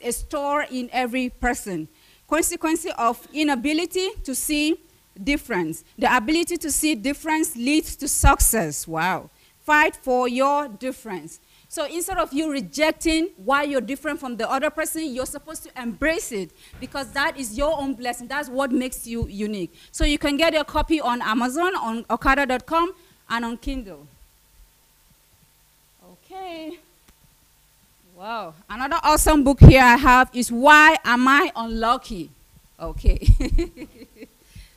a store in every person. Consequence of inability to see difference. The ability to see difference leads to success. Wow. Fight for your difference. So instead of you rejecting why you're different from the other person, you're supposed to embrace it because that is your own blessing. That's what makes you unique. So you can get a copy on Amazon, on okada.com, and on Kindle. Okay. Wow. Another awesome book here I have is Why Am I Unlucky? Okay.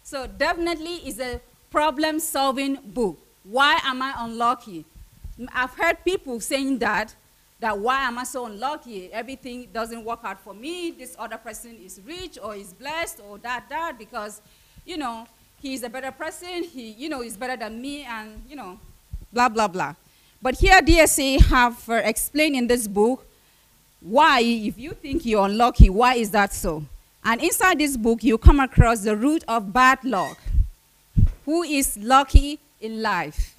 So definitely is a problem-solving book. Why am I unlucky? I've heard people saying that why am I so unlucky? Everything doesn't work out for me. This other person is rich or is blessed or that because, he's a better person. He, is better than me and, blah, blah, blah. But here DSA have explained in this book why, if you think you're unlucky, why is that so? And inside this book, you come across the root of bad luck. Who is lucky in life?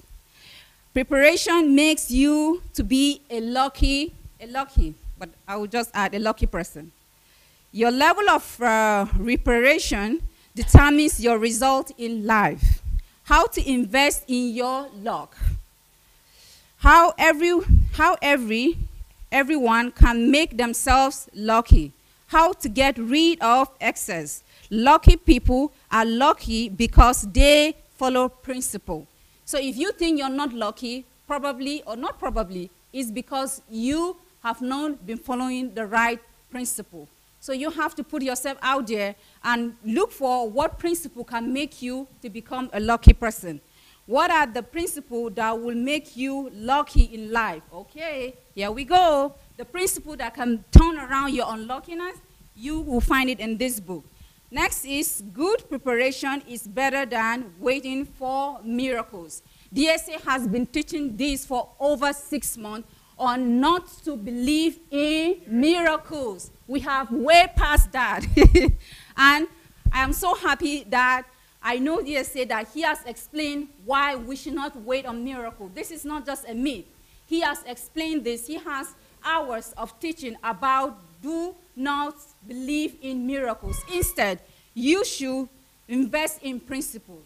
Preparation makes you to be a lucky, but I will just add a lucky person. Your level of preparation determines your result in life. How to invest in your luck. How everyone can make themselves lucky. How to get rid of excess. Lucky people are lucky because they follow principle. So if you think you're not lucky, probably or not probably, it's because you have not been following the right principle. So you have to put yourself out there and look for what principle can make you to become a lucky person. What are the principles that will make you lucky in life? Okay, here we go. The principle that can turn around your unluckiness, you will find it in this book. Next is good preparation is better than waiting for miracles. DSA has been teaching this for over 6 months on not to believe in miracles. We have way past that. And I am so happy that I know DSA that he has explained why we should not wait on miracles. This is not just a myth. He has explained this. He has hours of teaching about do not believe in miracles. Instead, you should invest in principles.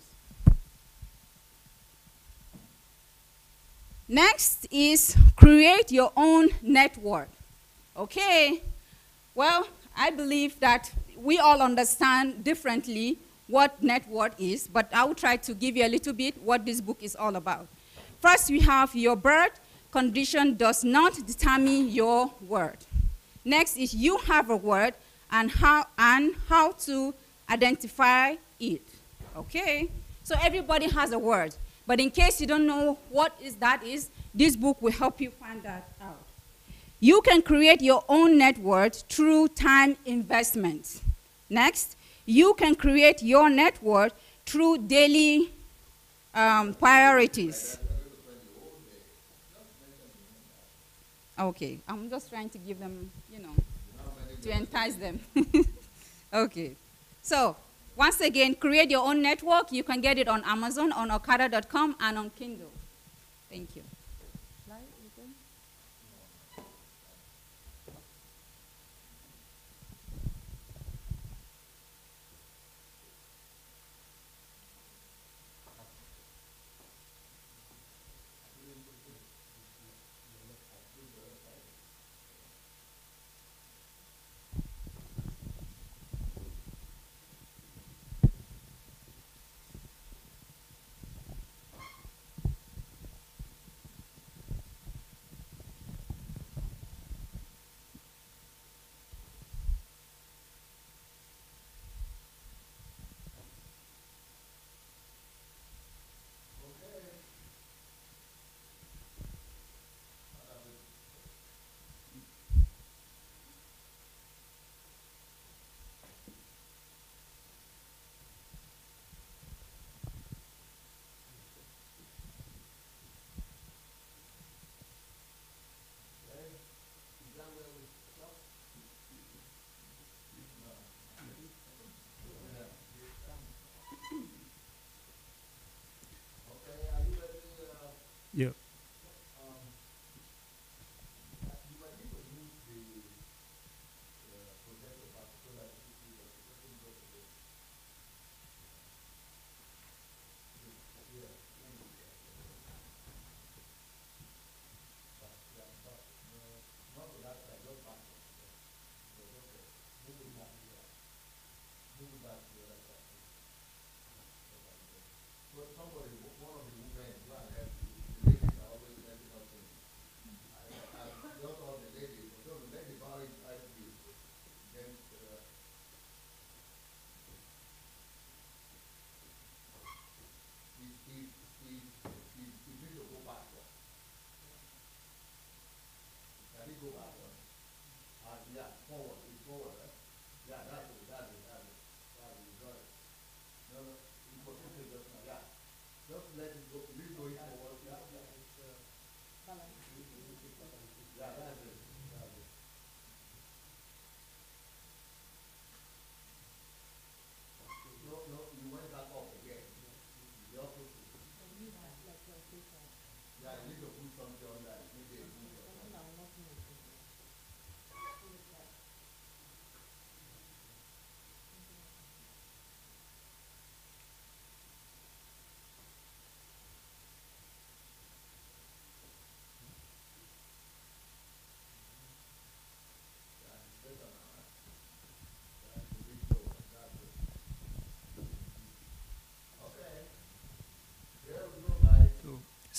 Next is create your own network. Okay, well, I believe that we all understand differently what network is, but I will try to give you a little bit what this book is all about. First, we have your birth condition does not determine your word. Next is you have a word and how to identify it. Okay, so everybody has a word, but in case you don't know what that is, this book will help you find that out. You can create your own network through time investment. Next, you can create your network through daily priorities. Okay, I'm just trying to give them, to entice them. Okay, so once again, create your own network. You can get it on Amazon, on okada.com, and on Kindle. Thank you.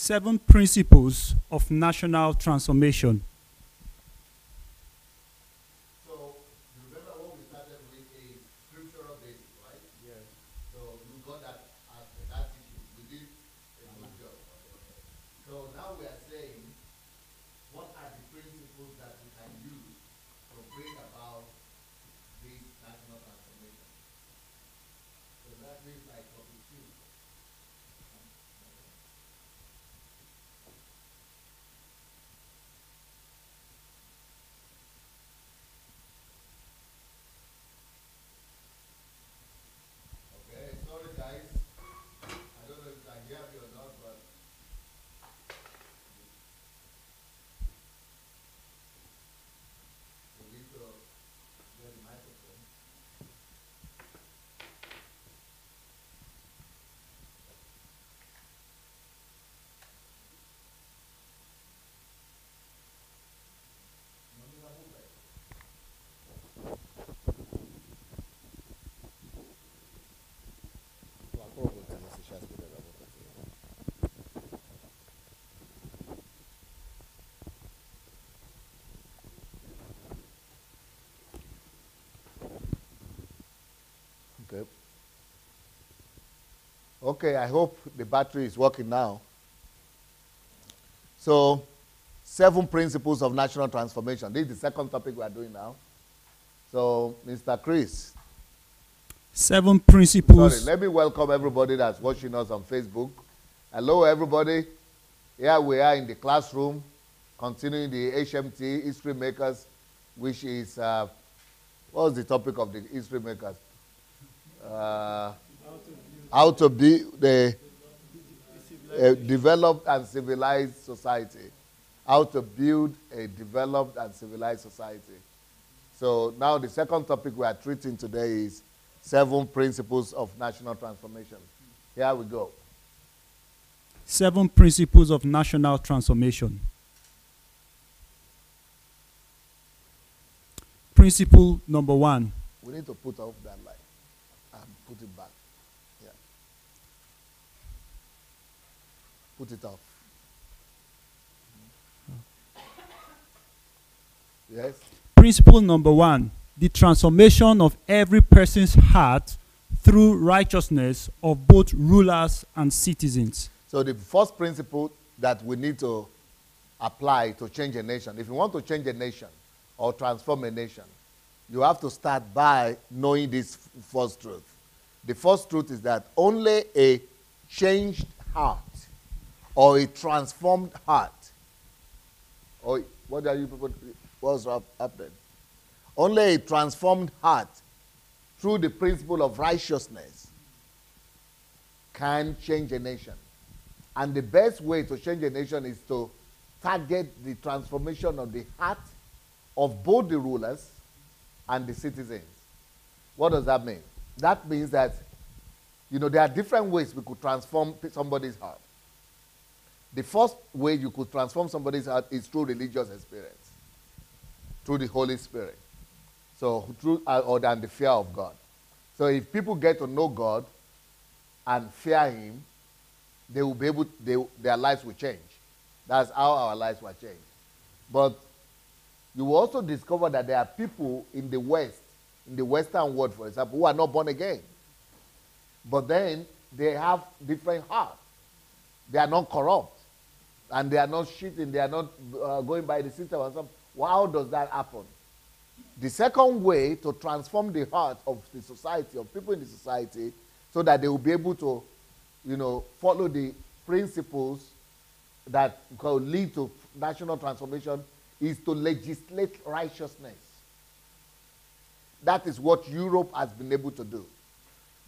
7 principles of national transformation. So, you remember what we started with a scriptural basis, right? Yes. So, you got that that teaching. We did a good job. So, now we are saying, what are the principles that we can use to bring about this national transformation? So, that means like topic 2. Okay, sorry guys. I don't know if you can hear me or not, but we need to get the microphone. Okay. Okay, I hope the battery is working now. So, 7 principles of national transformation. This is the second topic we are doing now. So, Mr. Chris. 7 principles. Sorry, let me welcome everybody that's watching us on Facebook. Hello, everybody. Here we are in the classroom, continuing the HMT, History Makers, which is, what was the topic of the History Makers? How to be the developed and civilized society. How to build a developed and civilized society. So now the second topic we are treating today is 7 principles of national transformation. Here we go. 7 principles of national transformation. Principle number 1. We need to put off that light and put it back. Yeah. Put it off. Yes. Principle number 1. The transformation of every person's heart through righteousness of both rulers and citizens. So the first principle that we need to apply to change a nation, if you want to change a nation or transform a nation, you have to start by knowing this first truth. The first truth is that only a changed heart or a transformed heart, or what are you people, what's happening? Only a transformed heart through the principle of righteousness can change a nation. And the best way to change a nation is to target the transformation of the heart of both the rulers and the citizens. What does that mean? That means that, there are different ways we could transform somebody's heart. The first way you could transform somebody's heart is through religious experience, through the Holy Spirit. So, through and the fear of God. So, if people get to know God and fear Him, they will be able. Their lives will change. That's how our lives will change. But you will also discover that there are people in the West, in the Western world, for example, who are not born again. But then they have different hearts. They are not corrupt. And they are not cheating. They are not going by the system or something. Well, how does that happen? The second way to transform the heart of the society, of people in the society, so that they will be able to, follow the principles that could lead to national transformation, is to legislate righteousness. That is what Europe has been able to do.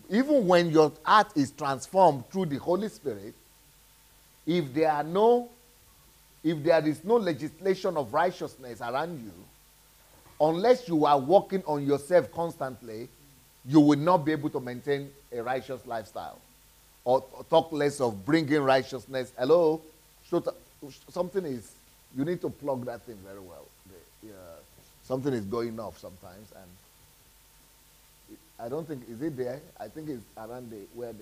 Even when your heart is transformed through the Holy Spirit, if there is no legislation of righteousness around you, unless you are working on yourself constantly, you will not be able to maintain a righteous lifestyle. Or talk less of bringing righteousness. Hello? Something is, you need to plug that thing very well. Something is going off sometimes, and I don't think, is it there? I think it's around where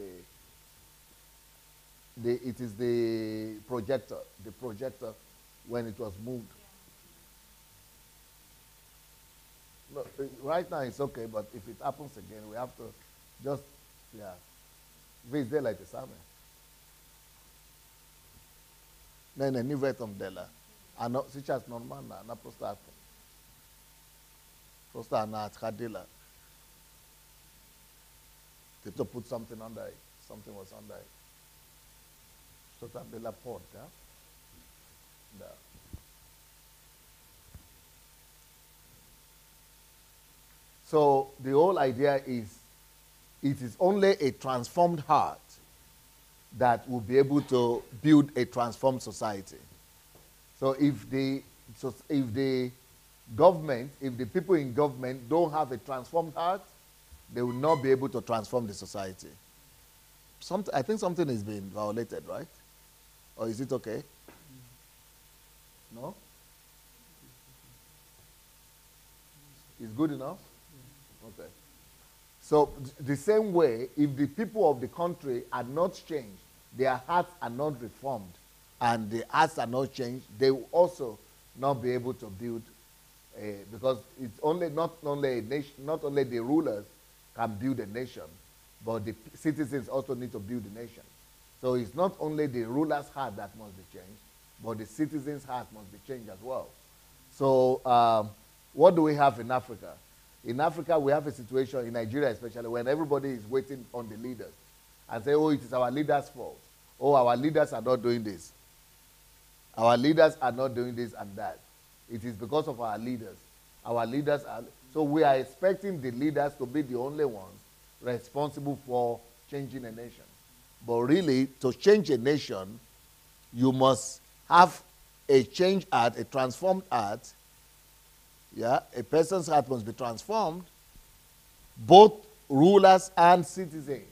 it is the projector when it was moved. No, right now it's okay, but if it happens again, we have to just, Vezi de la te same. Ne nivetom de la. Ano, сейчас нормально, она просто она отходила. To put something under it. Something was under it. Что-то было под, да? Да. So the whole idea is, it is only a transformed heart that will be able to build a transformed society. So if the people in government don't have a transformed heart, they will not be able to transform the society. I think something is being violated, right? Or is it okay? No? It's good enough? Okay. So the same way, if the people of the country are not changed, their hearts are not reformed, and the hearts are not changed, they will also not be able to build because it's not only a nation, not only the rulers can build a nation, but the citizens also need to build a nation. So it's not only the ruler's heart that must be changed, but the citizens' heart must be changed as well. So what do we have in Africa? In Africa, we have a situation, in Nigeria especially, when everybody is waiting on the leaders and say, oh, it is our leaders' fault. Oh, our leaders are not doing this. Our leaders are not doing this and that. It is because of our leaders. Our leaders are... So we are expecting the leaders to be the only ones responsible for changing a nation. But really, to change a nation, you must have a changed heart, a transformed heart. Yeah, a person's heart must be transformed, both rulers and citizens.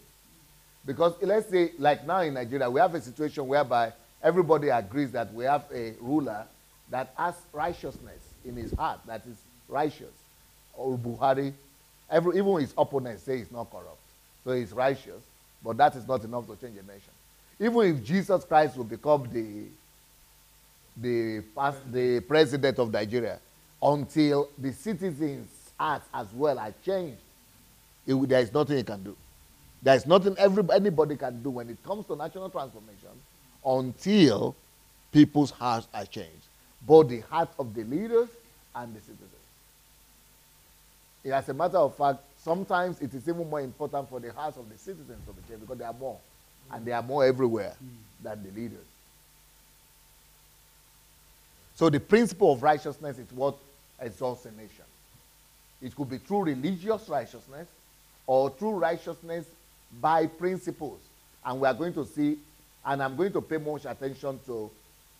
Because let's say, like now in Nigeria, we have a situation whereby everybody agrees that we have a ruler that has righteousness in his heart, that is righteous. Or Buhari, even his opponents say he's not corrupt. So he's righteous, but that is not enough to change a nation. Even if Jesus Christ will become the president of Nigeria, until the citizens' hearts as well are changed, there is nothing he can do. There is nothing anybody can do when it comes to national transformation until people's hearts are changed. Both the heart of the leaders and the citizens. As a matter of fact, sometimes it is even more important for the hearts of the citizens to be changed because they are more. And they are more everywhere than the leaders. So the principle of righteousness is what exalts a nation. It could be through religious righteousness or through righteousness by principles. And we are going to see, and I'm going to pay much attention to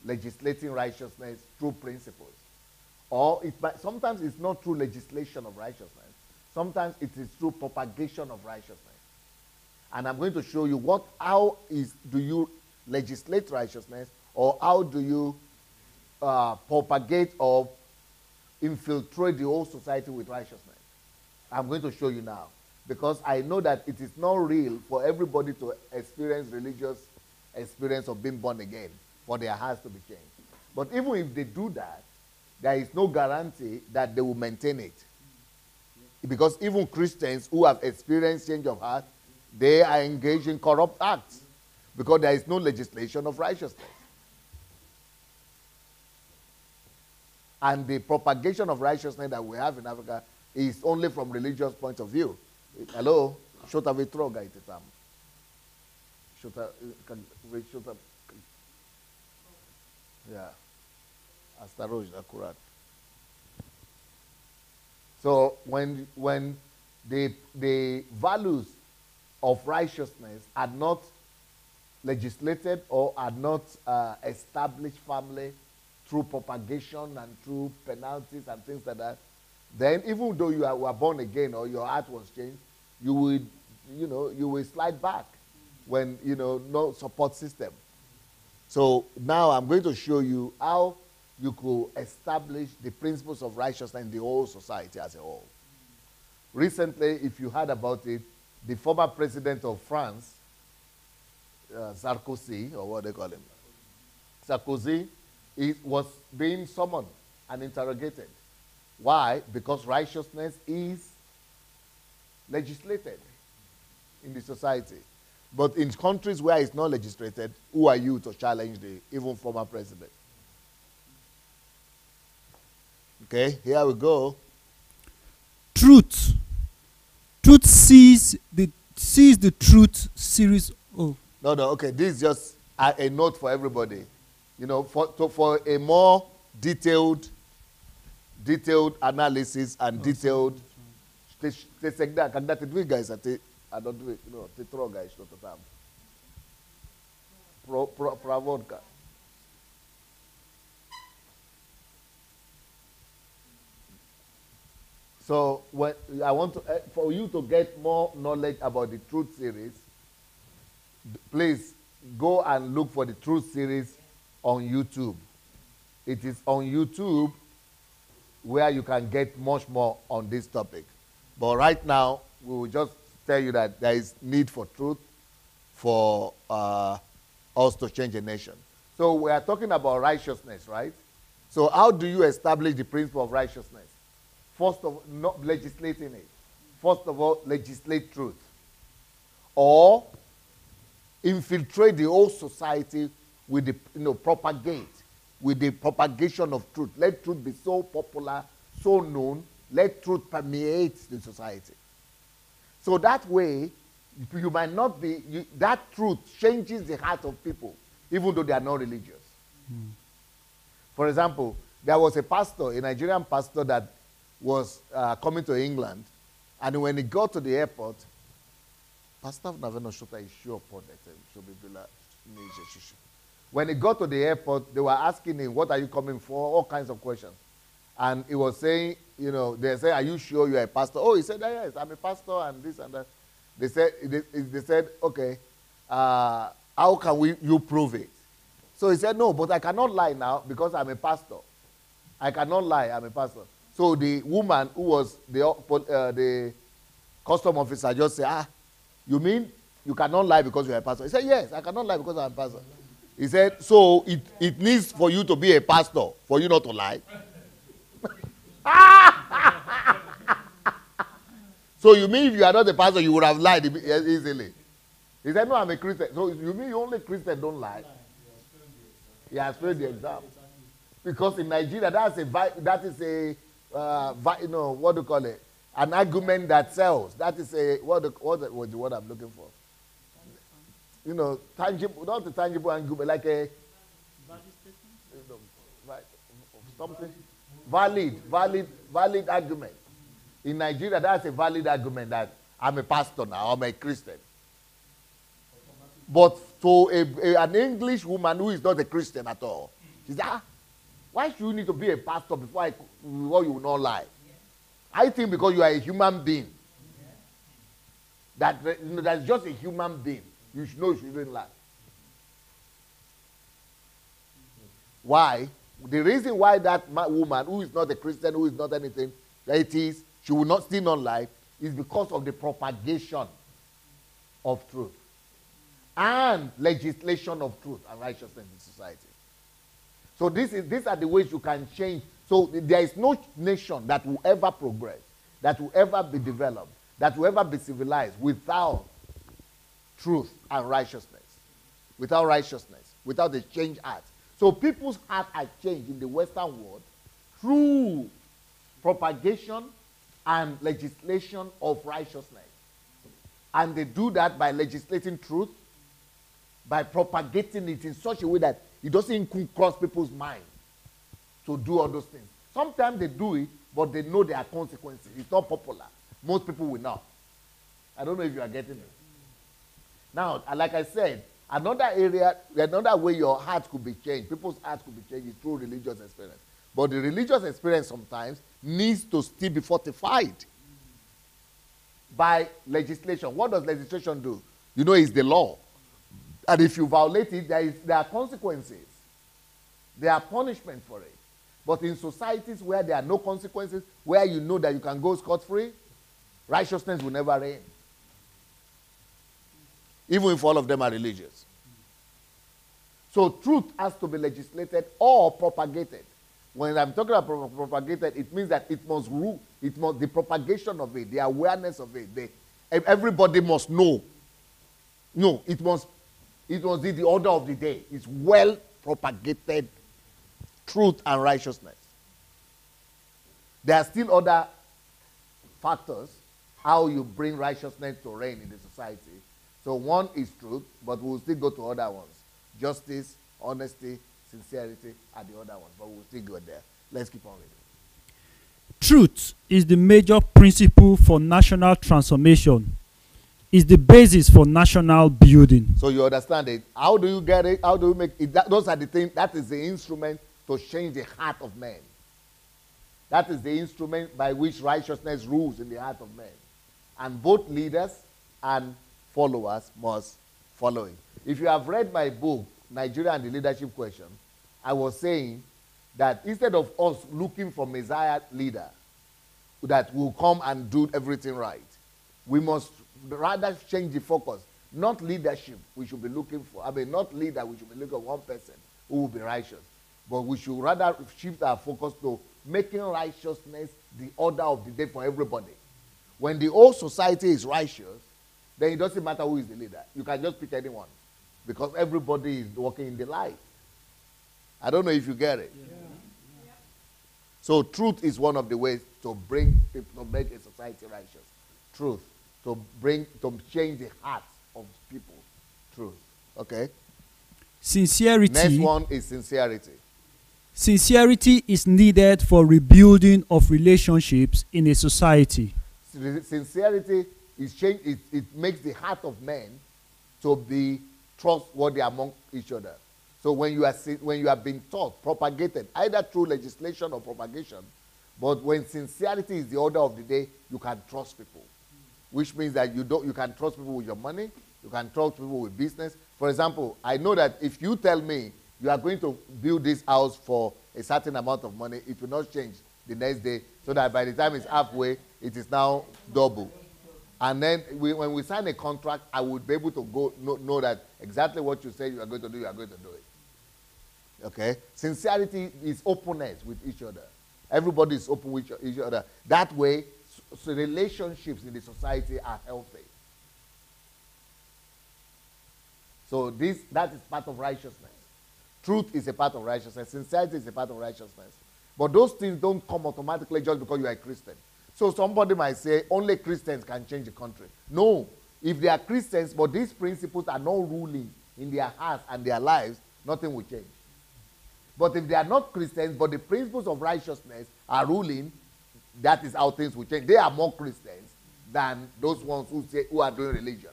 legislating righteousness through principles. Or sometimes it's not through legislation of righteousness. Sometimes it is through propagation of righteousness. And I'm going to show you do you legislate righteousness, or how do you propagate or infiltrate the whole society with righteousness. I'm going to show you now. Because I know that it is not real for everybody to experience religious experience of being born again, for their hearts to be changed. But even if they do that, there is no guarantee that they will maintain it. Because even Christians who have experienced change of heart, they are engaged in corrupt acts. Because there is no legislation of righteousness. And the propagation of righteousness that we have in Africa is only from religious point of view. Hello? Shota vitroga ititam. Shota. Yeah. Astaroj akurat. So when the values of righteousness are not legislated or are not established family through propagation and through penalties and things like that, then even though were born again or your heart was changed, you will slide back when, no support system. So now I'm going to show you how you could establish the principles of righteousness in the whole society as a whole. Recently, if you heard about it, the former president of France, Sarkozy, or what they call him, Sarkozy, was being summoned and interrogated. Why? Because righteousness is legislated in the society. But in countries where it's not legislated, who are you to challenge the even former president? Okay, here we go. Truth. Truth sees the truth series. Oh. No, okay. This is just a note for everybody. For a more detailed analysis and detailed. Когда ты двигаешься, ты трогаешь что-то там. Проводка. So I want for you to get more knowledge about the Truth series, please go and look for the Truth series on YouTube. It is on YouTube where you can get much more on this topic. But right now, we will just tell you that there is need for truth for us to change a nation. So we are talking about righteousness, right? So how do you establish the principle of righteousness? First of all, not legislating it. First of all, legislate truth. Or infiltrate the whole society with the, propagate, with the propagation of truth. Let truth be so popular, so known. Let truth permeate the society. So that way, you might not be, that truth changes the heart of people, even though they are not religious. Mm. For example, there was a pastor, a Nigerian pastor that was coming to England, and when he got to the airport, when he got to the airport, they were asking him, what are you coming for? All kinds of questions. And he was saying, they said, are you sure you're a pastor? Oh, he said, yes, I'm a pastor and this and that. They said, okay, how can you prove it? So he said, no, but I cannot lie now because I'm a pastor. I cannot lie, I'm a pastor. So the woman who was the custom officer just said, you mean you cannot lie because you're a pastor? He said, yes, I cannot lie because I'm a pastor. He said, so it needs for you to be a pastor for you not to lie. So you mean if you are not a pastor, you would have lied easily? He said, no, I'm a Christian. So you mean only Christians don't lie? He has failed the exam. Because in Nigeria, that is a what do you call it? An argument that sells. That is a, what the word I'm looking for? Tangible, not a tangible argument, like a something. Valid argument. In Nigeria, that's a valid argument that I'm a pastor now, I'm a Christian. But to an English woman who is not a Christian at all, she said, why should you need to be a pastor before you will not lie? I think because you are a human being. That's just a human being. You should know you shouldn't lie. Why? The reason why that woman, who is not a Christian, who is not anything, she will still not lie, is because of the propagation of truth and legislation of truth and righteousness in society. So these are the ways you can change. So there is no nation that will ever progress, that will ever be developed, that will ever be civilized without truth and righteousness. Without righteousness, without the changed heart. So people's hearts are changed in the Western world through propagation and legislation of righteousness. And they do that by legislating truth, by propagating it in such a way that it doesn't cross people's mind to do all those things. Sometimes they do it, but they know there are consequences. It's not popular. Most people will not. I don't know if you are getting it. Now, like I said, another area, another way your heart could be changed, people's hearts could be changed is through religious experience. But the religious experience sometimes needs to still be fortified by legislation. What does legislation do? You know, it's the law. And if you violate it, there are consequences. There are punishment for it. But in societies where there are no consequences, where you know that you can go scot-free, righteousness will never reign. Even if all of them are religious. So truth has to be legislated or propagated. When I'm talking about propagated, it means that it must rule. It must, the propagation of it, the awareness of it, everybody must know. No, it must be the order of the day. It's well propagated truth and righteousness. There are still other factors how you bring righteousness to reign in the society. So one is truth, but we'll still go to other ones. Justice, honesty, sincerity are the other ones, but we'll still go there. Let's keep on reading. Truth is the major principle for national transformation. Is the basis for national building. So you understand it. How do you get it? How do you make it? Those are the things, that is the instrument to change the heart of man. That is the instrument by which righteousness rules in the heart of man. And both leaders and followers must follow it. If you have read my book, Nigeria and the Leadership Question, I was saying that instead of us looking for Messiah leader that will come and do everything right, we must rather change the focus. Not leadership we should be looking for. Not leader, we should be looking for one person who will be righteous. But we should rather shift our focus to making righteousness the order of the day for everybody. When the whole society is righteous, then it doesn't matter who is the leader. You can just pick anyone because everybody is walking in the light. I don't know if you get it. Yeah. So truth is one of the ways to bring people, to make a society righteous. Truth. To change the hearts of people. Truth. Okay? Sincerity. Next one is sincerity. Sincerity is needed for rebuilding of relationships in a society. Sincerity is change. It makes the heart of men to be trustworthy among each other. So when you are being taught, propagated, either through legislation or propagation, but when sincerity is the order of the day, you can trust people. Which means that you can trust people with your money, you can trust people with business. For example, I know that if you tell me you are going to build this house for a certain amount of money, it will not change the next day, so that by the time it's halfway, it is now double. And then when we sign a contract, I would be able to know that exactly what you say you are going to do, you are going to do it. Okay? Sincerity is openness with each other. Everybody is open with each other. That way, so relationships in the society are healthy. So that is part of righteousness. Truth is a part of righteousness. Sincerity is a part of righteousness. But those things don't come automatically just because you are a Christian. So somebody might say, only Christians can change the country. No. If they are Christians, but these principles are not ruling in their hearts and their lives, nothing will change. But if they are not Christians, but the principles of righteousness are ruling, that is how things will change. They are more Christians than those ones who are doing religion.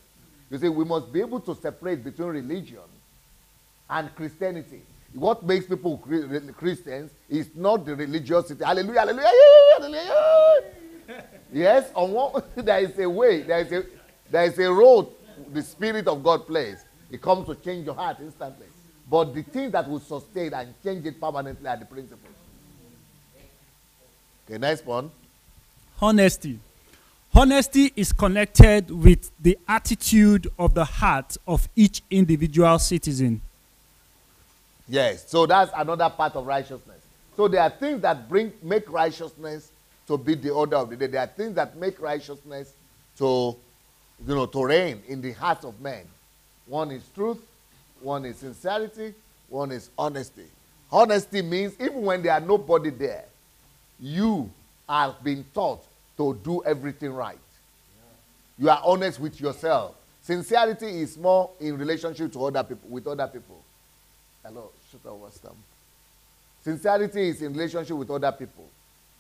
You see, we must be able to separate between religion and Christianity. What makes people Christians is not the religiosity. Hallelujah, hallelujah, hallelujah. Yes, on one, there is a way, there is a road the Spirit of God plays. It comes to change your heart instantly. But the things that will sustain and change it permanently are the principles. Okay, next one. Honesty. Honesty is connected with the attitude of the heart of each individual citizen. Yes, so that's another part of righteousness. So there are things that make righteousness to be the order of the day. There are things that make righteousness to reign in the hearts of men. One is truth, one is sincerity, one is honesty. Honesty means even when there are nobody there, you are being taught to do everything right. You are honest with yourself. Sincerity is more in relationship to other people, with other people. Hello, shut up, what's that? Sincerity is in relationship with other people.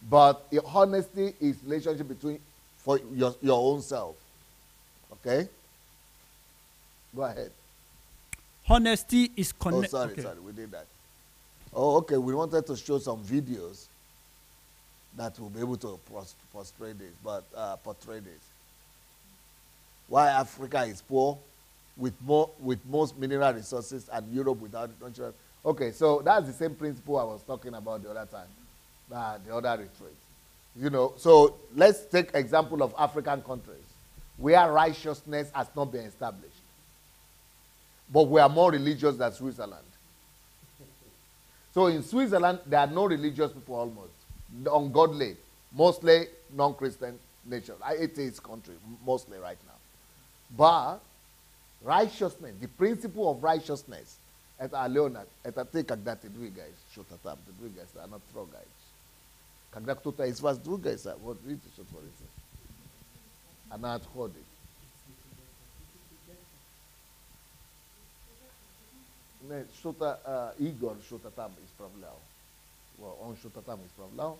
But honesty is relationship between for your own self. Okay? Go ahead. Honesty is Oh, sorry, we did that. Oh, okay, we wanted to show some videos that will be able to portray this. Why Africa is poor with most mineral resources and Europe without natural. Okay, so that's the same principle I was talking about the other time, the other retreat. You know, so let's take example of African countries where righteousness has not been established. But we are more religious than Switzerland. So in Switzerland, there are no religious people almost. Ungodly, mostly non-Christian nation. Atheist country, mostly right now. But righteousness, the principle of righteousness, at Leonard, at a take that the guys, shut it up, the guys are not throw guys. Когда кто-то из вас двигается, вот видите, что творится. Она отходит. Что-то Игорь что-то там исправлял. Он что-то там исправлял.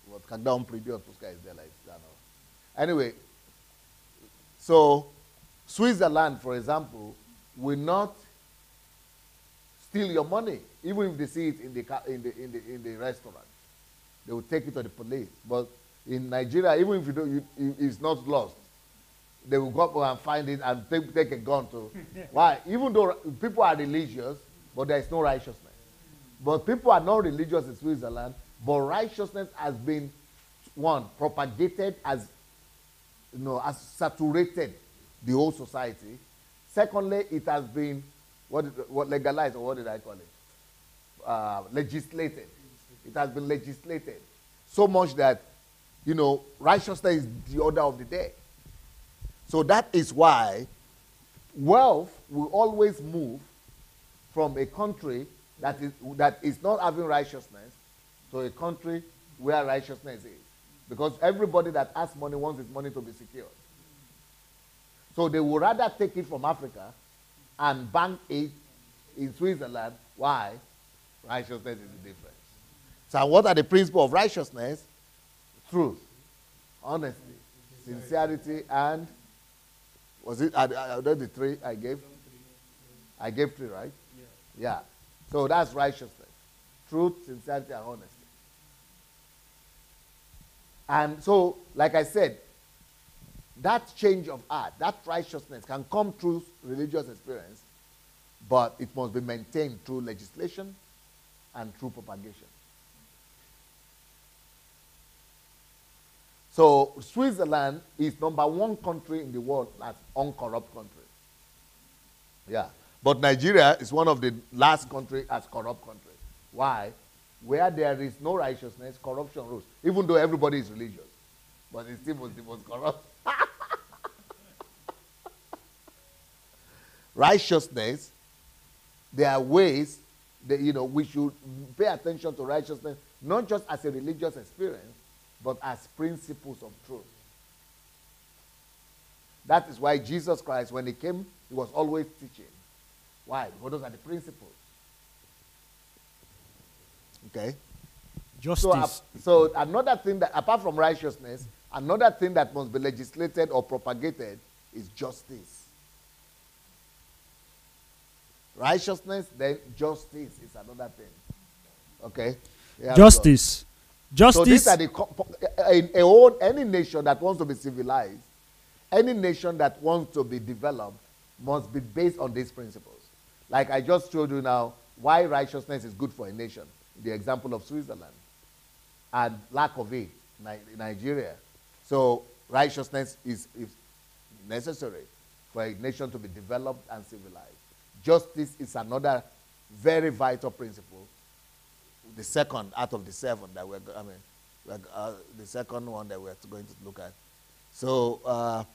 Вот когда он придет, пускай сделает заново. Anyway, so Switzerland, for example, will not steal your money, even if they see it in the restaurant. They will take it to the police. But in Nigeria, even if you don't, it's not lost. They will go up and find it and take a gun to. Why? Even though people are religious, but there is no righteousness. But people are not religious in Switzerland, but righteousness has been, one, propagated as, as saturated the whole society. Secondly, it has been, what legalized, or what did I call it? Legislated. It has been legislated. So much that, righteousness is the order of the day. So that is why wealth will always move from a country that is not having righteousness to a country where righteousness is. Because everybody that has money wants his money to be secured. So they would rather take it from Africa and bank it in Switzerland. Why? Righteousness is the difference. So what are the principles of righteousness? Truth, honesty, sincerity, and was it the three I gave? I gave three, right? Yeah. So that's righteousness. Truth, sincerity, and honesty. And so, like I said, that change of heart, that righteousness can come through religious experience, but it must be maintained through legislation and through propagation. So Switzerland is #1 country in the world that's uncorrupt country. Yeah. But Nigeria is one of the last country as corrupt country. Why? Where there is no righteousness, corruption rules. Even though everybody is religious. But it still was the most corrupt. Righteousness, there are ways that, we should pay attention to righteousness, not just as a religious experience, but as principles of truth. That is why Jesus Christ, when he came, he was always teaching. Why? Because those are the principles. Okay? Justice. So another thing that, apart from righteousness, another thing that must be legislated or propagated is justice. Righteousness, then justice is another thing. Okay? Yeah, justice. Justice. So these are any nation that wants to be civilized, any nation that wants to be developed, must be based on these principles. Like I just showed you now, why righteousness is good for a nation. The example of Switzerland. And lack of it, Nigeria. So righteousness is necessary for a nation to be developed and civilized. Justice is another very vital principle. The second out of the seven that the second one that we're going to look at. So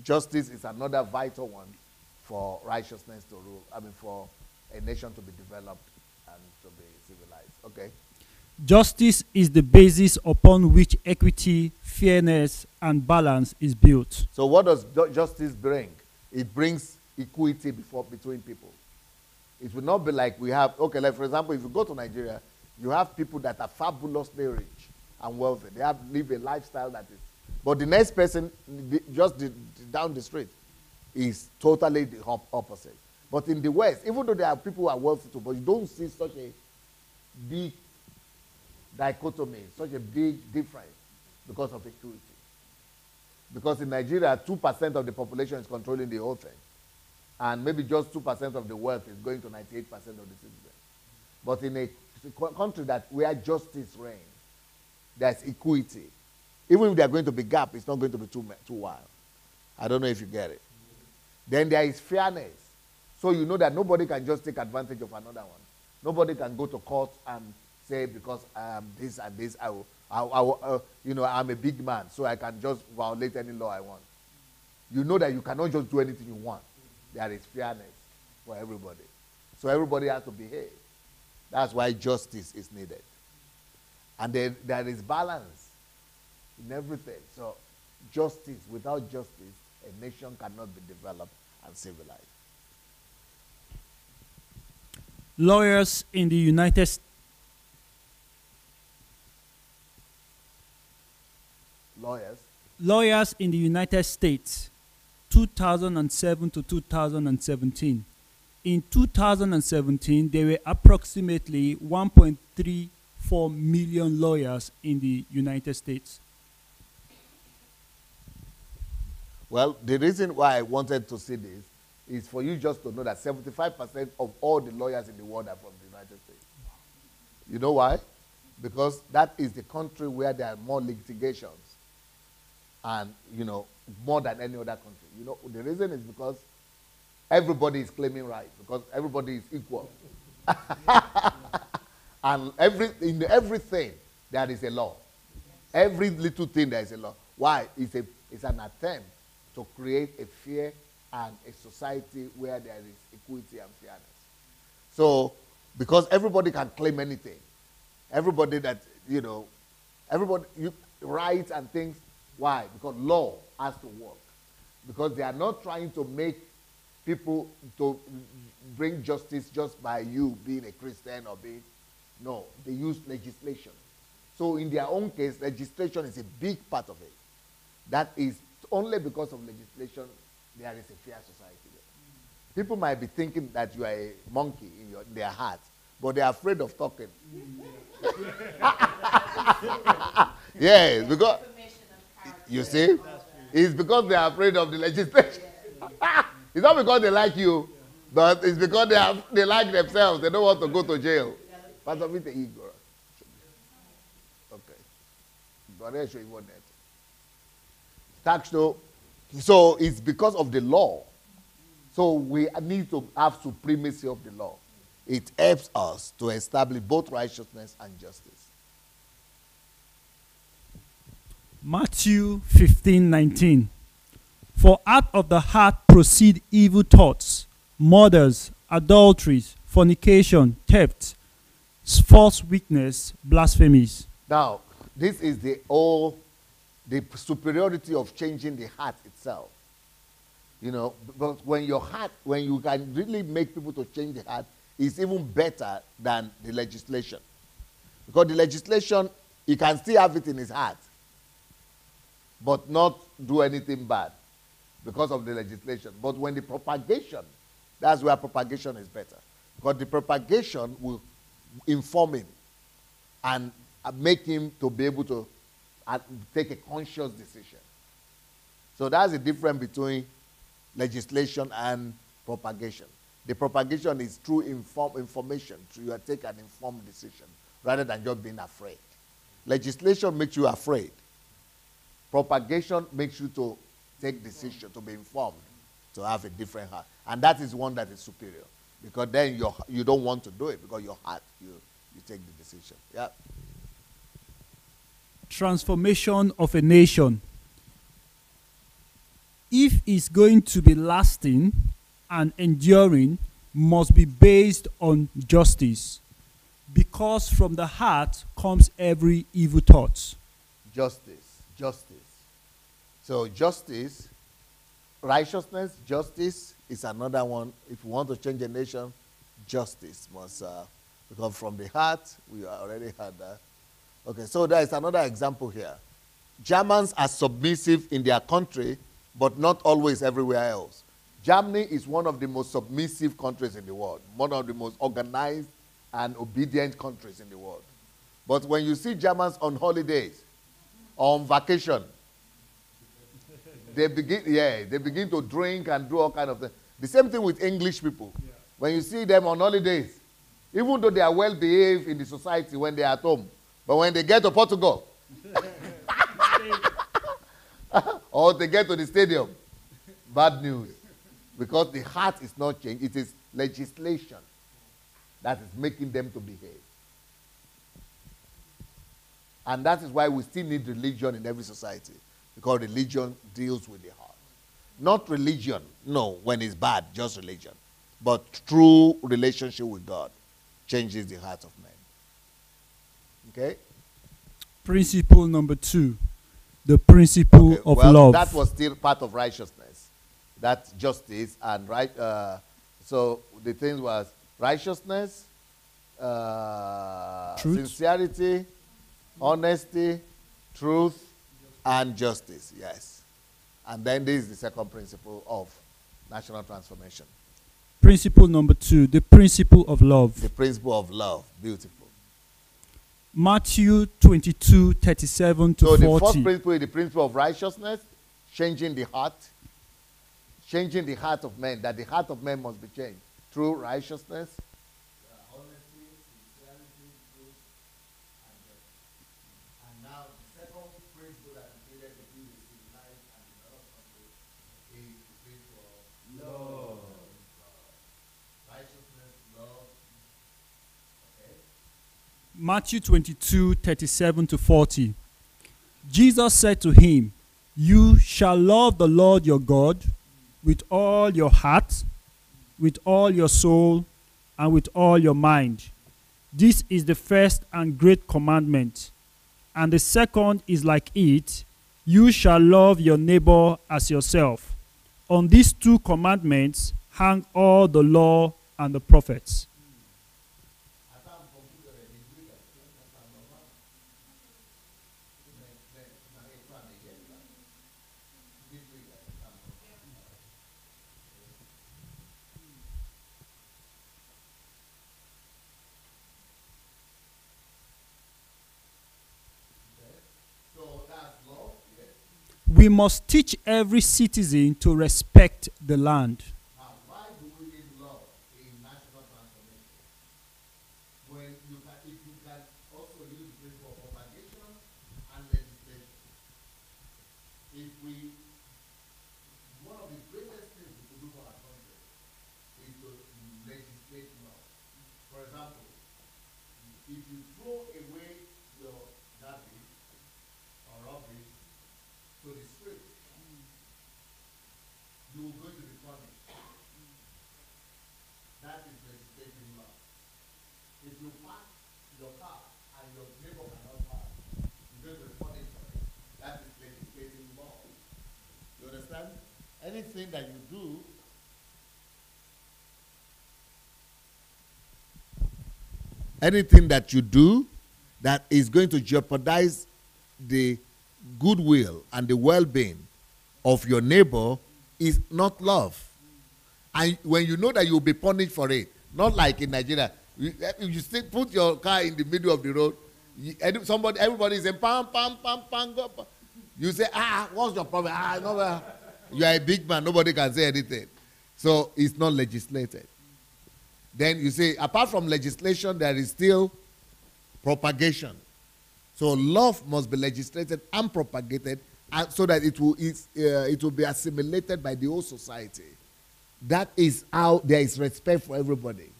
justice is another vital one for righteousness to rule. For a nation to be developed and to be civilized. Okay. Justice is the basis upon which equity, fairness, and balance is built. So what does justice bring? It brings equity between people. It will not be like we have, like for example, if you go to Nigeria, You have people that are fabulously rich and wealthy. They live a lifestyle that is. But the next person, down the street, is totally the opposite. But in the West, even though there are people who are wealthy too, but you don't see such a big dichotomy, such a big difference because of equity. Because in Nigeria, 2% of the population is controlling the whole thing. And maybe just 2% of the wealth is going to 98% of the citizens. But in a country where justice reigns, there's equity. Even if there's going to be gap, it's not going to be too wild. I don't know if you get it. Then there is fairness. So you know that nobody can just take advantage of another one. Nobody can go to court and say, because I am this and this, I'm a big man, so I can just violate any law I want. You know that you cannot just do anything you want. There is fairness for everybody. So everybody has to behave. That's why justice is needed. And then there is balance in everything. So justice, without justice, a nation cannot be developed and civilized. Lawyers in the United States. Lawyers in the United States, 2007 to 2017. In 2017, there were approximately 1.34 million lawyers in the United States. Well, the reason why I wanted to see this is for you just to know that 75% of all the lawyers in the world are from the United States. You know why? Because that is the country where there are more litigations and, more than any other country. The reason is because everybody is claiming rights, because everybody is equal. And in everything, there is a law. Every little thing, there is a law. Why? It's an attempt to create a fair and a society where there is equity and fairness. So, because everybody can claim anything, everybody that, rights and things, why? Because law has to work. Because they are not trying to make people to bring justice just by you being a Christian or being, no, they use legislation. So in their own case, legislation is a big part of it. That is only because of legislation there is a fair society there. People might be thinking that you are a monkey in their heart, but they are afraid of talking. Yes, because, you see, it's because they are afraid of the legislation. It's not because they like you, but it's because they like themselves. They don't want to go to jail. Part of it is ego. Okay. But I'll show you what that. So it's because of the law. So we need to have supremacy of the law. It helps us to establish both righteousness and justice. Matthew 15:19. For out of the heart proceed evil thoughts, murders, adulteries, fornication, theft, false witness, blasphemies. Now, this is the superiority of changing the heart itself. But when you can really make people to change the heart, it's even better than the legislation. Because the legislation, he can still have it in his heart, but not do anything bad because of the legislation. But when the propagation, that's where propagation is better. Because the propagation will inform him and make him to be able to take a conscious decision. So that's the difference between legislation and propagation. The propagation is through information. So you take an informed decision rather than just being afraid. Legislation makes you afraid. Propagation makes you to take decision, to be informed, to have a different heart. And that is one that is superior. Because then you don't want to do it because your heart, you take the decision. Yeah. Transformation of a nation. If it's going to be lasting and enduring, must be based on justice. Because from the heart comes every evil thought. Justice. So justice, righteousness, justice is another one. If you want to change a nation, justice must Because from the heart, we already had that. Okay, so there is another example here. Germans are submissive in their country, but not always everywhere else. Germany is one of the most submissive countries in the world, one of the most organized and obedient countries in the world. But when you see Germans on holidays, on vacation, they begin to drink and do all kind of things. The same thing with English people. Yeah. When you see them on holidays, even though they are well behaved in the society when they are at home, but when they get to Portugal, or they get to the stadium, bad news. Because the heart is not changed. It is legislation that is making them to behave. And that is why we still need religion in every society. Because religion deals with the heart. Not religion, no, when it's bad, just religion. But true relationship with God changes the heart of men. Okay? Principle number 2, the principle of love. That was still part of righteousness. That's justice and right. So the thing was righteousness, sincerity, honesty, truth, and justice. Yes. And then this is the second principle of national transformation. Principle number 2, the principle of love. The principle of love. Beautiful. Matthew 22:37 to 40. So the first principle is the principle of righteousness, changing the heart. Changing the heart of men, that the heart of men must be changed through righteousness, honesty, sincerity, truth, and justice. And now the second principle that is needed to be the civilized and developed country is the principle of love. Righteousness, love. Okay. Matthew 22:37 to 40. Jesus said to him, "You shall love the Lord your God with all your heart, with all your soul, and with all your mind. This is the first and great commandment. And the second is like it, you shall love your neighbor as yourself. On these 2 commandments hang all the law and the prophets." We must teach every citizen to respect the land. Now, why do we need love in national transformation? When you can, if you can also use the principle of propagation and legislation. If we, one of the greatest things we could do for our country is to legislate love. For example, if you throw away your garbage or rubbish to the street, you will go to be punished. That is legislating law. If you park your car and your neighbor cannot park, you're going to be punished for it. That is legislating law. You understand? Anything that you do, that is going to jeopardize the goodwill and the well-being of your neighbor is not love. And when you know that you'll be punished for it, not like in Nigeria, you still put your car in the middle of the road, everybody is saying, pam, pam, pam, pam, go. You say, what's your problem? No, you are a big man, nobody can say anything. So it's not legislated. Then you say, apart from legislation, there is still propagation. So love must be legislated and propagated, and so that it will be assimilated by the whole society. That is how there is respect for everybody.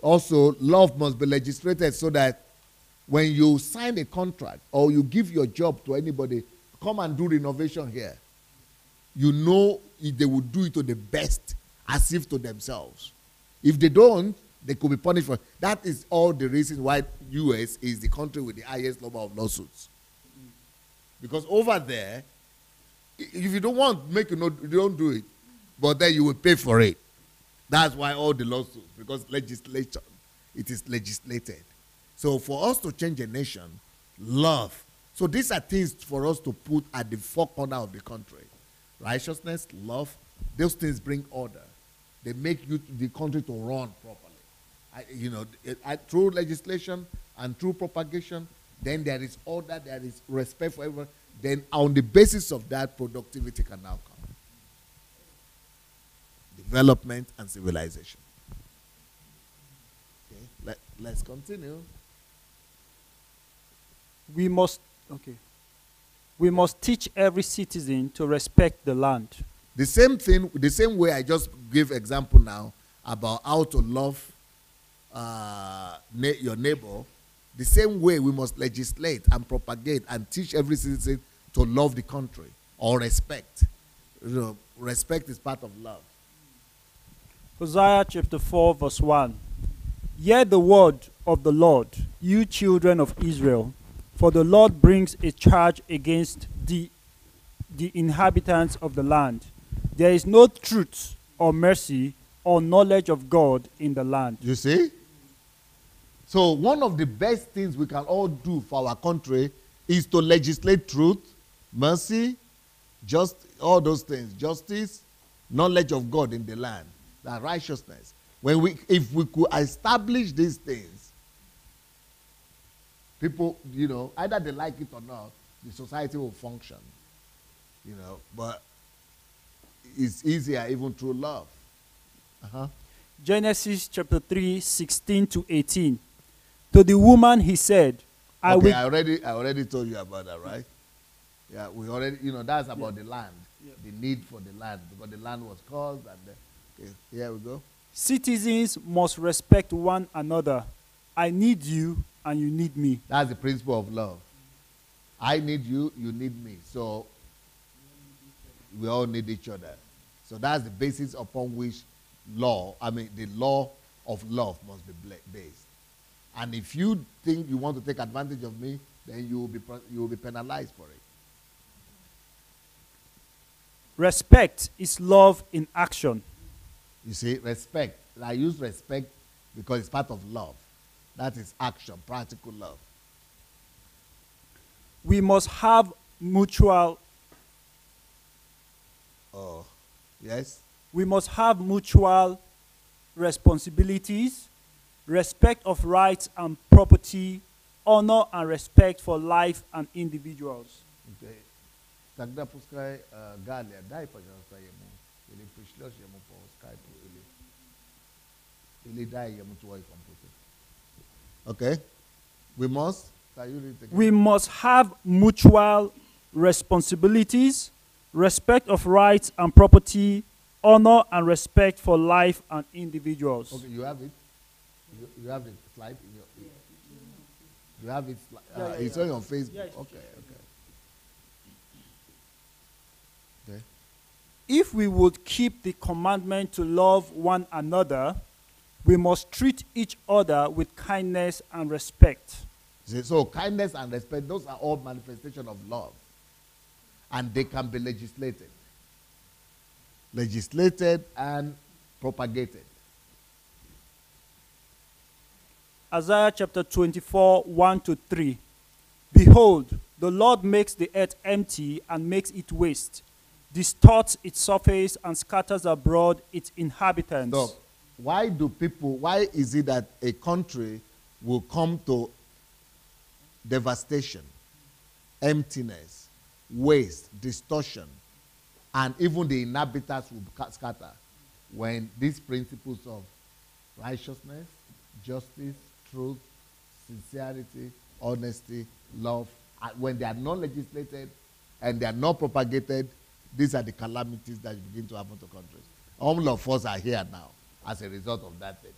Also, love must be legislated so that when you sign a contract or you give your job to anybody, come and do renovation here, you know if they will do it to the best as if to themselves. If they don't, they could be punished for it. That is all the reason why U.S. is the country with the highest number of lawsuits. Because over there, if you don't want to make you don't do it, but then you will pay for it. That's why all the lawsuits, because legislation it is legislated. So for us to change a nation, love. So these are things for us to put at the four corner of the country. Righteousness, love, those things bring order. They make the country to run properly. Through legislation and through propagation, then there is order, there is respect for everyone. Then on the basis of that, productivity can now come. Development and civilization. Okay, let's continue. We must teach every citizen to respect the land. The same thing, the same way I just gave example now about how to love your neighbor, the same way we must legislate and propagate and teach every citizen to love the country or respect. Respect is part of love. Hosea chapter 4 verse 1. Hear the word of the Lord, you children of Israel, for the Lord brings a charge against the inhabitants of the land. There is no truth or mercy or knowledge of God in the land. You see? So one of the best things we can all do for our country is to legislate truth, mercy, all those things, justice, knowledge of God in the land, that righteousness. If we could establish these things, people, either they like it or not, the society will function. But it's easier even through love. Genesis chapter 3, 16 to 18. To the woman he said, I already told you about that, right? Yeah, we already, that's about the land, the need for the land, because the land was caused. Okay, here we go. Citizens must respect one another. I need you and you need me. That's the principle of love. I need you, you need me. So we all need each other. So that's the basis upon which the law of love must be based. And if you think you want to take advantage of me, then you will be penalized for it. Respect is love in action. You see, respect. I use respect because it's part of love. That is action, practical love. We must have mutual. Yes? We must have mutual responsibilities, respect of rights and property, honor and respect for life and individuals. Okay. Тогда пускай Галя, дай, пожалуйста, ему, или пришлешь ему по скайпу, или дай ему твой компьютер. Okay. We must. We must have mutual responsibilities, respect of rights and property, honor and respect for life and individuals. Okay, you have it. You have the slide. You have it. It's on your Facebook. Yeah, okay. If we would keep the commandment to love one another, we must treat each other with kindness and respect. So kindness and respect, those are all manifestations of love. And they can be legislated. Legislated and propagated. Isaiah chapter 24, 1 to 3. Behold, the Lord makes the earth empty and makes it waste, distorts its surface and scatters abroad its inhabitants. So, why is it that a country will come to devastation, emptiness, waste, distortion, and even the inhabitants will scatter when these principles of righteousness, justice, truth, sincerity, honesty, love, when they are not legislated and they are not propagated, these are the calamities that begin to happen to countries. All of us are here now as a result of that thing.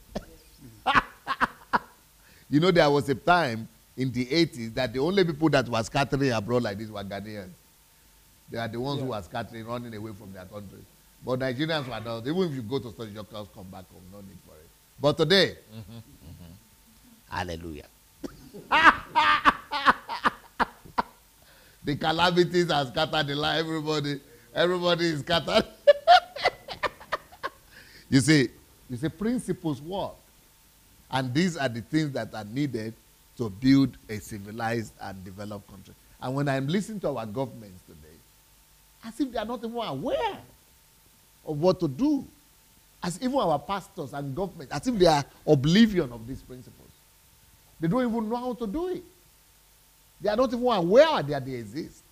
There was a time in the 80s that the only people that were scattering abroad like this were Ghanaians. They are the ones who are scattering, running away from their countries. But Nigerians were not. Even if you go to study, your girls come back home. No need for it. But today, hallelujah. The calamities have scattered the life. Everybody is scattered. You see, principles work. And these are the things that are needed to build a civilized and developed country. And when I'm listening to our governments today, as if they are not even aware of what to do. As even our pastors and government, as if they are oblivion of these principles. They don't even know how to do it. They are not even aware that they exist.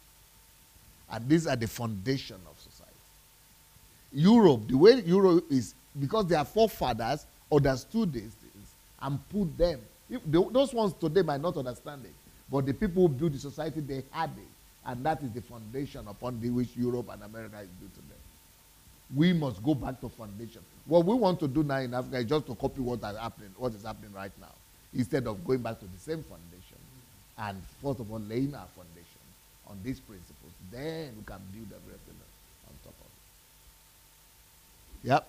And these are the foundation of society. Europe, the way Europe is, because their forefathers understood these things and put them. Those ones today might not understand it, but the people who built the society, they had it. And that is the foundation upon which Europe and America is built today. We must go back to foundation. What we want to do now in Africa is just to copy what is happening right now, instead of going back to the same foundation. And first of all, laying our foundation on these principles. Then we can build everything on top of it. Yep.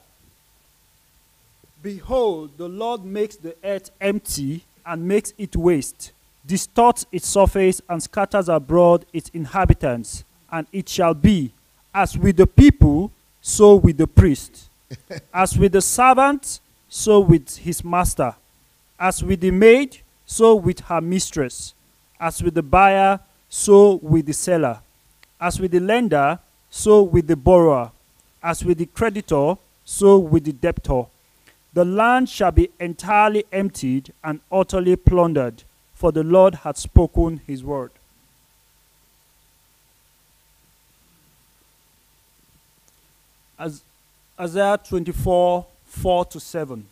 Behold, the Lord makes the earth empty and makes it waste, distorts its surface and scatters abroad its inhabitants. And it shall be, as with the people, so with the priest. As with the servant, so with his master. As with the maid, so with her mistress. As with the buyer, so with the seller. As with the lender, so with the borrower. As with the creditor, so with the debtor. The land shall be entirely emptied and utterly plundered, for the Lord hath spoken his word. As Isaiah 24, 4-7.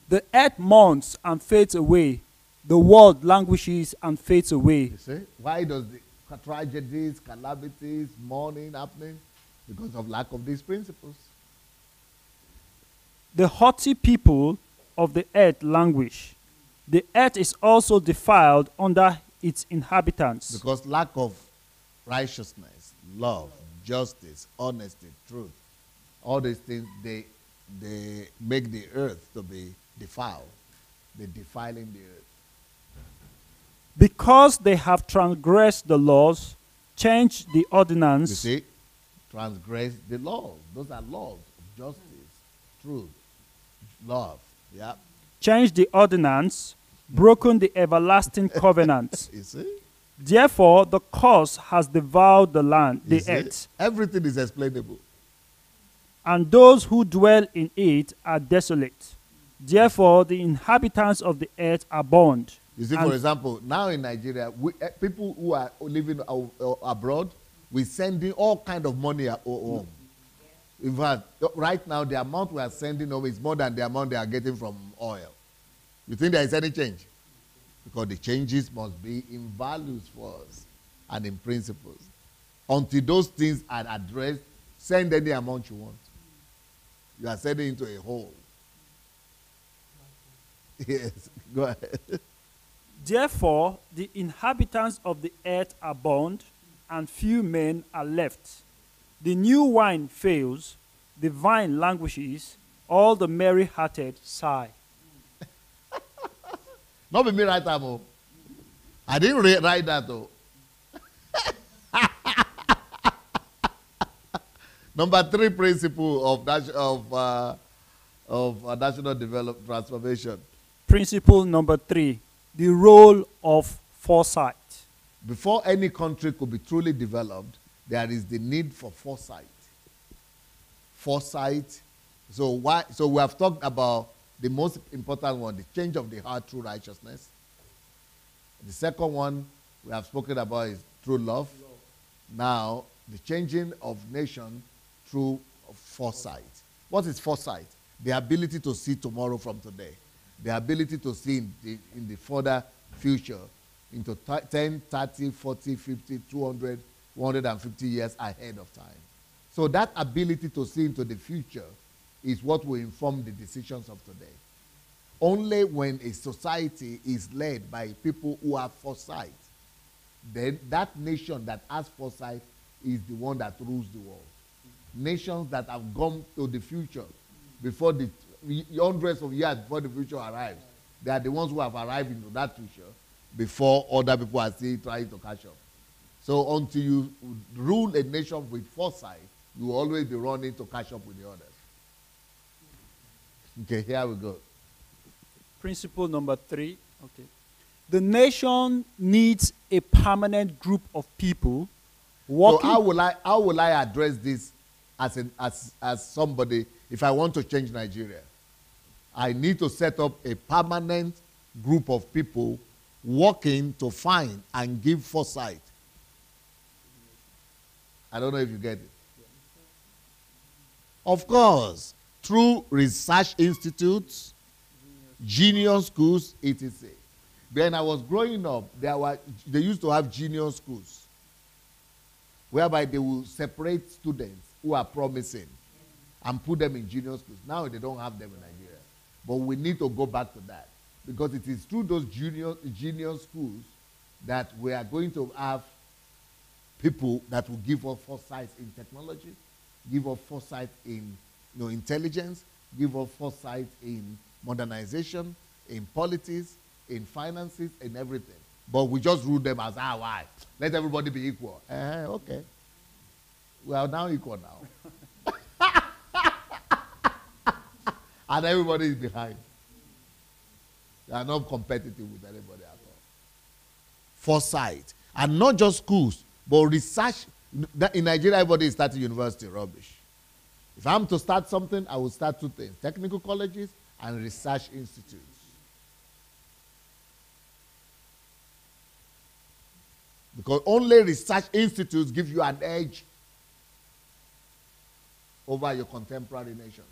The earth mourns and fades away. The world languishes and fades away. You see? Why does the tragedies, calamities, mourning happening? Because of lack of these principles. The haughty people of the earth languish. The earth is also defiled under its inhabitants. Because lack of righteousness, love, justice, honesty, truth, all these things, they make the earth to be defiled. They're defiling the earth. Because they have transgressed the laws, changed the ordinance. You see, transgress the laws. Those are laws of justice, truth, love. Yeah. Changed the ordinance, broken the everlasting covenant. You see? Therefore, the curse has devoured the land, the earth. Everything is explainable. And those who dwell in it are desolate. Therefore, the inhabitants of the earth are burned. You see, for example, now in Nigeria, people who are living abroad, we're sending all kind of money home. In fact, right now, the amount we are sending home is more than the amount they are getting from oil. You think there is any change? Because the changes must be in values for us and in principles. Until those things are addressed, send any amount you want. You are sending into a hole. Yes, go ahead. Therefore, the inhabitants of the earth are burned, and few men are left. The new wine fails, the vine languishes, all the merry-hearted sigh. Not be me right now. I didn't write that though. Number 3 principle of national development transformation. Principle number 3, the role of foresight. Before any country could be truly developed, there is the need for foresight. Foresight. So we have talked about the most important one, the change of the heart through righteousness. The second one we have spoken about is through love. Now, the changing of nation through foresight. What is foresight? The ability to see tomorrow from today. The ability to see in the further future into 10, 30, 40, 50, 200, 150 years ahead of time. So that ability to see into the future is what will inform the decisions of today. Only when a society is led by people who have foresight, then that nation that has foresight is the one that rules the world. Nations that have gone to the future before the hundreds of years before the future arrives, they are the ones who have arrived into that future before other people are still trying to catch up. So until you rule a nation with foresight, you will always be running to catch up with the others. Okay, here we go. Principle number 3. Okay. The nation needs a permanent group of people So working. how will I address this as somebody if I want to change Nigeria? I need to set up a permanent group of people working to find and give foresight. I don't know if you get it. Of course, through research institutes, junior schools, etc. When I was growing up, they used to have junior schools, whereby they will separate students who are promising and put them in junior schools. Now they don't have them in Nigeria. But we need to go back to that, because it is through those junior schools that we are going to have people that will give us foresight in technology, give us foresight in intelligence, give us foresight in modernization, in politics, in finances, in everything. But we just rule them as why? Let everybody be equal. Okay. We are now equal now. And everybody is behind. They are not competitive with anybody at all. Foresight. And not just schools, but research. In Nigeria, everybody is starting university. Rubbish. If I'm to start something, I will start 2 things: technical colleges and research institutes. Because only research institutes give you an edge over your contemporary nations.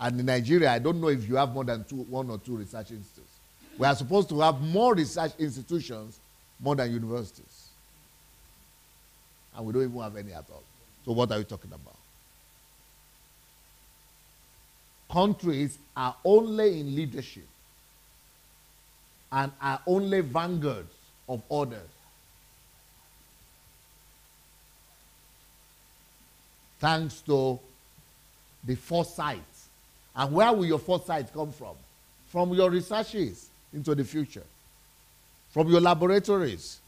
And in Nigeria, I don't know if you have more than 1 or 2 research institutes. We are supposed to have more research institutions more than universities. And we don't even have any at all. So what are we talking about? Countries are only in leadership and are only vanguards of others. Thanks to the foresight. And where will your foresight come from? From your researches into the future. From your laboratories.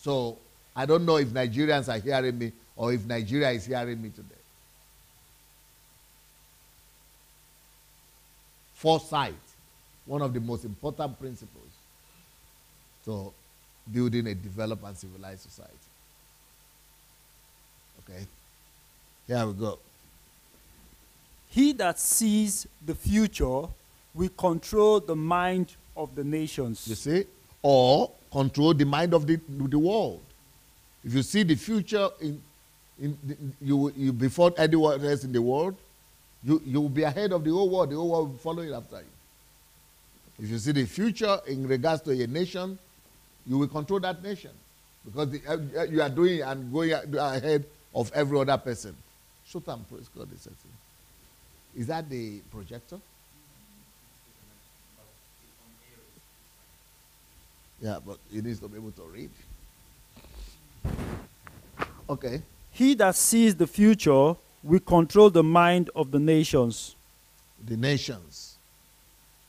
So, I don't know if Nigerians are hearing me or if Nigeria is hearing me today. Foresight, one of the most important principles to building a developed and civilized society. Okay? Here we go. He that sees the future will control the mind of the nations. You see? Or control the mind of the world. If you see the future you before anyone else in the world, you will be ahead of the whole world. The whole world will follow it after you. If you see the future in regards to a nation, you will control that nation. Because you are doing and going ahead of every other person. Shut up, praise God. Is that the projector? Yeah, but he needs to be able to read. Okay. He that sees the future will control the mind of the nations. The nations.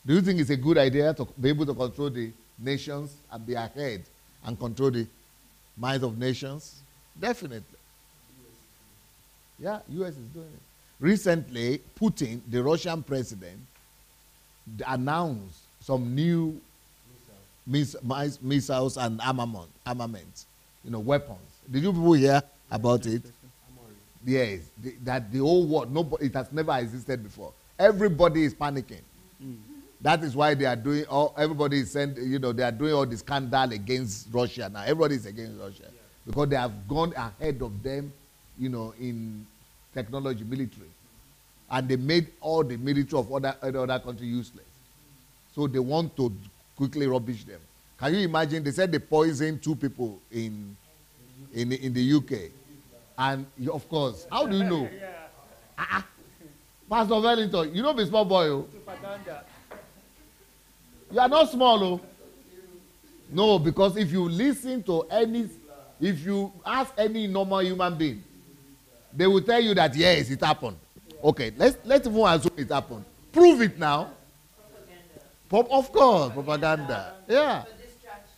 Do you think it's a good idea to be able to control the nations and be ahead and control the minds of nations? Definitely. Yeah, U.S. is doing it. Recently, Putin, the Russian president, announced some new missiles and armaments, weapons. Did you people hear about it? Yes, that the whole world, it has never existed before. Everybody is panicking. That is why they are doing everybody is saying, they are doing all the scandal against Russia now. Everybody is against Russia because they have gone ahead of them, in technology, military. And they made all the military of other countries useless. So they want to quickly rubbish them. Can you imagine? They said they poisoned 2 people in the UK. And of course, how do you know? Pastor Wellington, you don't be small boy. Oh. You are not small. Oh. No, because if you listen to if you ask any normal human being, they will tell you that yes, it happened. Okay, let's even assume it happened. Prove it now. Of course, propaganda. Yeah.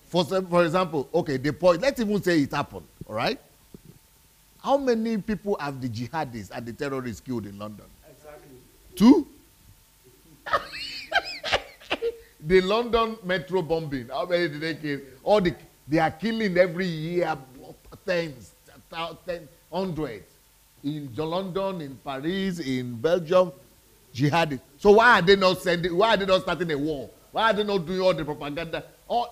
For example, okay, let's even say it happened. All right. How many people have the jihadists and the terrorists killed in London? Exactly. 2? The London metro bombing, how many did they kill? They are killing every year tens, hundreds. In London, in Paris, in Belgium, jihadists. So why are they not starting a war? Why are they not doing all the propaganda?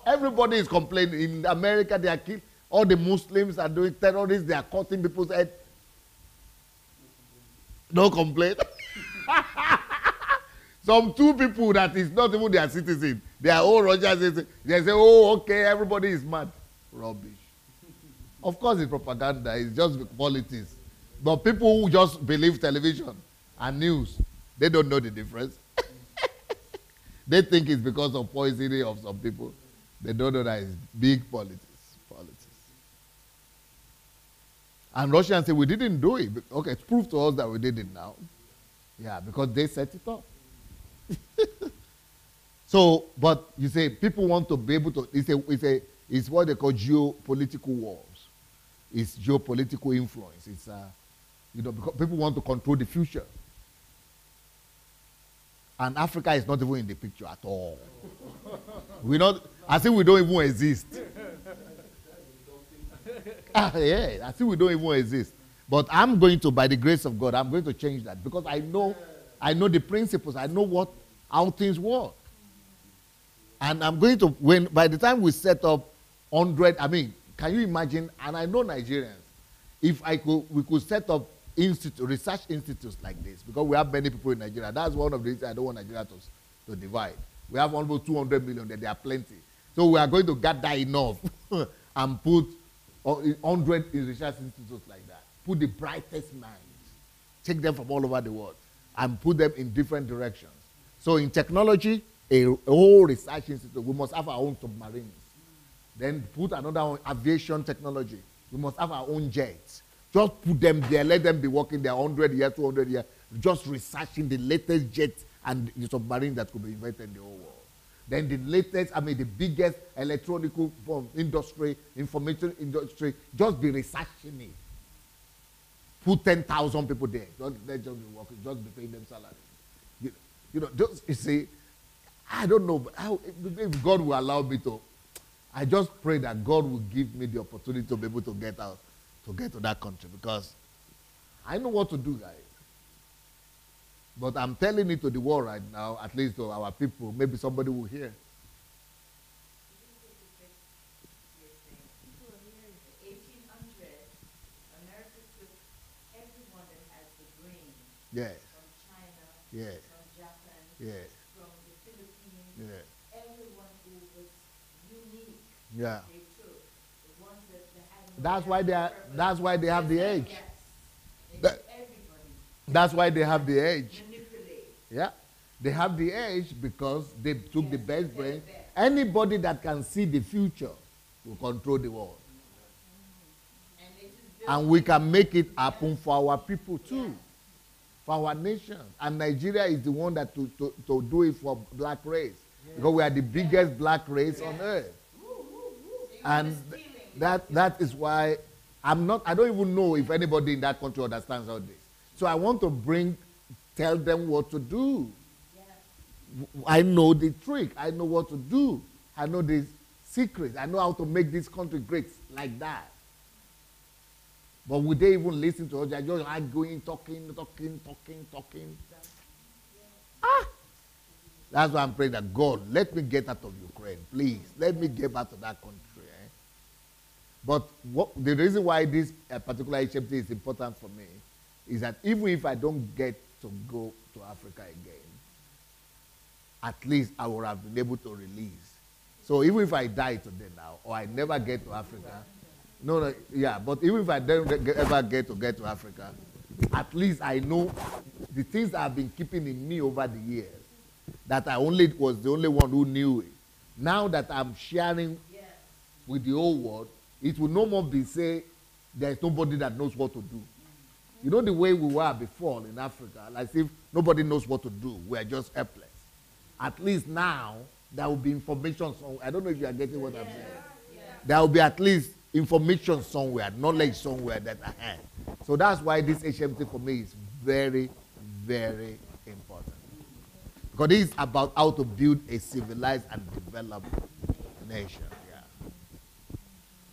Everybody is complaining. In America, they are killing. All the Muslims are doing terrorists. They are cutting people's heads. No complaint. Some 2 people that is not even their citizen. They are all Rogers. They say, oh, okay, everybody is mad. Rubbish. Of course, it's propaganda. It's just politics. But people who just believe television and news, they don't know the difference. They think it's because of poisoning of some people. They don't know that it's big politics. And Russians say, we didn't do it. Okay, prove to us that we did it now. Yeah, because they set it up. So, but you say people want to be able to, it's what they call geopolitical wars. It's geopolitical influence. It's, because people want to control the future. And Africa is not even in the picture at all. I think we don't even exist. Yeah, I think we don't even exist. But I'm going to, by the grace of God, I'm going to change that because I know the principles. I know how things work. And I'm going to, by the time we set up 100, can you imagine, and I know Nigerians, if we could set up research institutes like this, because we have many people in Nigeria. That's one of the reasons I don't want Nigeria to divide. We have almost 200 million, there are plenty. So we are going to gather enough and put 100 research institutes like that. Put the brightest minds, take them from all over the world, and put them in different directions. So in technology, a whole research institute, we must have our own submarines. Then put another on aviation technology. We must have our own jets. Just put them there, let them be working there 100 years, 200 years, just researching the latest jets and the submarine that could be invented in the whole world. Then the latest, the biggest electronic industry, information industry, just be researching it. Put 10,000 people there. Let just be working, just be paying them salary. You see, I don't know if God will allow me to. I just pray that God will give me the opportunity to be able to get out, to get to that country, because I know what to do, guys. But I'm telling it to the world right now, at least to our people. Maybe somebody will hear. Yes. From China, yes. from Japan, yes. from the Philippines, yes. everyone who was unique. Yeah. They took the ones that had no That's why they have the edge. Yes. They took everybody. That's why they have the edge. Manipulate. Yeah. They have the edge because they took the best brain. Anybody that can see the future will control the world. And we can make it happen for our people too. For our nation. And Nigeria is the one that to do it for black race. Because we are the biggest black race on earth. And that is why I don't even know if anybody in that country understands all this. So I want to tell them what to do. I know the trick. I know what to do. I know the secrets. I know how to make this country great like that. But would they even listen to us? They're just arguing, talking. That's why I'm praying that God, let me get out of Ukraine, please. Let me get back to that country. But the reason why this particular HMT is important for me is that even if I don't get to go to Africa again, at least I would have been able to release. So even if I die today now, or I never get to Africa, but even if I don't ever get to Africa, at least I know the things that have been keeping in me over the years, that I was the only one who knew it. Now that I'm sharing with the whole world, it will no more be say there's nobody that knows what to do. You know the way we were before in Africa, like if nobody knows what to do, we are just helpless. At least now, there will be information. I don't know if you are getting what I'm saying. There will be at least information somewhere, knowledge somewhere that I had. So that's why this HMT for me is very, very important. Because it's about how to build a civilized and developed nation. Yeah.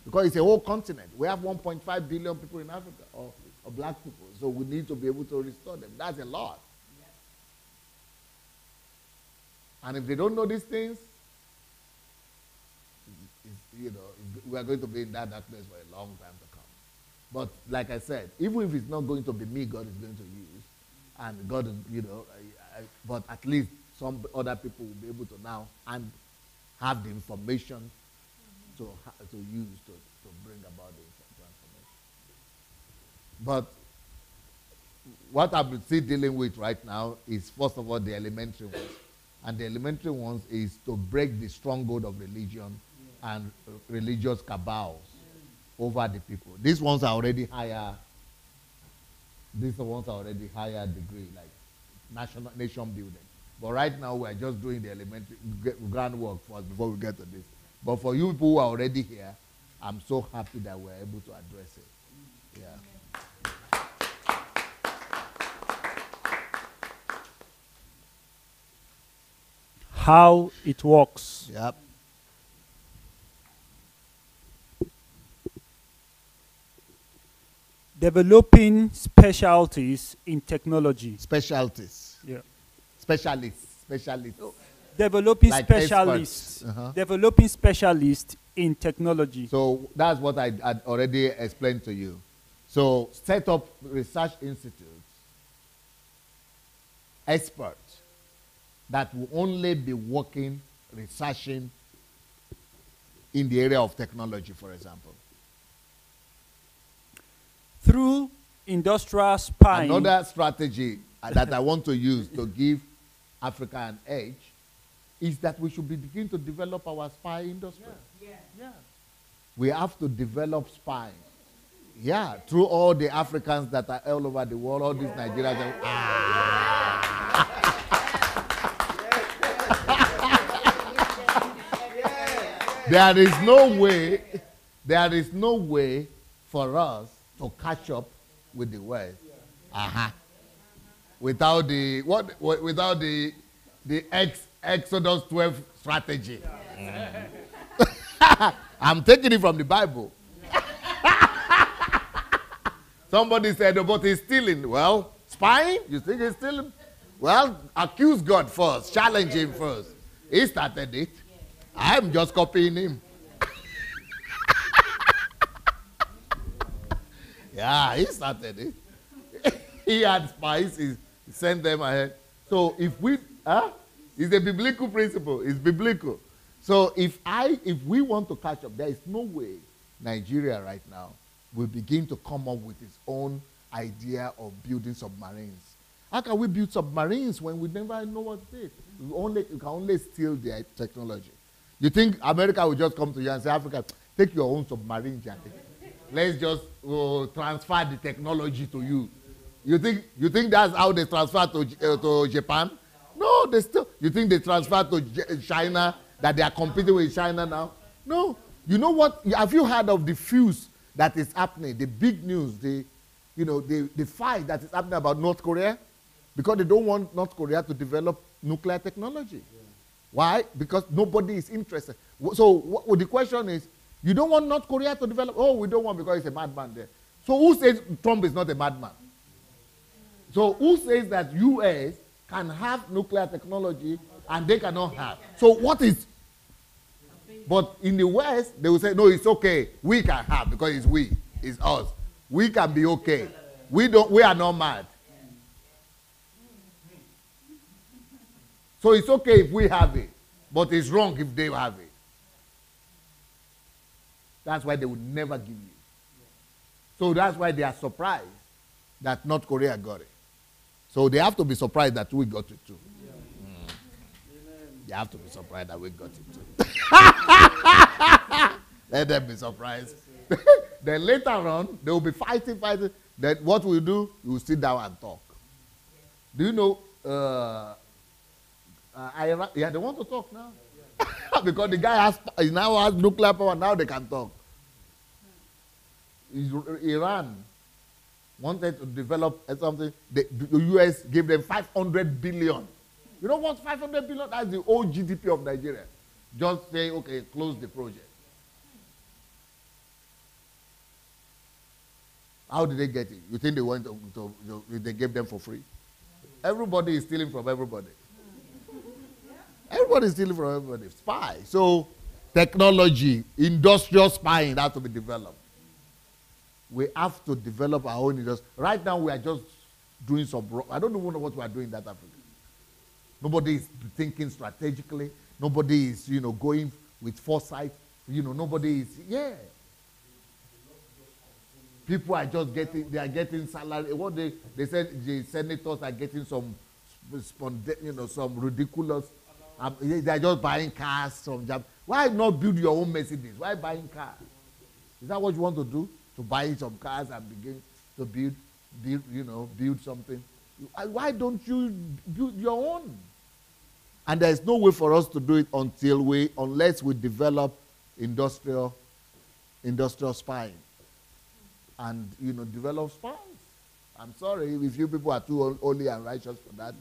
Because it's a whole continent. We have 1.5 billion people in Africa, or black people. So we need to be able to restore them. That's a lot. And if they don't know these things, we are going to be in that darkness for a long time to come. But like I said, even if it's not going to be me God is going to use, and God is, but at least some other people will be able to now and have the information to use to bring about the transformation. But what I'm still dealing with right now is, first of all, the elementary ones. And the elementary ones is to break the stronghold of religion and religious cabals over the people. These ones are already higher. These ones are already higher degree, like nation building. But right now we are just doing the elementary groundwork first before we get to this. But for you people who are already here, I'm so happy that we're able to address it. Yeah. How it works. Yep. Developing specialties in technology. Specialties. Yeah. Specialists. Developing Like specialists. experts. Uh-huh. Developing specialists in technology. So that's what I had already explained to you. So set up research institutes, experts that will only be working, researching in the area of technology, for example. Through industrial spying. Another strategy that I want to use to give Africa an edge is that we should begin to develop our spy industry. Yeah. We have to develop spying. Yeah, through all the Africans that are all over the world, all these Nigerians. There is no way for us to catch up with the West. Without the Exodus 12 strategy. I'm taking it from the Bible. Somebody said, but he's stealing. Well, spying? You think he's stealing? Well, accuse God first. Challenge him first. He started it. I'm just copying him. Yeah, he started it. He had spies. He sent them ahead. So if we, it's a biblical principle. It's biblical. So if we want to catch up, there is no way Nigeria right now will begin to come up with its own idea of building submarines. How can we build submarines when we never know what it is? We can only steal their technology. You think America will just come to you and say, Africa, take your own submarine, Jackie. Let's just transfer the technology to you. You think that's how they transfer to Japan? No, they still. You think they transfer to China, that they are competing with China now? No. You know what? Have you heard of the fuse that is happening? The big news, the fight that is happening about North Korea, because they don't want North Korea to develop nuclear technology. Yeah. Why? Because nobody is interested. So the question is, you don't want North Korea to develop? Oh, we don't want because he's a madman there. So who says Trump is not a madman? So who says that U.S. can have nuclear technology and they cannot have? So what is? But in the West, they will say, no, it's okay. We can have because it's we. It's us. We can be okay. We are not mad. So it's okay if we have it, but it's wrong if they have it. That's why they would never give you. So that's why they are surprised that North Korea got it. So they have to be surprised that we got it too. They have to be surprised that we got it too. Let them be surprised. Then later on, they will be fighting. Then what we'll do, we'll sit down and talk. Do you know, they want to talk now. Because the guy now has nuclear power, now they can talk. Iran wanted to develop something. The US gave them 500 billion. You don't want 500 billion? That's the whole GDP of Nigeria. Just say, okay, close the project. How did they get it? You think they went they gave them for free? Everybody is stealing from everybody. Everybody is stealing from everybody. Spy. So technology, industrial spying has to be developed. We have to develop our own industry. Right now we are just doing some, I don't even know what we are doing in that Africa. Nobody is thinking strategically. Nobody is, going with foresight. Nobody is, People are just getting salary. What they said the senators are getting some ridiculous, they are just buying cars, some job. Why not build your own Mercedes? Why buying cars? Is that what you want to do? To buy some cars and begin to build something? Why don't you build your own? And there is no way for us to do it unless we develop industrial spying. And, develop spies. I'm sorry if you people are too holy and righteous for that,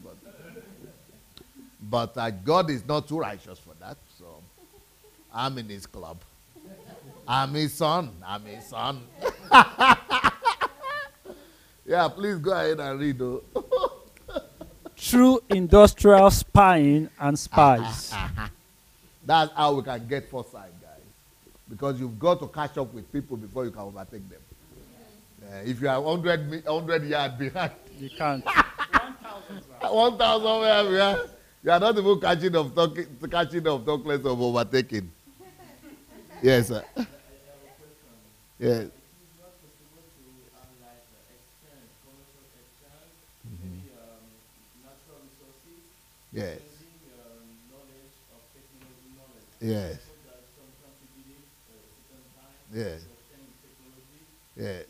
but God is not too righteous for that, so I'm in his club. I'm his son. Yeah, please go ahead and read. Through industrial spying and spies. That's how we can get foresight, guys. Because you've got to catch up with people before you can overtake them. If you are 100 yards behind, You can't. 1,000 where you are not even catching up, talk less of overtaking. Yes, sir. Yes. Yes. Yes. Yes. Yes.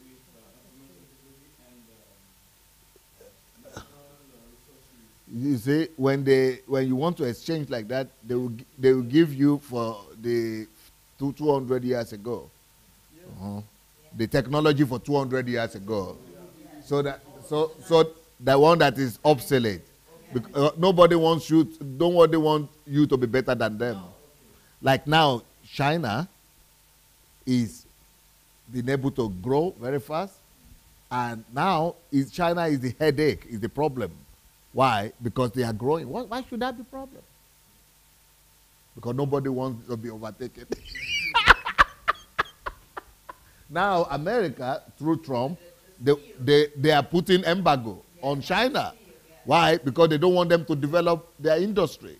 You see, when you want to exchange like that, they will give you for the 200 years ago. The technology for 200 years ago. So the one that is obsolete. Nobody wants you to be better than them. Like now, China is being able to grow very fast, and now China is the headache, is the problem. Why? Because they are growing. Why should that be a problem? Because nobody wants to be overtaken. Now, America, through Trump, they are putting embargo on China. Why? Because they don't want them to develop their industry.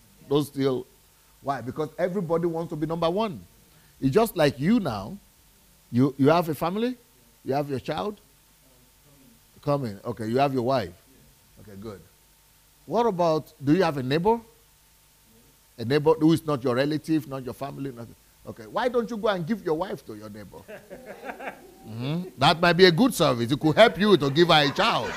Why? Because everybody wants to be number one. It's just like you now. You have a family? You have your child? Coming. Okay, you have your wife. Okay, good. What about, do you have a neighbor? A neighbor who is not your relative, not your family? Nothing. Okay, why don't you go and give your wife to your neighbor? That might be a good service. It could help you to give her a child.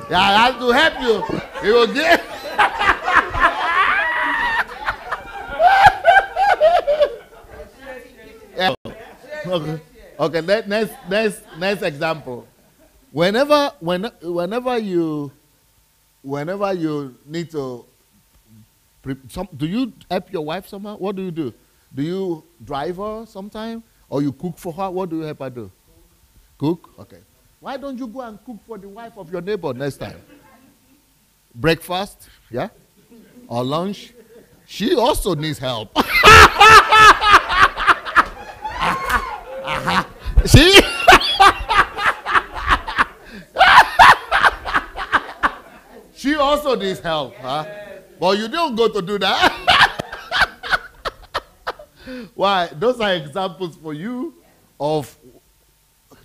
Yeah, I have to help you. He will give. Yeah. Okay. Next example. Whenever you need to, do you help your wife somehow? What do you do? Do you drive her sometime, or you cook for her? What do you help her do? Cook. Okay. Why don't you go and cook for the wife of your neighbor next time? Breakfast, yeah, or lunch. She also needs help. See? She also needs help, huh? But you don't go to do that. Why? Those are examples for you of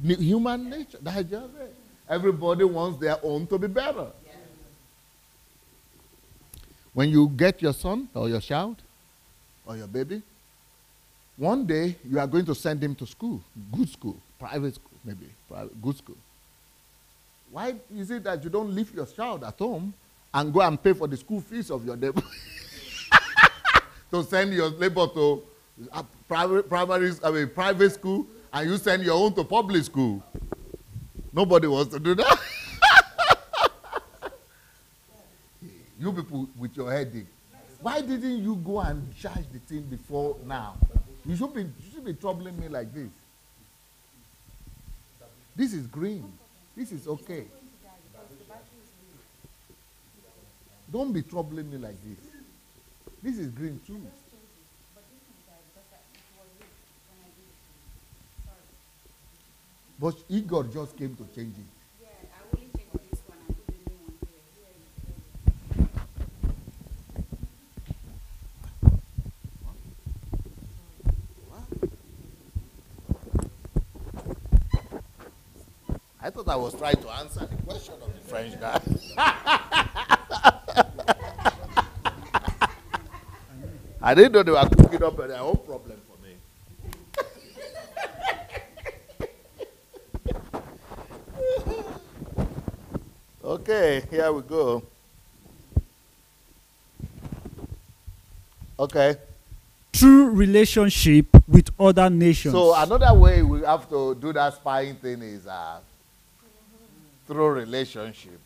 human nature. That's just it. Everybody wants their own to be better. When you get your son or your child or your baby, one day you are going to send him to school, good school, private school, maybe, good school. Why is it that you don't leave your child at home and go and pay for the school fees of your neighbor. To send your neighbor to a private school, and you send your own to public school. Nobody wants to do that. You people with your headache. Why didn't you go and charge the thing before now? You should be troubling me like this. This is green. This is okay. Don't be troubling me like this. This is green too. But Igor just came to change it. Yeah, I only change this one and put the new one here. I thought I was trying to answer the question of the French guy. I didn't know they were cooking up their own problem for me. Okay, here we go. Okay. True relationship with other nations. So another way we have to do that spying thing is through relationship.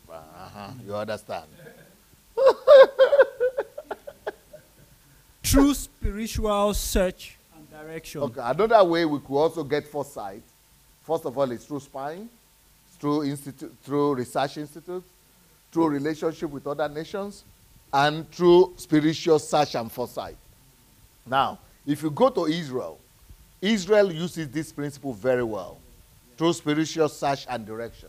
You understand? True spiritual search and direction. Okay, another way we could also get foresight. First of all, it's through spying, through research institutes, through relationship with other nations, and through spiritual search and foresight. Now, if you go to Israel, Israel uses this principle very well through spiritual search and direction.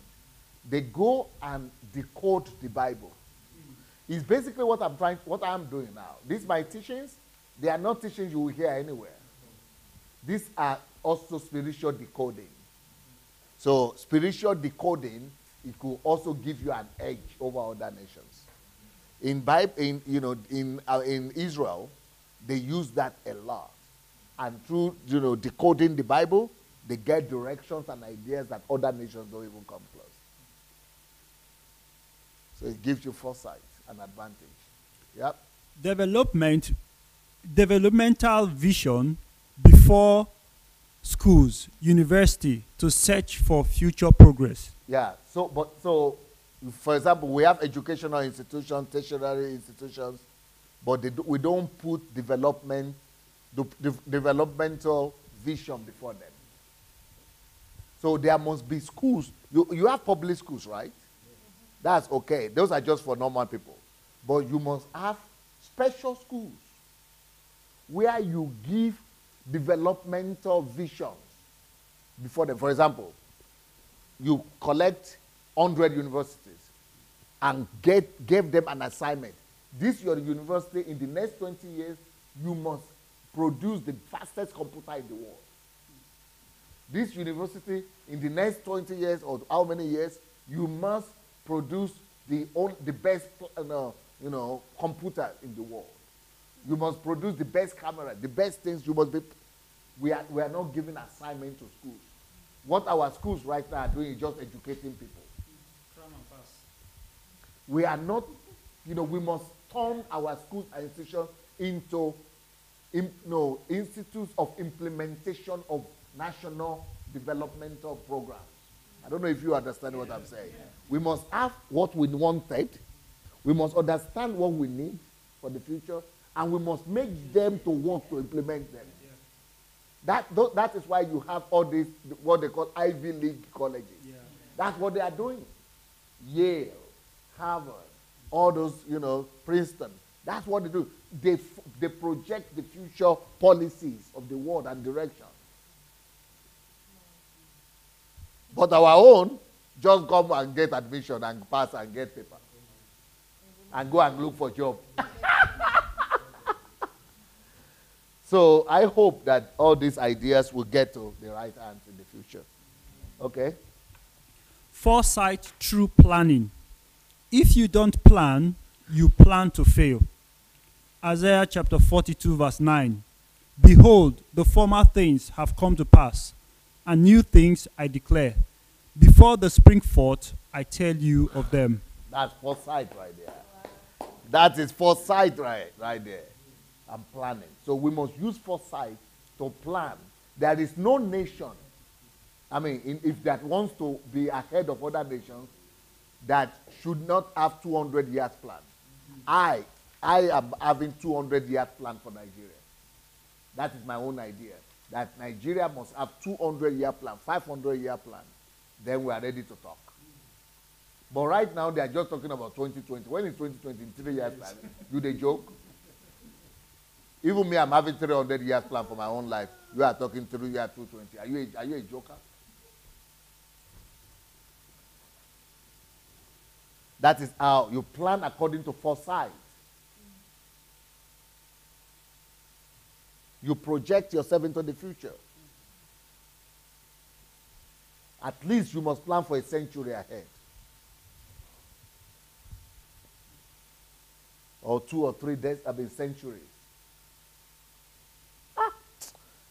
They go and decode the Bible. It's basically what I'm doing now. These my teachings, they are not teachings you will hear anywhere. These are also spiritual decoding. So spiritual decoding, it could also give you an edge over other nations. In Israel, they use that a lot. And through decoding the Bible, they get directions and ideas that other nations don't even come close. So it gives you foresight and advantage. Yep. Developmental vision before schools, university, to search for future progress. Yeah. So, for example, we have educational institutions, tertiary institutions, but we don't put developmental vision before them. So there must be schools. You have public schools, right? That's okay. Those are just for normal people. But you must have special schools where you give developmental visions before them. For example, you collect 100 universities and gave them an assignment. This your university, in the next 20 years, you must produce the fastest computer in the world. This university, in the next 20 years or how many years, you must produce the best computer in the world. You must produce the best camera, the best things. You must be. We are not giving assignment to schools. What our schools right now are doing is just educating people. We are not, we must turn our schools and institutions into institutes of implementation of national developmental programs. I don't know if you understand what I'm saying. We must have what we wanted. We must understand what we need for the future, and we must make them to work to implement them. That is why you have all these, what they call Ivy League colleges. That's what they are doing. Yale, Harvard, all those, Princeton. That's what they do. They project the future policies of the world and direction. But our own, just come and get admission and pass and get paper. And go and look for a job. So I hope that all these ideas will get to the right hands in the future. Okay? Foresight through planning. If you don't plan, you plan to fail. Isaiah chapter 42 verse 9. Behold, the former things have come to pass, and new things I declare. Before they spring forth, I tell you of them. That's foresight right there. That is foresight right there. I'm planning. So we must use foresight to plan. There is no nation, I mean, if that wants to be ahead of other nations, that should not have 200 years plan. I am having 200 years plan for Nigeria. That is my own idea. That Nigeria must have 200-year plan, 500-year plan. Then we are ready to talk. But right now, they are just talking about 2020. When is 2020? In 3 years' time? Do they joke? Even me, I'm having 300 years plan for my own life. You are talking 3 years, 220. Are you a joker? That is how you plan according to foresight. You project yourself into the future. At least you must plan for a century ahead. Or 2 or 3 days, centuries.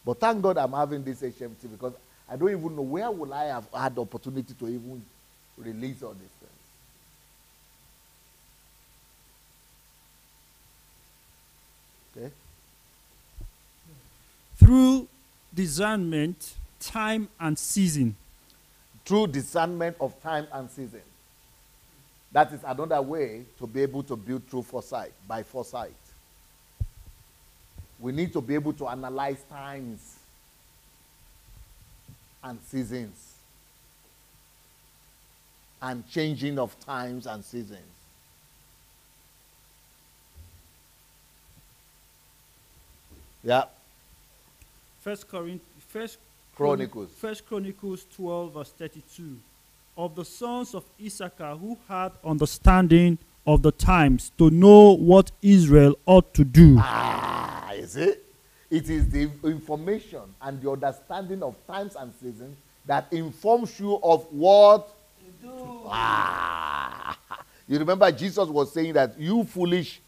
But thank God I'm having this HMT, because I don't even know where will I have had the opportunity to even release all these things. Okay? Through discernment, time, and season. Through discernment of time and season. That is another way to be able to build through foresight, by foresight. We need to be able to analyze times and seasons and changing of times and seasons. Yeah. First Chronicles 12, verse 32. Of the sons of Issachar who had understanding of the times to know what Israel ought to do. You see? It is the information and the understanding of times and seasons that informs you of what to do. You remember Jesus was saying that you foolish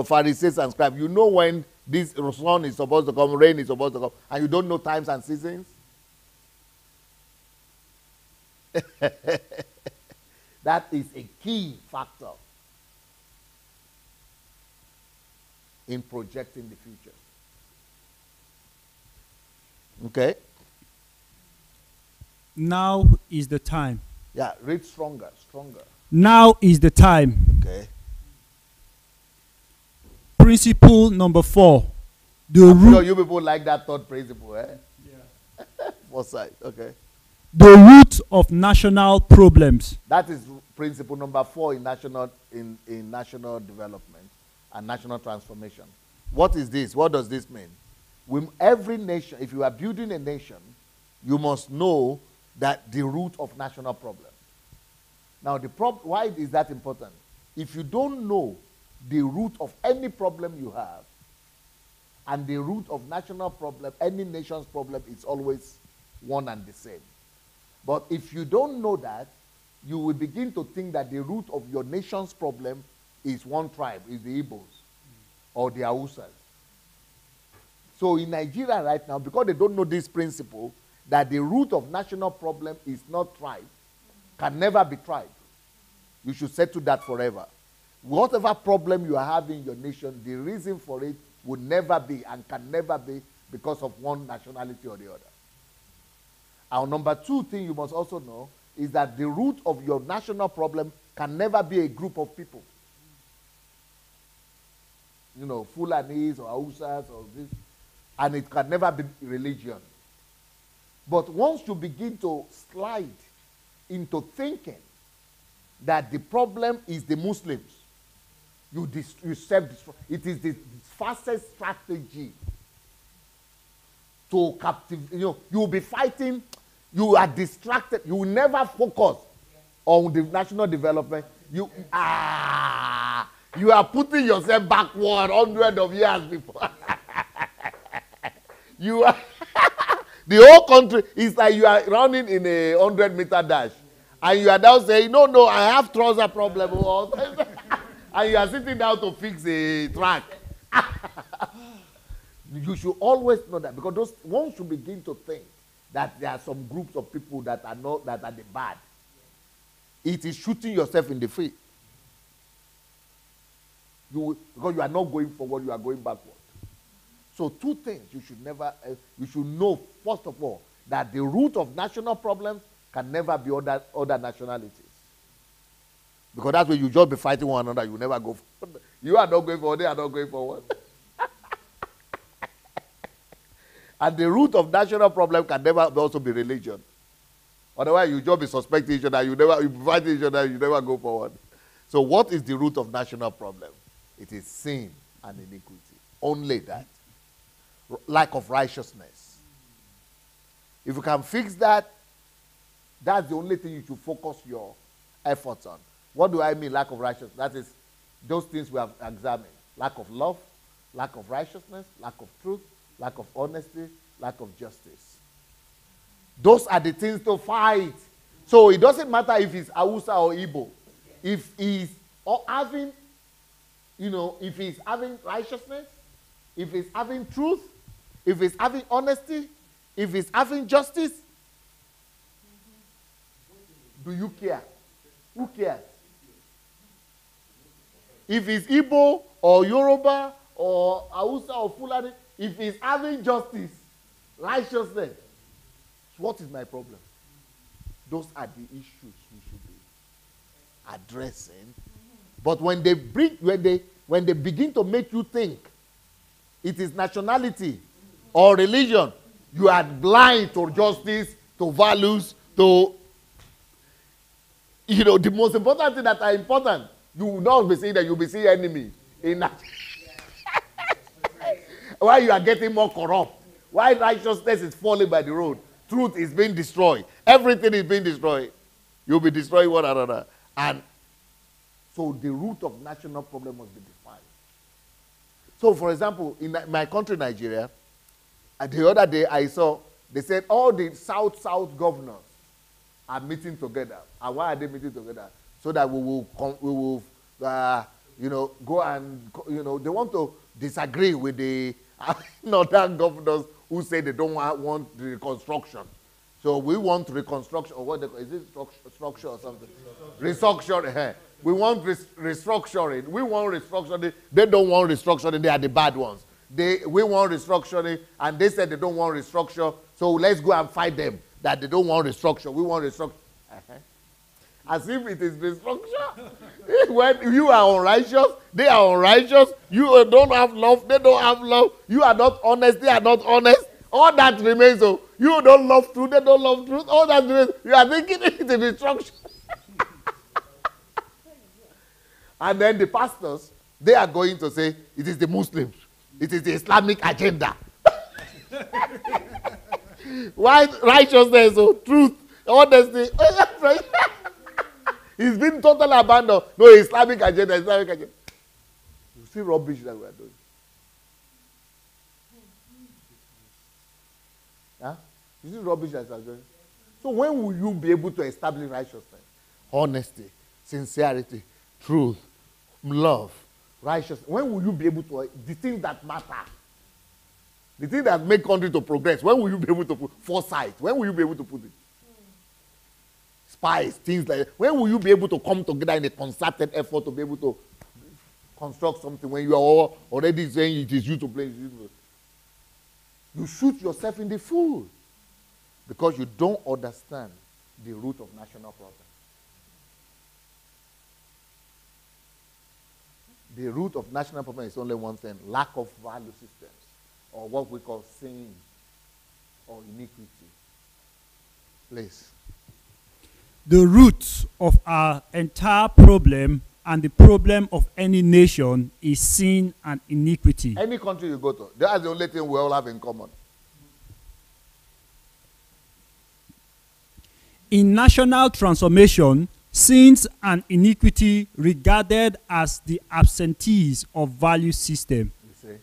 Pharisees and scribes, you know when this sun is supposed to come, rain is supposed to come, and you don't know times and seasons? That is a key factor in projecting the future. Okay? Now is the time. Yeah, read stronger. Now is the time. Okay. Principle number 4. I'm sure you people like that third principle, eh? Yeah. Foresight, okay. The root of national problems. That is principle number 4 in national development and national transformation. What is this? What does this mean? Every nation, if you are building a nation, you must know that the root of national problem. Now, why is that important? If you don't know the root of any problem you have, and the root of national problem, any nation's problem is always one and the same. But if you don't know that, you will begin to think that the root of your nation's problem is one tribe, is the Igbos or the Hausas. So in Nigeria right now, because they don't know this principle, that the root of national problem is not tribe, can never be tribe. You should settle that forever. Whatever problem you are having in your nation, the reason for it would never be and can never be because of one nationality or the other. Our number 2 thing you must also know is that the root of your national problem can never be a group of people. You know, Fulanis or Hausas or this, and it can never be religion. But once you begin to slide into thinking that the problem is the Muslims, you self-destroy. It is the fastest strategy to captivate. You know, you will be fighting. You are distracted. You will never focus on the national development. You are putting yourself backward hundreds of years before. You are the whole country is like you are running in a 100-meter dash, and you are now saying, "No, I have trouser problem," and you are sitting down to fix a track. You should always know that, because once you begin to think that there are some groups of people that are the bad, it is shooting yourself in the feet. Because you are not going forward, you are going backward. So two things you should never, you should know, first of all, that the root of national problems can never be other nationalities. Because that's where you just be fighting one another, you never go forward. You are not going forward, they are not going forward. And the root of national problem can never also be religion. Otherwise, you just be suspecting each other, you be fighting each other, you never go forward. So what is the root of national problem? It is sin and iniquity. Only that. Lack of righteousness. If you can fix that, that's the only thing you should focus your efforts on. What do I mean, lack of righteousness? That is those things we have examined. Lack of love, lack of righteousness, lack of truth, lack of honesty, lack of justice. Those are the things to fight. So it doesn't matter if it's Hausa or Igbo. If he's having, if he's having righteousness, if he's having truth, if he's having honesty, if he's having justice, do you care? Who cares? If it's Igbo or Yoruba or Hausa or Fulani, if he's having justice, righteousness, what is my problem? Those are the issues we should be addressing. But when they begin to make you think it is nationality or religion, you are blind to justice, to values, to the most important thing that are important. You will not be seeing that, you will be seeing enemy in that. Why you are getting more corrupt? Why righteousness is falling by the road? Truth is being destroyed. Everything is being destroyed. You'll be destroying one another. And so the root of national problem must be defined. So, for example, in my country, Nigeria, the other day I saw, they said all the South governors are meeting together. And why are they meeting together? So that we will go and, they want to disagree with the northern governors who say they don't want the reconstruction. So we want reconstruction, or what is it, structure or something? Restructuring. We want restructuring. We want restructuring. They don't want restructuring. They are the bad ones. We want restructuring, and they said they don't want restructure. So let's go and fight them that they don't want restructure. We want restructure. As if it is restructure. When you are unrighteous, they are unrighteous. You don't have love, they don't have love. You are not honest, they are not honest. All that remains. So you don't love truth, they don't love truth. All that remains. You are thinking it is destruction. And then the pastors, they are going to say it is the Muslims. It is the Islamic agenda. Why righteousness, truth, honesty. It's been totally abandoned. No, Islamic agenda. You see rubbish that we are doing. Huh? You see rubbish that we are doing. So when will you be able to establish righteousness? Honesty, sincerity, truth, love, righteousness. When will you be able to, the things that matter, the things that make country to progress, when will you be able to put foresight? When will you be able to put it? Spies, things like that. When will you be able to come together in a concerted effort to be able to construct something when you are already saying it is you to blame? You shoot yourself in the foot because you don't understand the root of national problem. The root of national problem is only one thing: lack of value systems, or what we call sin or iniquity. Please. The root of our entire problem and the problem of any nation is sin and iniquity. Any country you go to, that's the only thing we all have in common. In national transformation, sins and iniquity regarded as the absentees of value system. You see?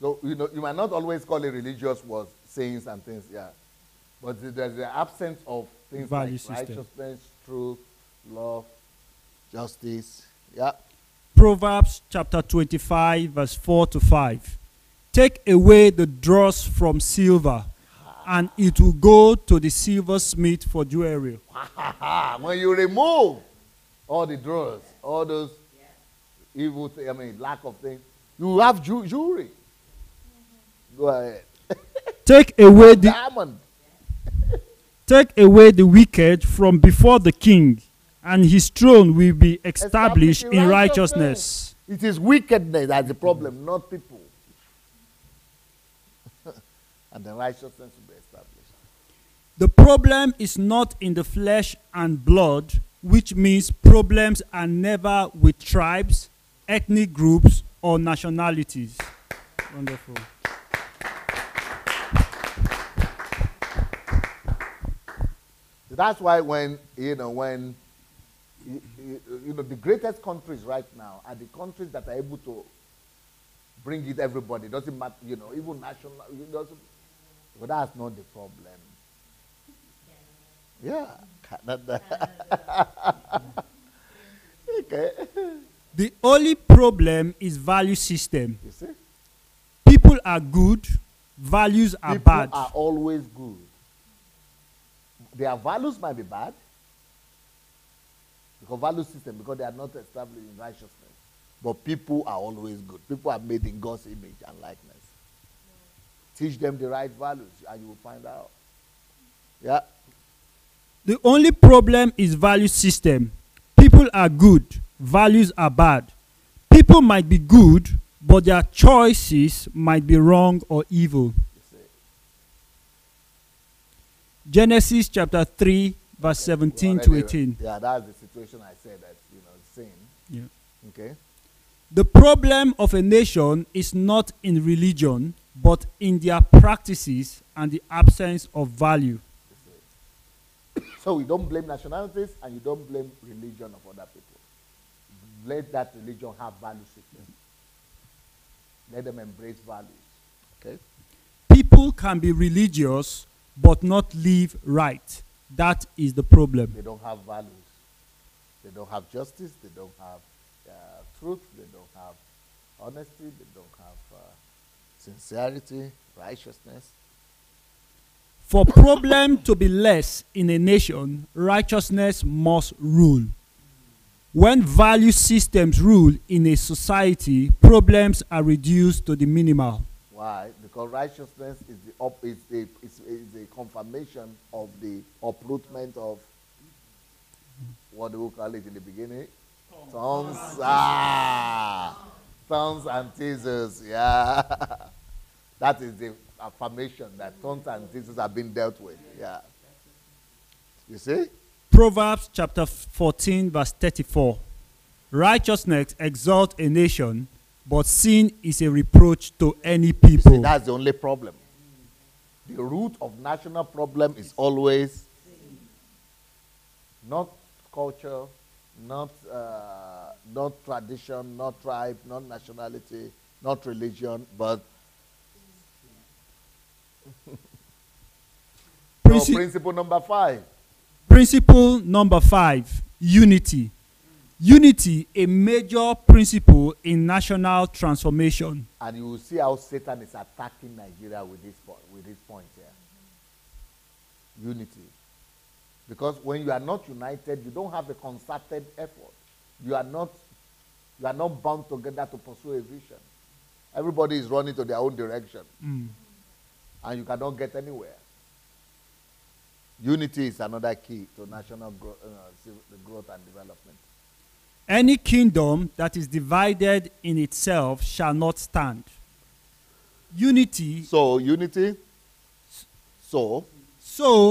So, you might not always call it religious words, sayings and things, yeah. But there's the absence of things value like system. Righteousness, truth, love, justice. Yeah. Proverbs chapter 25, verse 4 to 5. Take away the dross from silver, and it will go to the silversmith for jewelry. When you remove all the dross, all those evil thing, I mean, lack of things. You have jewelry. Go ahead. Take away the Diamond. take away the wicked from before the king, and his throne will be established in righteousness. It is wickedness that's the problem, not people. And the righteousness will be established. The problem is not in the flesh and blood, which means problems are never with tribes, ethnic groups, or nationalities. Wonderful. That's why when the greatest countries right now are the countries that are able to bring it everybody. It doesn't matter, even national. But that's not the problem. Yeah, Canada. Okay. The only problem is value system. You see? People are good, values are People bad. are always good. Their values might be bad because value system, because they are not established in righteousness. But people are always good. People are made in God's image and likeness. Teach them the right values and you will find out. Yeah. The only problem is value system. People are good, values are bad. People might be good, but their choices might be wrong or evil. Genesis chapter 3, verse 17 to 18. Yeah, that's the situation I said that, sin. Yeah. Okay. The problem of a nation is not in religion, but in their practices and the absence of value. So we don't blame nationalities and you don't blame religion of other people. Let that religion have value system. Let them embrace values. Okay? People can be religious but not live right. That is the problem. They don't have values. They don't have justice. They don't have truth. They don't have honesty. They don't have sincerity, righteousness. For problem to be less in a nation, righteousness must rule. When value systems rule in a society, problems are reduced to the minimal. Why? Because righteousness is the confirmation of the uprootment of what do we call it in the beginning? Tongues. Tongues and teasers. Yeah. That is the affirmation that tongues and teasers have been dealt with. Yeah. You see? Proverbs chapter 14, verse 34. Righteousness exalts a nation, but sin is a reproach to any people. See, that's the only problem. The root of national problem is always not culture, not tradition, not tribe, not nationality, not religion, but principle number 5. Principle number 5, unity. Unity, a major principle in national transformation. And you will see how Satan is attacking Nigeria with this point here. Unity. Because when you are not united, you don't have a concerted effort. You are not bound together to pursue a vision. Everybody is running to their own direction. And you cannot get anywhere. Unity is another key to national growth and development. Any kingdom that is divided in itself shall not stand. Unity. So unity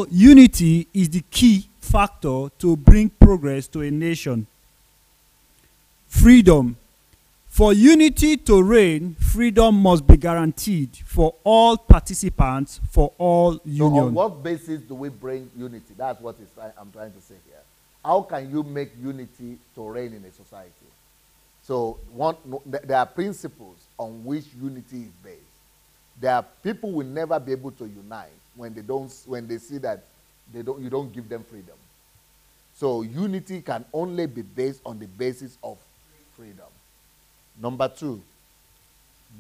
Unity is the key factor to bring progress to a nation. Freedom. For unity to reign, freedom must be guaranteed for all participants, for all unions. So on what basis do we bring unity? That's what I'm trying to say here. How can you make unity to reign in a society? So there are principles on which unity is based. There are people will never be able to unite when they see that you don't give them freedom. So unity can only be based on the basis of freedom. Number 2,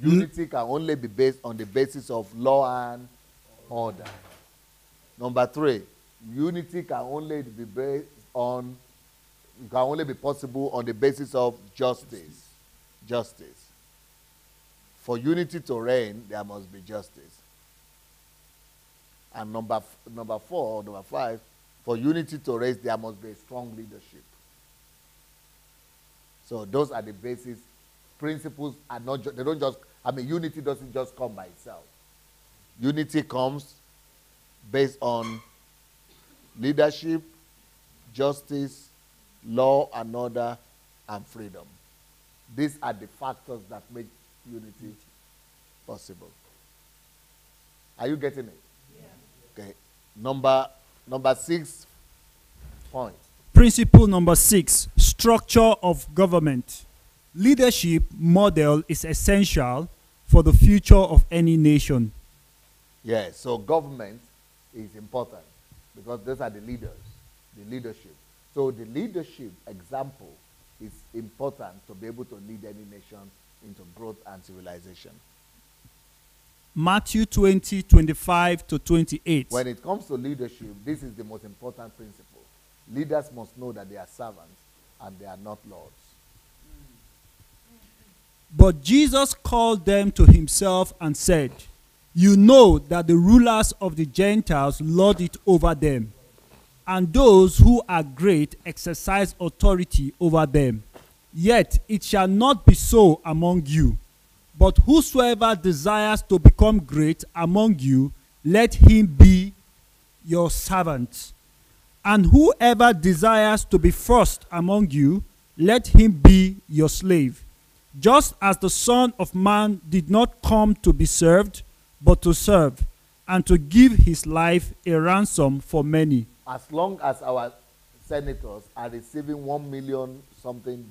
unity can only be based on the basis of law and order. Number 3, unity can only be possible on the basis of justice. justice. For unity to reign, there must be justice. And number 5, for unity to reign, there must be a strong leadership. So those are the basis. Principles are not, they don't just, unity doesn't just come by itself. Unity comes based on leadership, justice, law and order, and freedom. These are the factors that make unity possible. Are you getting it? Yeah. Okay. Number 6 point. Principle number 6, structure of government. Leadership model is essential for the future of any nation. Yes, so government is important because those are the leaders, the leadership. So the leadership example is important to be able to lead any nation into growth and civilization. Matthew 20:25-28. When it comes to leadership, this is the most important principle. Leaders must know that they are servants and they are not lords. But Jesus called them to himself and said, "You know that the rulers of the Gentiles lord it over them, and those who are great exercise authority over them. Yet it shall not be so among you. But whosoever desires to become great among you, let him be your servant. And whoever desires to be first among you, let him be your slave. Just as the Son of Man did not come to be served, but to serve, and to give his life a ransom for many." As long as our senators are receiving $1 million something,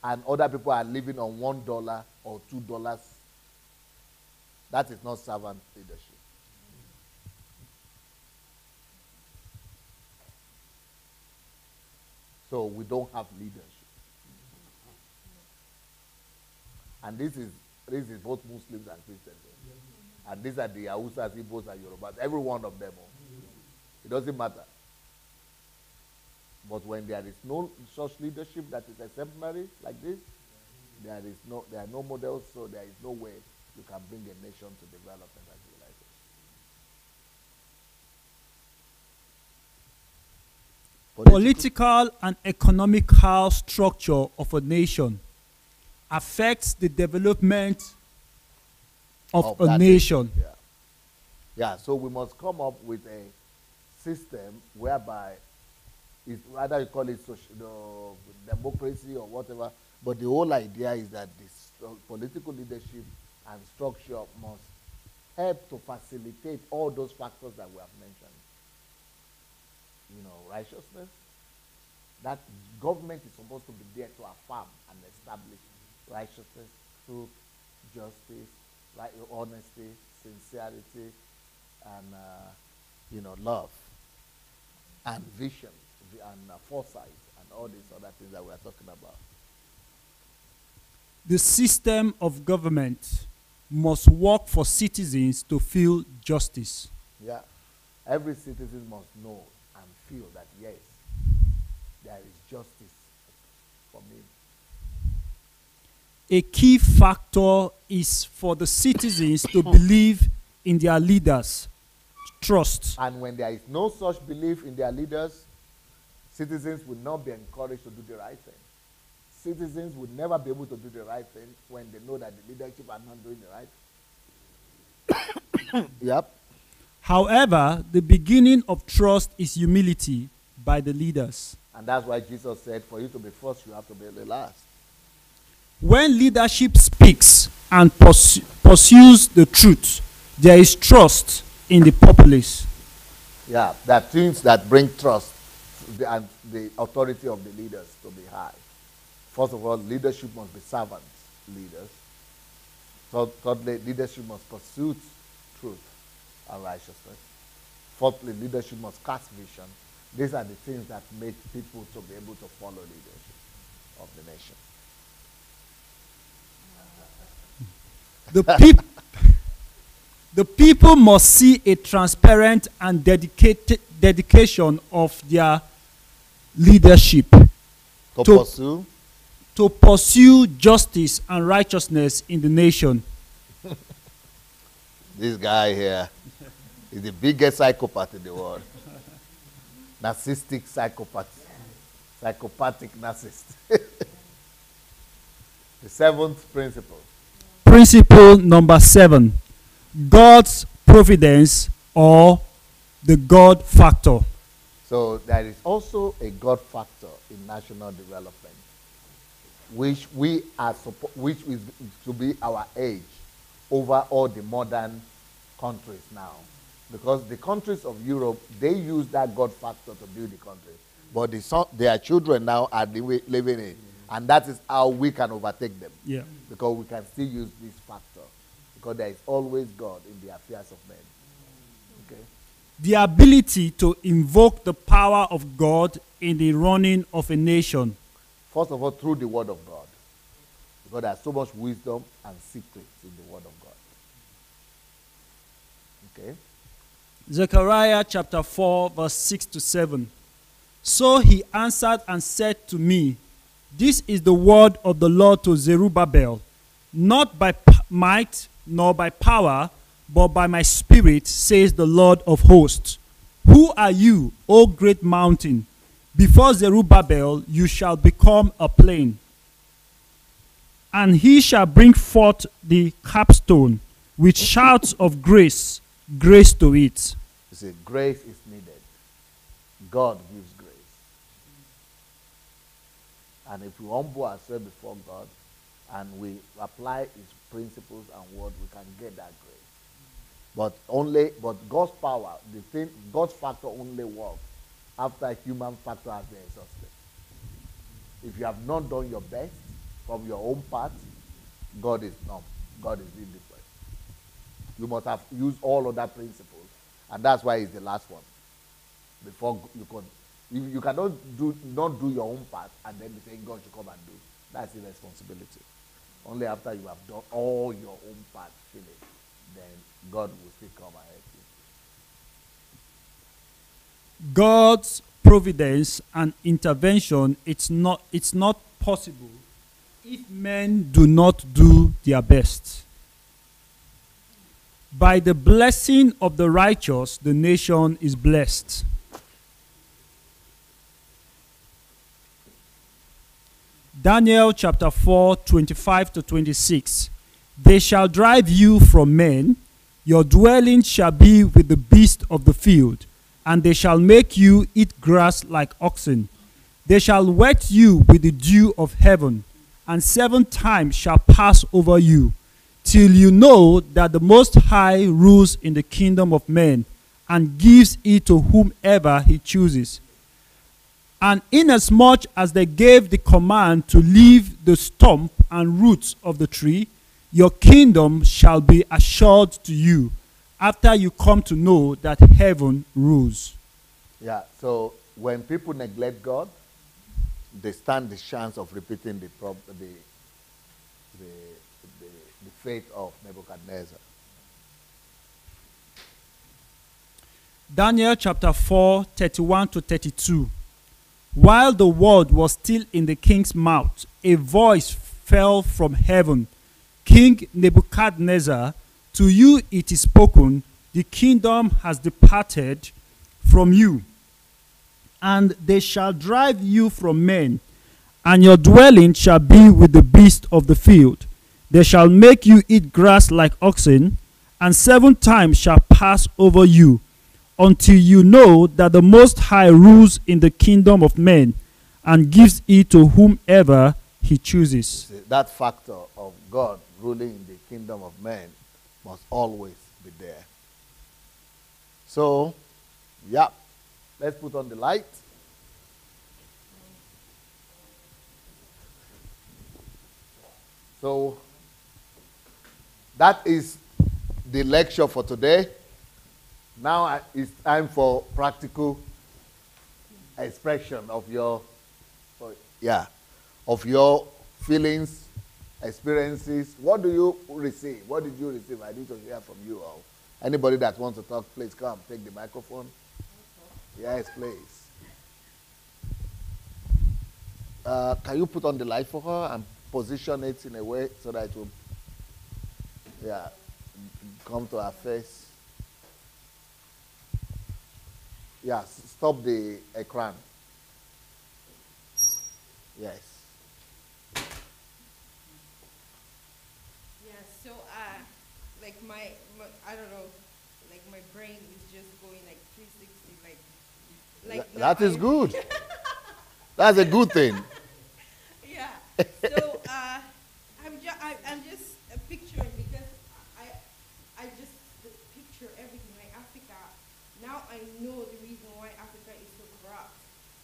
and other people are living on $1 or $2, that is not servant leadership. So we don't have leadership. And this is both Muslims and Christians. And these are the Hausas, Igbos, and Yorubas. Every one of them. It doesn't matter. But when there is no such leadership that is exemplary like this, there are no models, so there is no way you can bring a nation to development and civilization. Political and economical structure of a nation affects the development of a nation. Yeah, so we must come up with a system whereby, whether you call it democracy or whatever, but the whole idea is that this political leadership and structure must help to facilitate all those factors that we have mentioned. Righteousness. That government is supposed to be there to affirm and establish righteousness, truth, justice, honesty, sincerity, and love, and vision, and foresight, and all these other things that we are talking about. The system of government must work for citizens to feel justice. Yeah. Every citizen must know and feel that, yes, there is justice for me. A key factor is for the citizens to believe in their leaders, trust. And when there is no such belief in their leaders, citizens will not be encouraged to do the right thing. Citizens would never be able to do the right thing when they know that the leadership are not doing the right thing. Yep. However, the beginning of trust is humility by the leaders. And that's why Jesus said, for you to be first, you have to be the last. When leadership speaks and pursues the truth, there is trust in the populace. Yeah, there are things that bring trust and the authority of the leaders to be high. First of all, leadership must be servant leaders. Thirdly, leadership must pursue truth and righteousness. Fourthly, leadership must cast vision. These are the things that make people to be able to follow leadership of the nation. The people must see a transparent and dedication of their leadership To pursue to pursue justice and righteousness in the nation. This guy here is the biggest psychopath in the world. Narcissistic psychopath. Psychopathic narcissist. The seventh principle. Principle number 7, God's providence or the God factor. So there is also a God factor in national development, which which is to be our edge over all the modern countries now. Because the countries of Europe, they use that God factor to build the country. But their children now are living in it. And that is how we can overtake them. Yeah. Because we can still use this factor. Because there is always God in the affairs of men. Okay? The ability to invoke the power of God in the running of a nation. First of all, through the word of God. Because there is so much wisdom and secrets in the word of God. Okay? Zechariah chapter 4 verse 6 to 7. So he answered and said to me, this is the word of the Lord to Zerubbabel, not by might nor by power, but by my spirit, says the Lord of hosts. Who are you, O great mountain? Before Zerubbabel you shall become a plain. And he shall bring forth the capstone with shouts of grace, grace to it. You see, grace is needed. God gives grace. And if we humble ourselves before God and we apply his principles and word, we can get that grace. But God's power, God's factor only works after human factor has been exhausted. If you have not done your best from your own part, God is numb. God is indifferent. You must have used all other principles, and that's why it's the last one. Before you can, you cannot not do your own part and then be saying God should come and do. That's irresponsibility. Only after you have done all your own part, finished, then God will still come and help you. God's providence and intervention, it's not possible if men do not do their best. By the blessing of the righteous, the nation is blessed. Daniel chapter 4, 25 to 26. They shall drive you from men, your dwelling shall be with the beasts of the field, and they shall make you eat grass like oxen. They shall wet you with the dew of heaven, and 7 times shall pass over you, till you know that the Most High rules in the kingdom of men, and gives it to whomever he chooses. And inasmuch as they gave the command to leave the stump and roots of the tree, your kingdom shall be assured to you, after you come to know that heaven rules. Yeah, so when people neglect God, they stand the chance of repeating the fate of Nebuchadnezzar. Daniel chapter 4, 31 to 32. While the word was still in the king's mouth, a voice fell from heaven. King Nebuchadnezzar, to you it is spoken, the kingdom has departed from you, and they shall drive you from men, and your dwelling shall be with the beasts of the field. They shall make you eat grass like oxen, and 7 times shall pass over you, until you know that the Most High rules in the kingdom of men, and gives it to whomever he chooses. See, that factor of God ruling in the kingdom of men must always be there. So, yeah, let's put on the light. So, that is the lecture for today. Now it's time for practical expression of your feelings, experiences. What do you receive? What did you receive? I need to hear from you all. Anybody that wants to talk, please come. Take the microphone. Yes, please. Can you put on the light for her and position it in a way so that it will, yeah, come to her face? Yeah, stop the ekran. Yes. Yeah, so like my I don't know, like my brain is just going like 360, like now That is I- good. That's a good thing. Yeah. So I'm just picturing because I just picture everything like Africa. Now I know the reason why Africa is so corrupt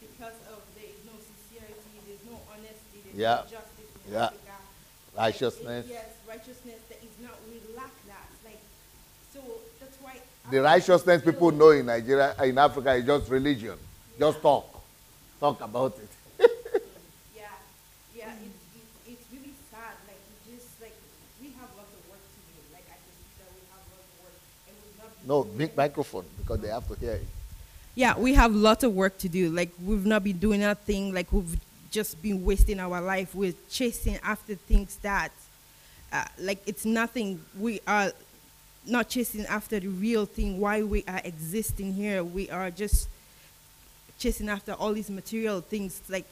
because of there is no sincerity, there's no honesty, there's Yeah. no justice in Yeah. Africa. Righteousness. Yes, righteousness. That is not we lack that. Like so that's why The righteousness people know in Nigeria, in Africa, is just religion. Just talk. Talk about it. Yeah, yeah, it's really sad. Like we just like we have lots of work to do. Like I can see that we have lots of work, and we've not. No, big microphone because they have to hear it. Yeah, we have lots of work to do. Like we've not been doing nothing. Like we've just been wasting our life. We're chasing after things that, like it's nothing. We are not chasing after the real thing. Why we are existing here? We are just chasing after all these material things. Like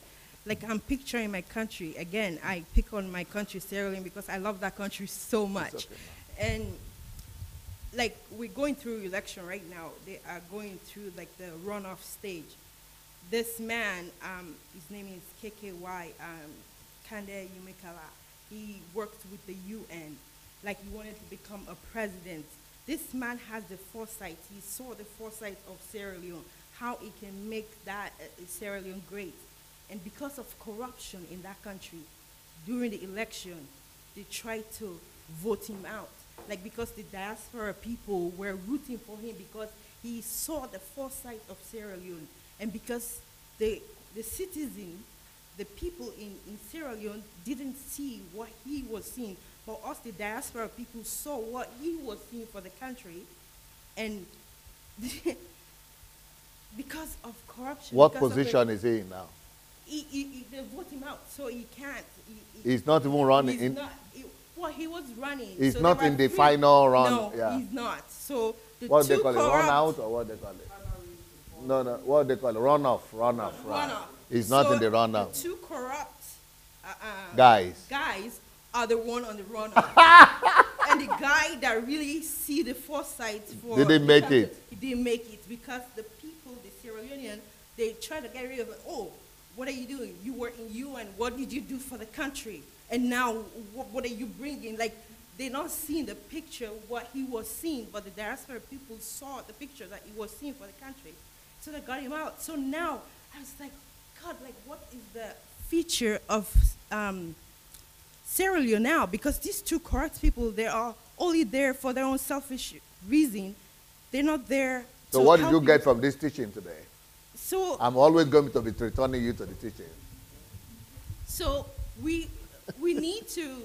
I'm picturing my country again. I pick on my country, Sierra Leone, because I love that country so much. okay, And like we're going through election right now. They are going through like the runoff stage. This man, his name is KKY, Kande Yumekala. He worked with the UN. Like he wanted to become a president. This man has the foresight. He saw the foresight of Sierra Leone, how he can make that Sierra Leone great. And because of corruption in that country, during the election, they tried to vote him out. Like because the diaspora people were rooting for him because he saw the foresight of Sierra Leone. And because the citizen, the people in Sierra Leone didn't see what he was seeing. But us, the diaspora people, saw what he was seeing for the country. And because of corruption. What because of the- position is he in now? they vote him out, so he can't. He's not even running. He's not. Well, he was running. He's so not there in were the three- final run. No, Yeah. he's not. So the What two they call it? corrupt, Run out or what they call it? No, no. What they call it? Run off. Run off. Right. runoff. He's not So in the run The out. two corrupt Guys. are the one on the runoff. And the guy that really see the foresight for Didn't the make country, it. He didn't make it because the people, the Sierra Leonean, they try to get rid of it. Oh, what are you doing? You were in UN. What did you do for the country? And now, what are you bringing? Like, they're not seeing the picture, what he was seeing, but the diaspora people saw the picture that he was seeing for the country. So they got him out. So now, I was like, God, like, what is the feature of Sierra Leone now? Because these two corrupt people, they are only there for their own selfish reason. They're not there So to what did help you get from this teaching today? So, I'm always going to be returning you to the teaching. so we need to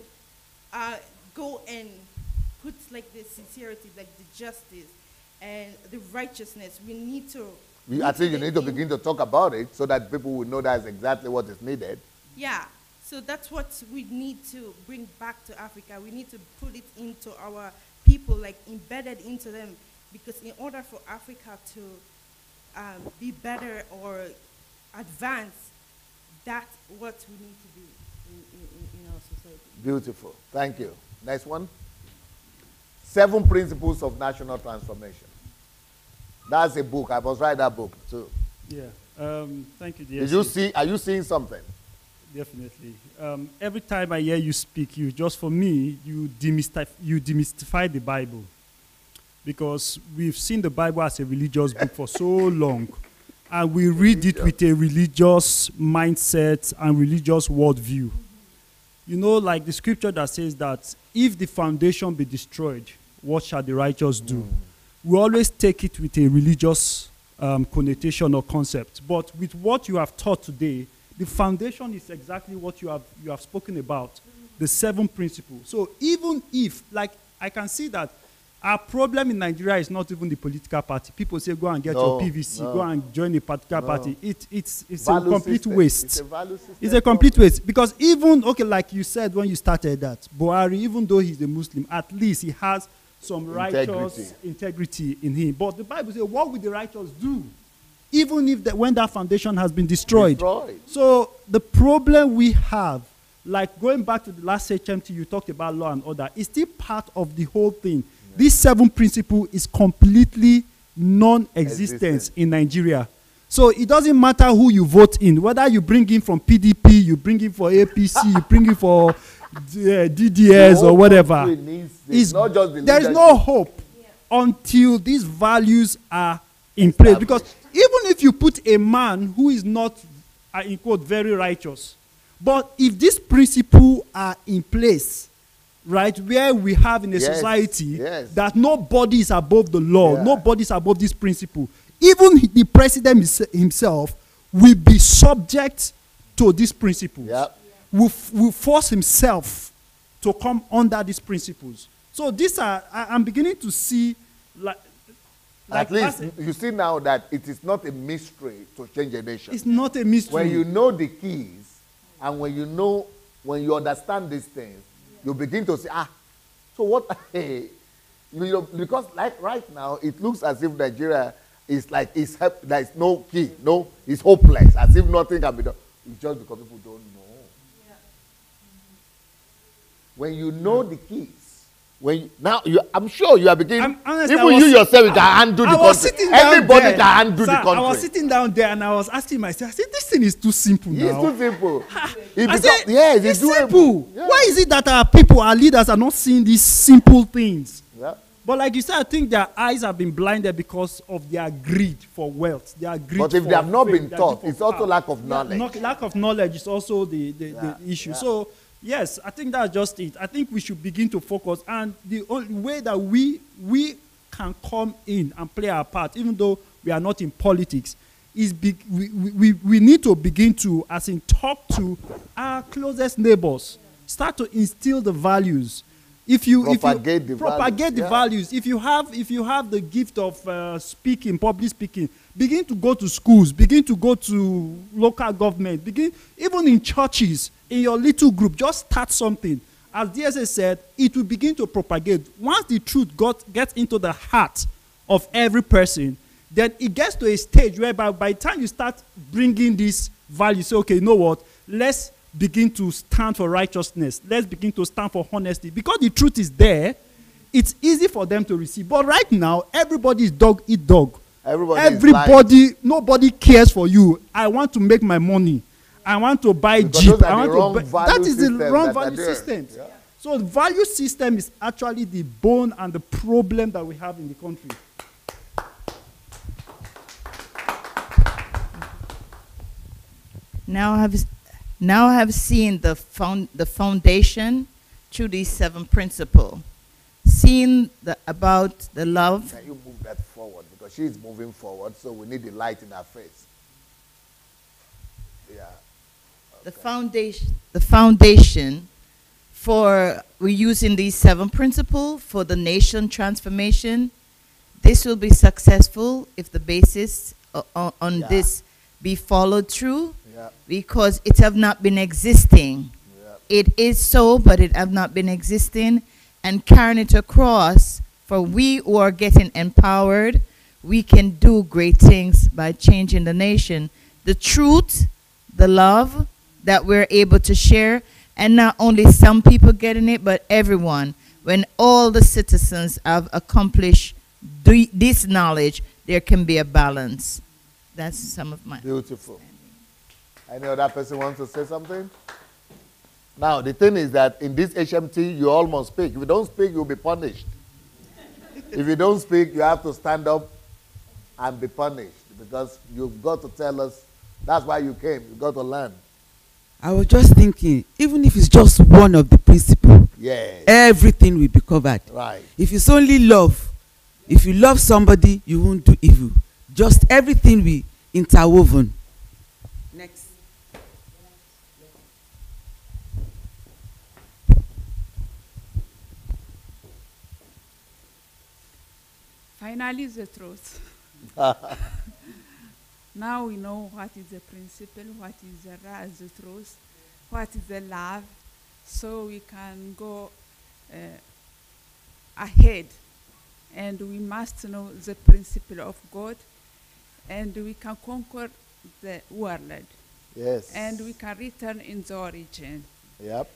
go and put like the sincerity, like the justice and the righteousness. We need to. I think you the need to in- begin to talk about it so that people will know that's exactly what is needed. Yeah. So that's what we need to bring back to Africa. We need to put it into our people, like embedded into them, because in order for Africa to be better or advance, that's what we need to do in our society. Beautiful. Thank you. Next one. 7 Principles of National Transformation. That's a book. I must write that book too. Yeah. Thank you, dear. Did you see? Are you seeing something? Definitely. Every time I hear you speak, just for me, you demystify the Bible. Because we've seen the Bible as a religious book for so long. And we read it with a religious mindset and religious worldview. You know, like the scripture that says that if the foundation be destroyed, what shall the righteous do? We always take it with a religious connotation or concept. But with what you have taught today, the foundation is exactly what you have spoken about, the 7 principles. So even if, like, I can see that Our problem in Nigeria is not even the political party. People say go and get your PVC, go and join a particular party. It's a complete waste. It's a value system. It's a complete waste. Because even, okay, like you said when you started that, Buhari, even though he's a Muslim, at least he has some righteous integrity in him. But the Bible says, what will the righteous do? Even if when that foundation has been destroyed. So the problem we have, like going back to the last HMT, you talked about law and order, is still part of the whole thing. This 7 principle is completely non-existent in Nigeria. So it doesn't matter who you vote in, whether you bring in from PDP, you bring in for APC, you bring in for DDS or whatever. There is no hope until these values are in place. Because even if you put a man who is not, in quote, very righteous, but if these principles are in place, right, where we have in a society that nobody is above the law, nobody is above this principle, even the president himself will be subject to these principles. Will force himself to come under these principles. So these are, I'm beginning to see, like at least you see now that it is not a mystery to change a nation. It's not a mystery. When you know the keys, and when you understand these things, you begin to say, so what? Hey, because like right now, it looks as if Nigeria is like there's no key, it's hopeless, as if nothing can be done. It's just because people don't know. When you know the keys, I'm sure you are beginning. Even you yourself can handle the country. Everybody can handle the country. I was sitting down there and I was asking myself, I said, this thing is too simple now. It's too simple. It's simple. Yeah. Why is it that our leaders are not seeing these simple things? Yeah. But like you said, I think their eyes have been blinded because of their greed for wealth. But if they have not been taught, it's also lack of knowledge. Lack of knowledge is also the issue. Yeah. So, yes, I think that's just it. I think we should begin to focus. And the only way that we can come in and play our part, even though we are not in politics, is we need to begin to, as in, talk to our closest neighbors. Start to instill the values. Propagate the values. If you have the gift of public speaking, begin to go to schools, begin to go to local government, even in churches, in your little group, just start something. As DSA said, it will begin to propagate. Once the truth gets into the heart of every person, then it gets to a stage where by the time you start bringing this value, say, okay, you know what, let's begin to stand for righteousness. Let's begin to stand for honesty. Because the truth is there, it's easy for them to receive. But right now, everybody is dog eat dog. Nobody cares for you. I want to make my money. I want to buy Jeep. That is the wrong value system. Yeah. So the value system is actually the bone and the problem that we have in the country. Now I have seen the foundation through these 7 principles. Seeing about the love. Can you move that forward? Because she's moving forward, so we need the light in her face. Yeah. Okay. The foundation for we're using these 7 principles for the nation transformation. This will be successful if the basis on this be followed through, because it have not been existing. It is so, but it have not been existing, and carrying it across. For we who are getting empowered, we can do great things by changing the nation. The truth, the love that we're able to share, and not only some people getting it, but everyone. When all the citizens have accomplished this knowledge, there can be a balance. That's some of my beautiful. Any other person wants to say something? Now, the thing is that in this HMT, you all must speak. If you don't speak, you'll be punished. If you don't speak, you have to stand up and be punished, because you've got to tell us. That's why you came. You got to learn. I was just thinking, even if it's just one of the principles, everything will be covered. Right. If it's only love, if you love somebody, you won't do evil. Just everything will be interwoven. Next. Finally, the truth. Now we know what is the principle, what is the truth, what is the love, so we can go ahead. And we must know the principle of God, and we can conquer the world. Yes. And we can return in the origin. Yep.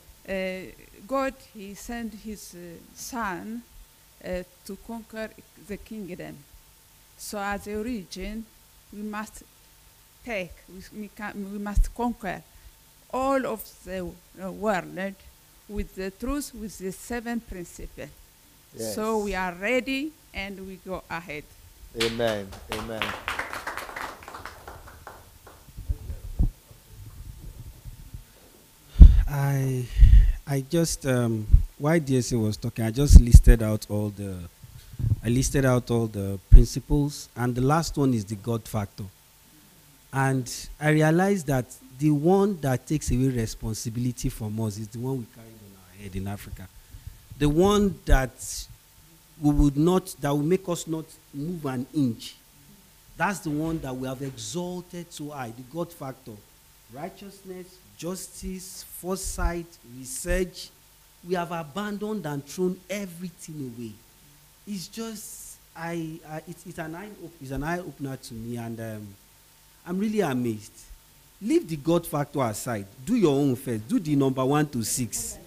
God, he sent his son to conquer the kingdom. So as the origin, we must we must conquer all of the world with the truth, with the 7 principles. Yes. So we are ready and we go ahead. Amen. Amen. I just while DSA was talking, I just listed out all the principles, and the last one is the God factor. And I realized that the one that takes away responsibility from us is the one we carry on our head in Africa. The one that will make us not move an inch. That's the one that we have exalted so high, the God factor. Righteousness, justice, foresight, research. We have abandoned and thrown everything away. It's just, it's an eye opener to me, and I'm really amazed. Leave the God factor aside. Do your own first. Do the number 1 to 6.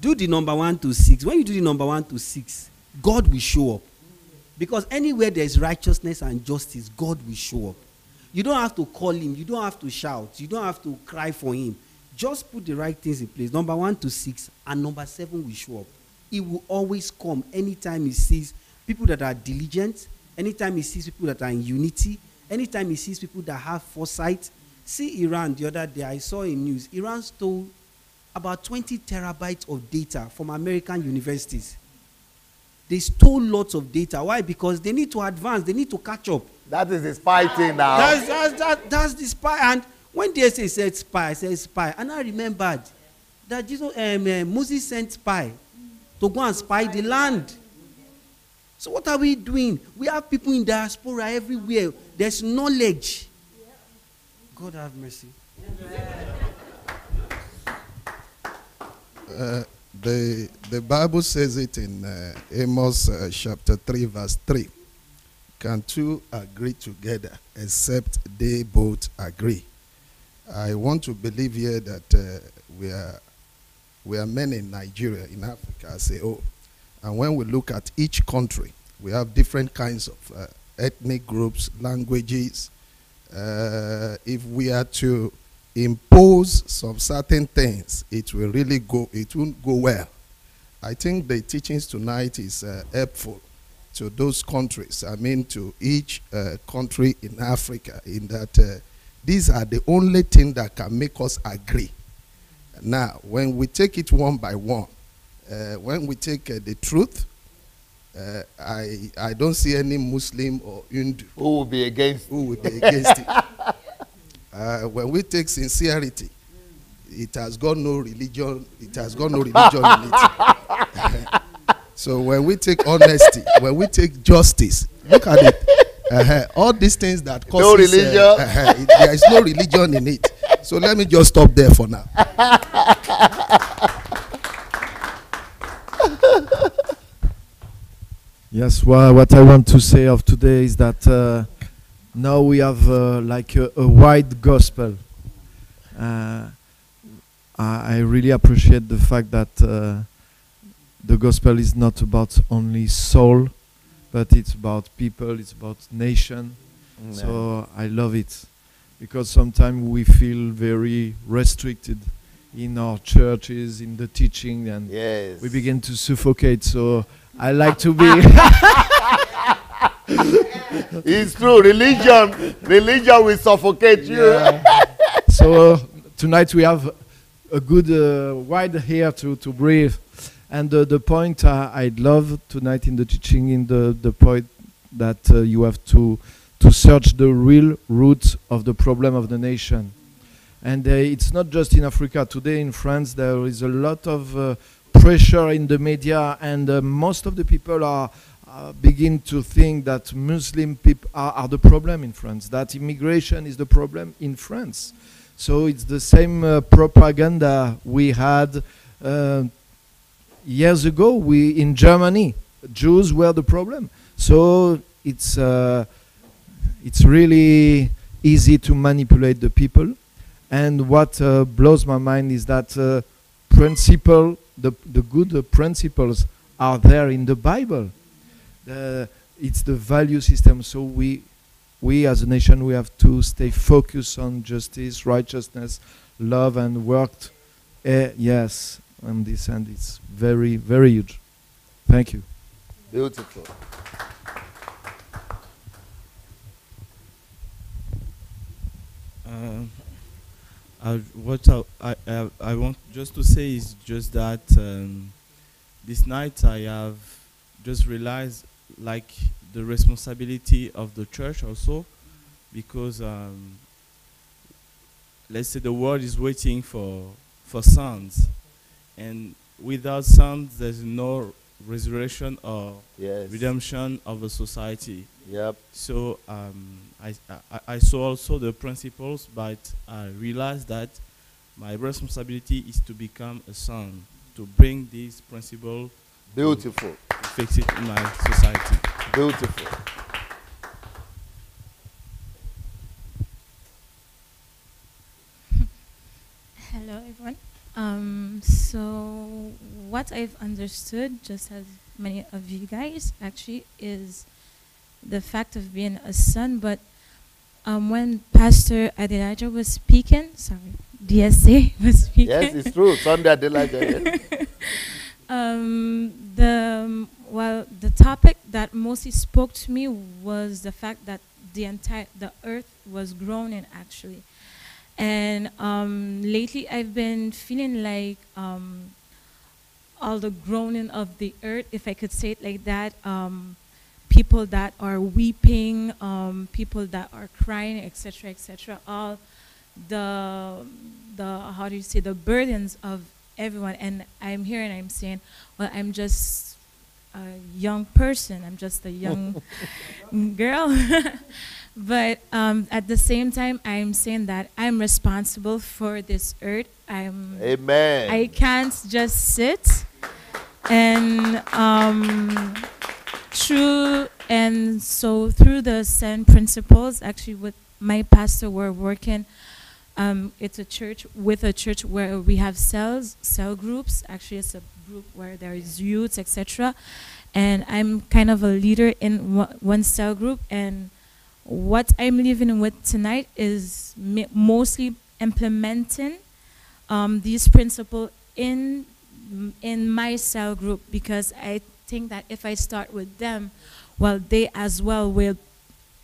Do the number 1 to 6. When you do the number 1 to 6, God will show up. Because anywhere there's righteousness and justice, God will show up. You don't have to call him. You don't have to shout. You don't have to cry for him. Just put the right things in place. Number 1 to 6, and number 7 will show up. He will always come anytime he sees people that are diligent, anytime he sees people that are in unity, anytime he sees people that have foresight. See Iran the other day, I saw in news, Iran stole about 20 terabytes of data from American universities. They stole lots of data. Why? Because they need to advance. They need to catch up. That is the spy thing now. That's the spy. And when they said spy, I said spy. And I remembered that Moses sent spy to go and spy the land. So what are we doing? We have people in diaspora everywhere. There's knowledge. God have mercy. The Bible says it in Amos chapter 3 verse 3. Can two agree together except they both agree? I want to believe here that we are men in Nigeria, in Africa as a whole. And when we look at each country, we have different kinds of ethnic groups, languages. If we are to impose some certain things, it won't go well. I think the teachings tonight is helpful to those countries. I mean, to each country in Africa, in that these are the only thing that can make us agree. Now, when we take it one by one, when we take the truth, I don't see any Muslim or Hindu who will be against it. When we take sincerity, it has got no religion. It has got no religion in it. So when we take honesty, when we take justice, look at it. All these things that cause no religion. There is no religion in it. So let me just stop there for now. Yes, well, what I want to say of today is that now we have like a wide gospel. I really appreciate the fact that the gospel is not about only soul, but it's about people, it's about nation. Amen. So I love it, because sometimes we feel very restricted in our churches, in the teaching, and yes, we begin to suffocate. So I like to be... It's true. Religion will suffocate you. So tonight we have a good wide air to breathe. And the point I'd love tonight in the teaching, in the point that you have to search the real roots of the problem of the nation. And it's not just in Africa. Today in France there is a lot of pressure in the media, and most of the people are begin to think that Muslim people are the problem in France, that immigration is the problem in France. So it's the same propaganda we had years ago. In Germany, Jews were the problem. So it's really easy to manipulate the people. And what blows my mind is that the good principles are there in the Bible. It's the value system. So we as a nation, we have to stay focused on justice, righteousness, love, and work. Yes, on this end, it's very, very huge. Thank you. Beautiful. What I want just to say is just that this night I have just realized like the responsibility of the church also, because let's say the world is waiting for sons, and without sons there's no resurrection or redemption of the society. Yep. So I saw also the principles, but I realized that my responsibility is to become a son, to bring these principles. Beautiful. To fix it in my society. Beautiful. Hello, everyone. So what I've understood, just as many of you guys, actually, is the fact of being a son. But when Pastor Adelaja was speaking, sorry, DSA was speaking. Yes, it's true. Sunday Adelaja. The topic that mostly spoke to me was the fact that the earth was groaning, actually. And lately I've been feeling like all the groaning of the earth, if I could say it like that, people that are weeping, people that are crying, etc., all the how do you say, the burdens of everyone. And I'm here and I'm saying, well, I'm just a young person, I'm just a young girl. But at the same time, I'm saying that I'm responsible for this earth. Amen. I can't just sit. And through the same principles, actually, with my pastor, we're working. It's a church where we have cell groups. Actually, it's a group where there is youth, etc. And I'm kind of a leader in one cell group. And what I'm living with tonight is mostly implementing these principles in my cell group, because I think that if I start with them, well, they as well will,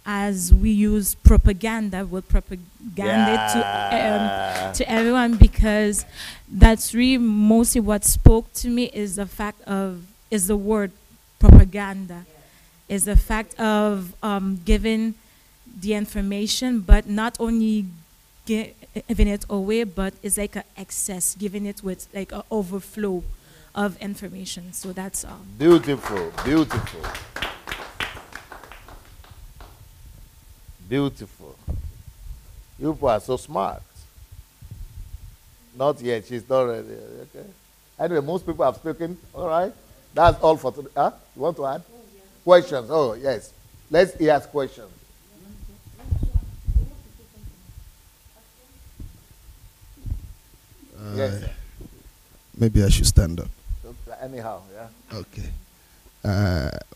as we use propaganda, will propaganda it to everyone, because that's really mostly what spoke to me is the word propaganda, is the fact of giving the information, but not only giving it away, but it's like an excess, giving it with like an overflow of information. So that's all. Beautiful, beautiful. Beautiful. You people are so smart. Not yet, she's not ready. Okay. Anyway, most people have spoken. All right. That's all for today. Huh? You want to add? Oh, yeah. Questions? Oh, yes. Let's hear questions. Yes. Maybe I should stand up. Anyhow, yeah. Okay.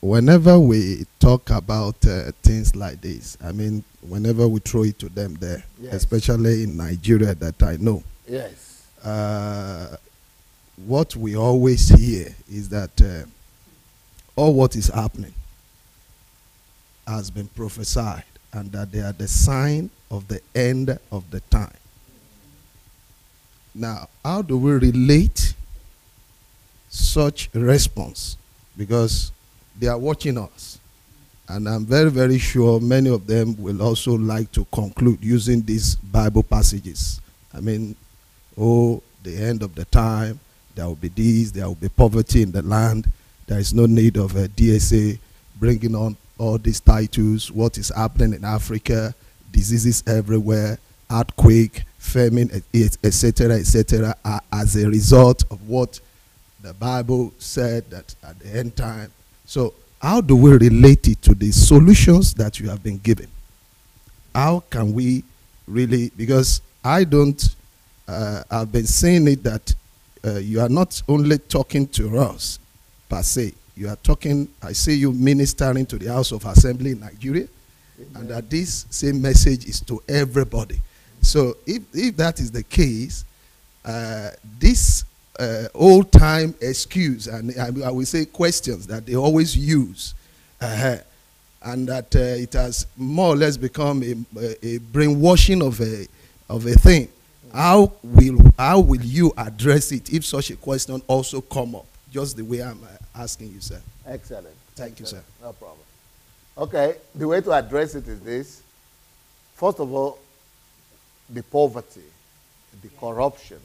Whenever we talk about things like this, I mean, whenever we throw it to them there, yes, especially in Nigeria that I know, yes, what we always hear is that all what is happening has been prophesied, and that they are the sign of the end of the time. Now, how do we relate such response? Because they are watching us. And I'm very, very sure many of them will also like to conclude using these Bible passages. I mean, the end of the time, there will be this, there will be poverty in the land, there is no need of a DSA, bringing on all these titles, what is happening in Africa, diseases everywhere, earthquake, famine, etc., are as a result of what the Bible said that at the end time. So how do we relate it to the solutions that you have been given? How can we really, because I don't, I've been saying it that you are not only talking to us per se, you are talking, I see you ministering to the House of Assembly in Nigeria, and that this same message is to everybody. So if that is the case, this old-time excuse, and I will say questions that they always use, and that it has more or less become a brainwashing of a thing. How will you address it if such a question also come up? Just the way I'm asking you, sir. Excellent. Thank you, sir. No problem. Okay, the way to address it is this. First of all, the poverty, the corruption,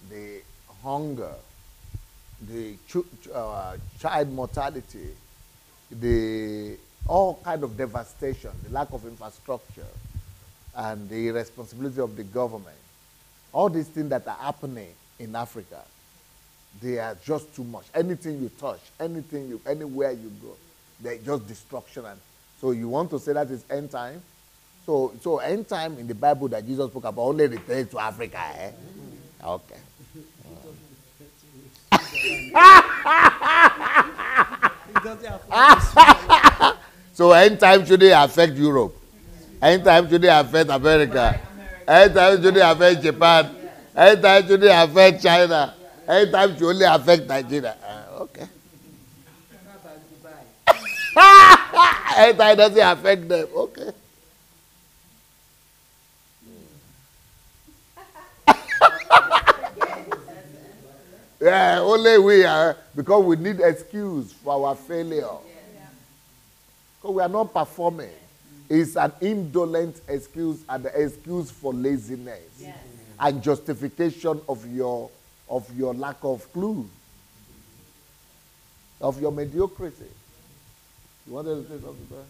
the hunger, the child mortality, the all kind of devastation, the lack of infrastructure, and the irresponsibility of the government. All these things that are happening in Africa, they are just too much. Anything you touch, anywhere you go, they're just destruction. And so you want to say that is end time? So end time in the Bible that Jesus spoke about only relates to Africa, eh? Okay. So end time should they affect Europe? End time should they affect America? End time should they affect Japan? End time should they affect China? End time should only affect Nigeria? Okay. End time doesn't affect them. Okay. Yeah, only we are, because we need excuse for our failure. Because we are not performing. It's an indolent excuse and the excuse for laziness and justification of your lack of clue, of your mediocrity. You wanted to say something there?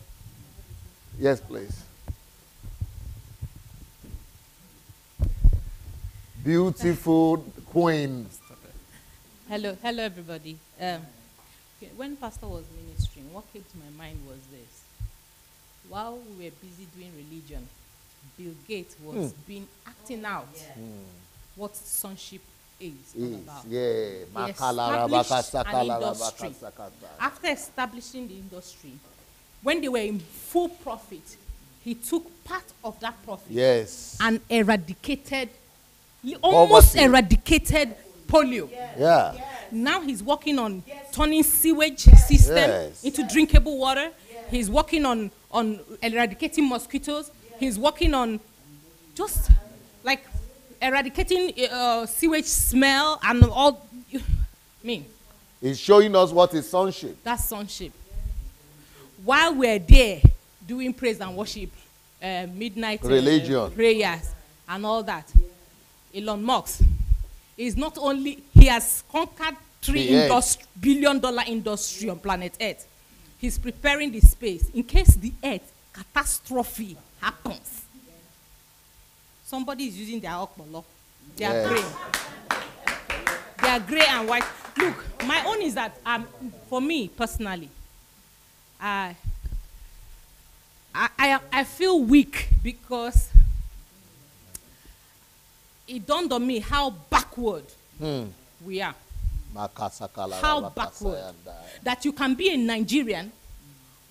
Yes, please. Beautiful queen. Hello, everybody. When Pastor was ministering, what came to my mind was this. While we were busy doing religion, Bill Gates was acting out what sonship is all about. Yeah. He established an industry. After establishing the industry, when they were in full profit, he took part of that profit and eradicated, almost eradicated polio. Yeah. Now he's working on turning sewage system into drinkable water. He's working on eradicating mosquitoes. He's working on just like eradicating sewage smell and all. He's showing us what is sonship. That's sonship. While we're there doing praise and worship, midnight religion prayers and all that, Elon Musk is not only, he has conquered $3 billion industry on planet Earth. He's preparing the space in case the Earth catastrophe happens. Somebody is using their okpolo. They are gray. They are gray and white. Look, my own is that for me personally, I feel weak because it dawned on me how backward we are. How backward that you can be a Nigerian,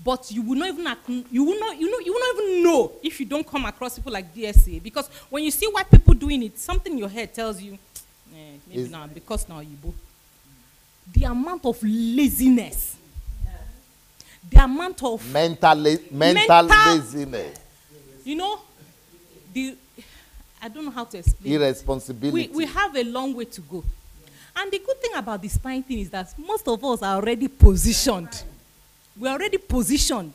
but you will not even know if you don't come across people like DSA, because when you see white people doing it, something in your head tells you, maybe now because now you. The amount of laziness, the amount of mental laziness. You know, I don't know how to explain. Irresponsibility. We have a long way to go. And the good thing about the spine thing is that most of us are already positioned. We're already positioned.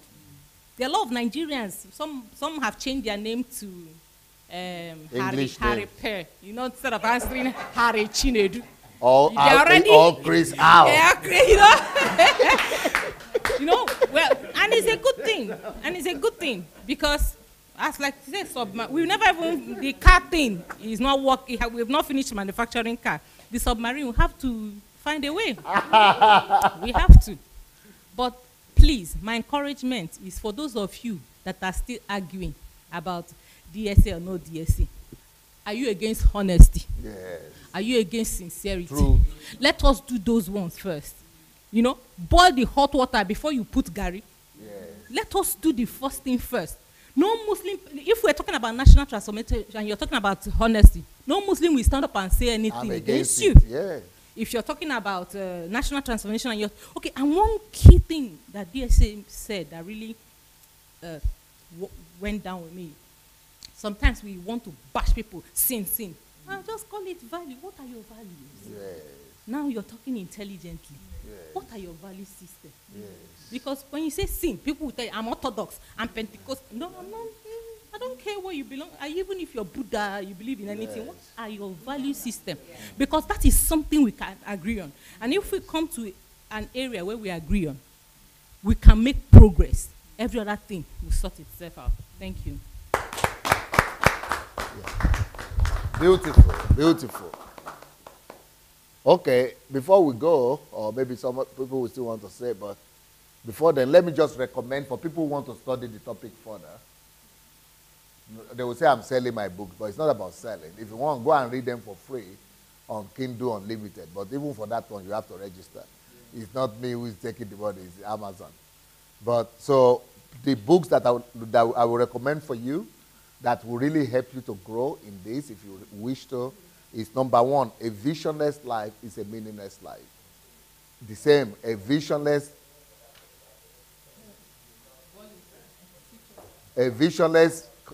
There are a lot of Nigerians. Some have changed their name to Harry Pear. You know, instead of answering Harry Chinedu. All Chris out. You know, well, And it's a good thing. And it's a good thing because, as like say, we've never even, the car thing is not working. We've not finished manufacturing car. The submarine, we have to find a way. We have to. But please, my encouragement is for those of you that are still arguing about DSA or no DSA. Are you against honesty? Yes. Are you against sincerity? True. Let us do those ones first. You know, boil the hot water before you put Gary. Yes. Let us do the first thing first. No Muslim, if we're talking about national transformation and you're talking about honesty, no Muslim will stand up and say anything against you. Yeah. If you're talking about national transformation and you're, okay, and one key thing that DSA said that really went down with me, sometimes we want to bash people, sin. I'll just call it value. What are your values? Yes. Now you're talking intelligently. Yes. What are your value system? Yes. Because when you say sin, people will tell you, I'm Orthodox, I'm Pentecostal. No, I'm not. I don't care where you belong. Even if you're Buddha, you believe in anything, what are your value system? Because that is something we can agree on. And if we come to an area where we agree on, we can make progress. Every other thing will sort itself out. Thank you. Yeah. Beautiful, beautiful. Okay, before we go, or maybe some people will still want to say, but before then, let me just recommend for people who want to study the topic further. They will say I'm selling my books, but it's not about selling. If you want, go and read them for free on Kindle Unlimited. But even for that one, you have to register. It's not me who is taking the money, it's Amazon. But so the books that I will recommend for you that will really help you to grow in this, if you wish to, is number one, a visionless life is a meaningless life. The same, a visionless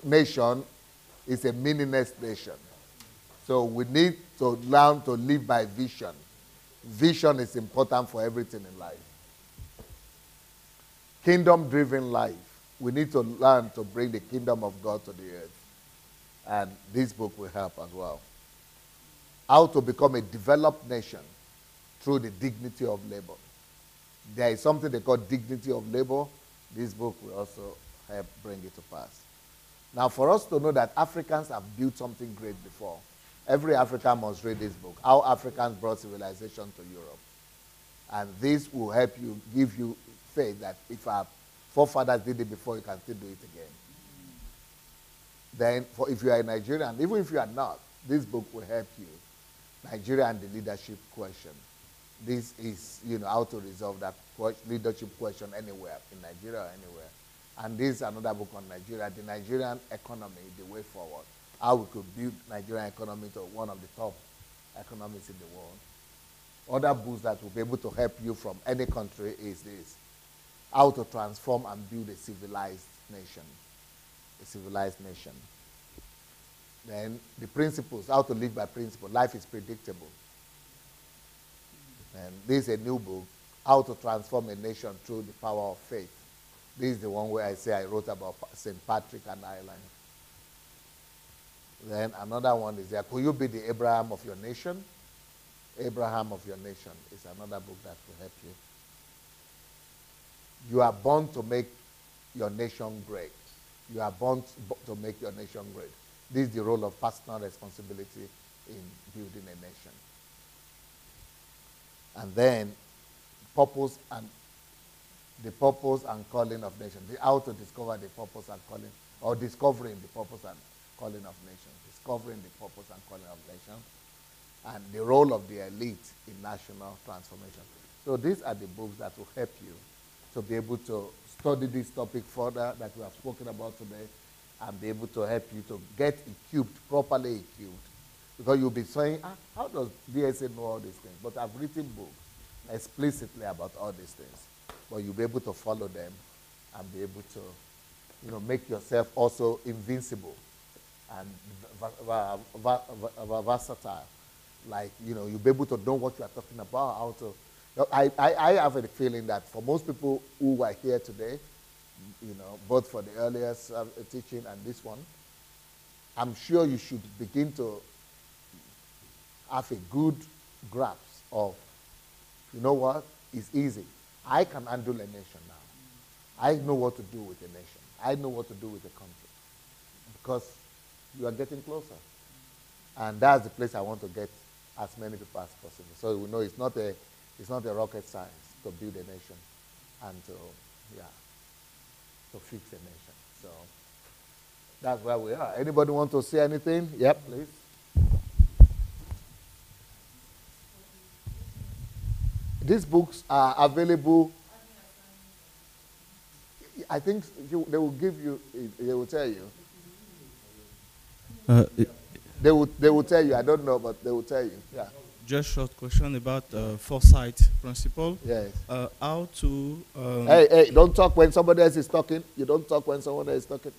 nation is a meaningless nation. So we need to learn to live by vision. Vision is important for everything in life. Kingdom-driven life. We need to learn to bring the kingdom of God to the earth. And this book will help as well. How to become a developed nation through the dignity of labor. There is something they call dignity of labor. This book will also help bring it to pass. Now, for us to know that Africans have built something great before, every African must read this book, How Africans Brought Civilization to Europe. And this will help you, give you faith that if our forefathers did it before, you can still do it again. Then, if you are a Nigerian, even if you are not, this book will help you. Nigeria and the leadership question. This is, how to resolve that leadership question anywhere, in Nigeria or anywhere. And this is another book on Nigeria, the Nigerian economy, the way forward. How we could build Nigerian economy to one of the top economies in the world. Other books that will be able to help you from any country is this. How to transform and build a civilized nation. A civilized nation. Then the principles, how to live by principle. Life is predictable. And this is a new book, How to Transform a Nation Through the Power of Faith. This is the one where I say I wrote about St. Patrick and Ireland. Then another one is there. Could you be the Abraham of your nation? Abraham of your nation is another book that will help you. You are born to make your nation great. You are born to make your nation great. This is the role of personal responsibility in building a nation. And then the purpose and calling of nations. How to discover the purpose and calling, or discovering the purpose and calling of nations. Discovering the purpose and calling of nations. And the role of the elite in national transformation. So these are the books that will help you to be able to study this topic further that we have spoken about today and be able to help you to get equipped, properly equipped. Because you'll be saying, how does DSA know all these things? But I've written books explicitly about all these things. But you'll be able to follow them and be able to, make yourself also invincible and versatile. Like, you'll be able to know what you are talking about, how to. I have a feeling that for most people who are here today, both for the earlier teaching and this one, I'm sure you should begin to have a good grasp of, you know what, it's easy. I can handle a nation now. I know what to do with a nation. I know what to do with a country. Because you are getting closer. And that's the place I want to get as many people as possible. So we know it's not a rocket science to build a nation and to fix a nation. So that's where we are. Anybody want to say anything? Yep, please. These books are available. I think they will give you, they will tell you. They will tell you. I don't know, but they will tell you. Yeah. Just short question about foresight principle. Yes. How to... hey, don't talk when somebody else is talking. You don't talk when someone else is talking.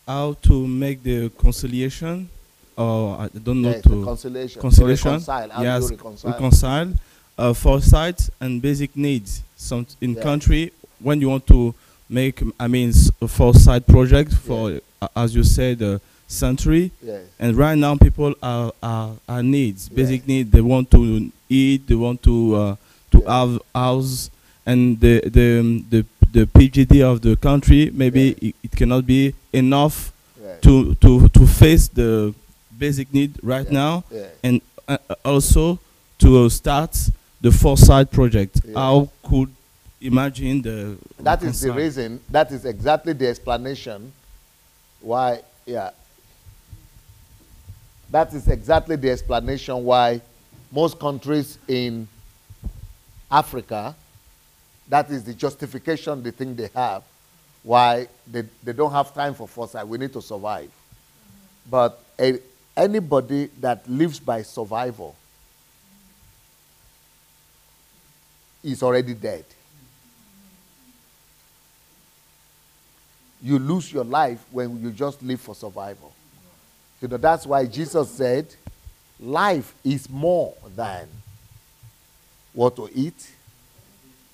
How to make the conciliation, or I don't know, yes, to... Conciliation. Reconcile. How yes, do you reconcile? reconcile. Foresight and basic needs. Some in country, when you want to make, a foresight project for, as you said, century. Yes. And right now, people are needs, basic needs. They want to eat. They want to have house, and the PGD of the country maybe it cannot be enough to face the basic need right now, and also to start the foresight project. How could imagine the... That is the reason. That is exactly the explanation why. Yeah. That is exactly the explanation why most countries in Africa, that is the justification they think they have, why they don't have time for foresight. We need to survive. But anybody that lives by survival is already dead. You lose your life when you just live for survival. You know, that's why Jesus said, life is more than what to eat,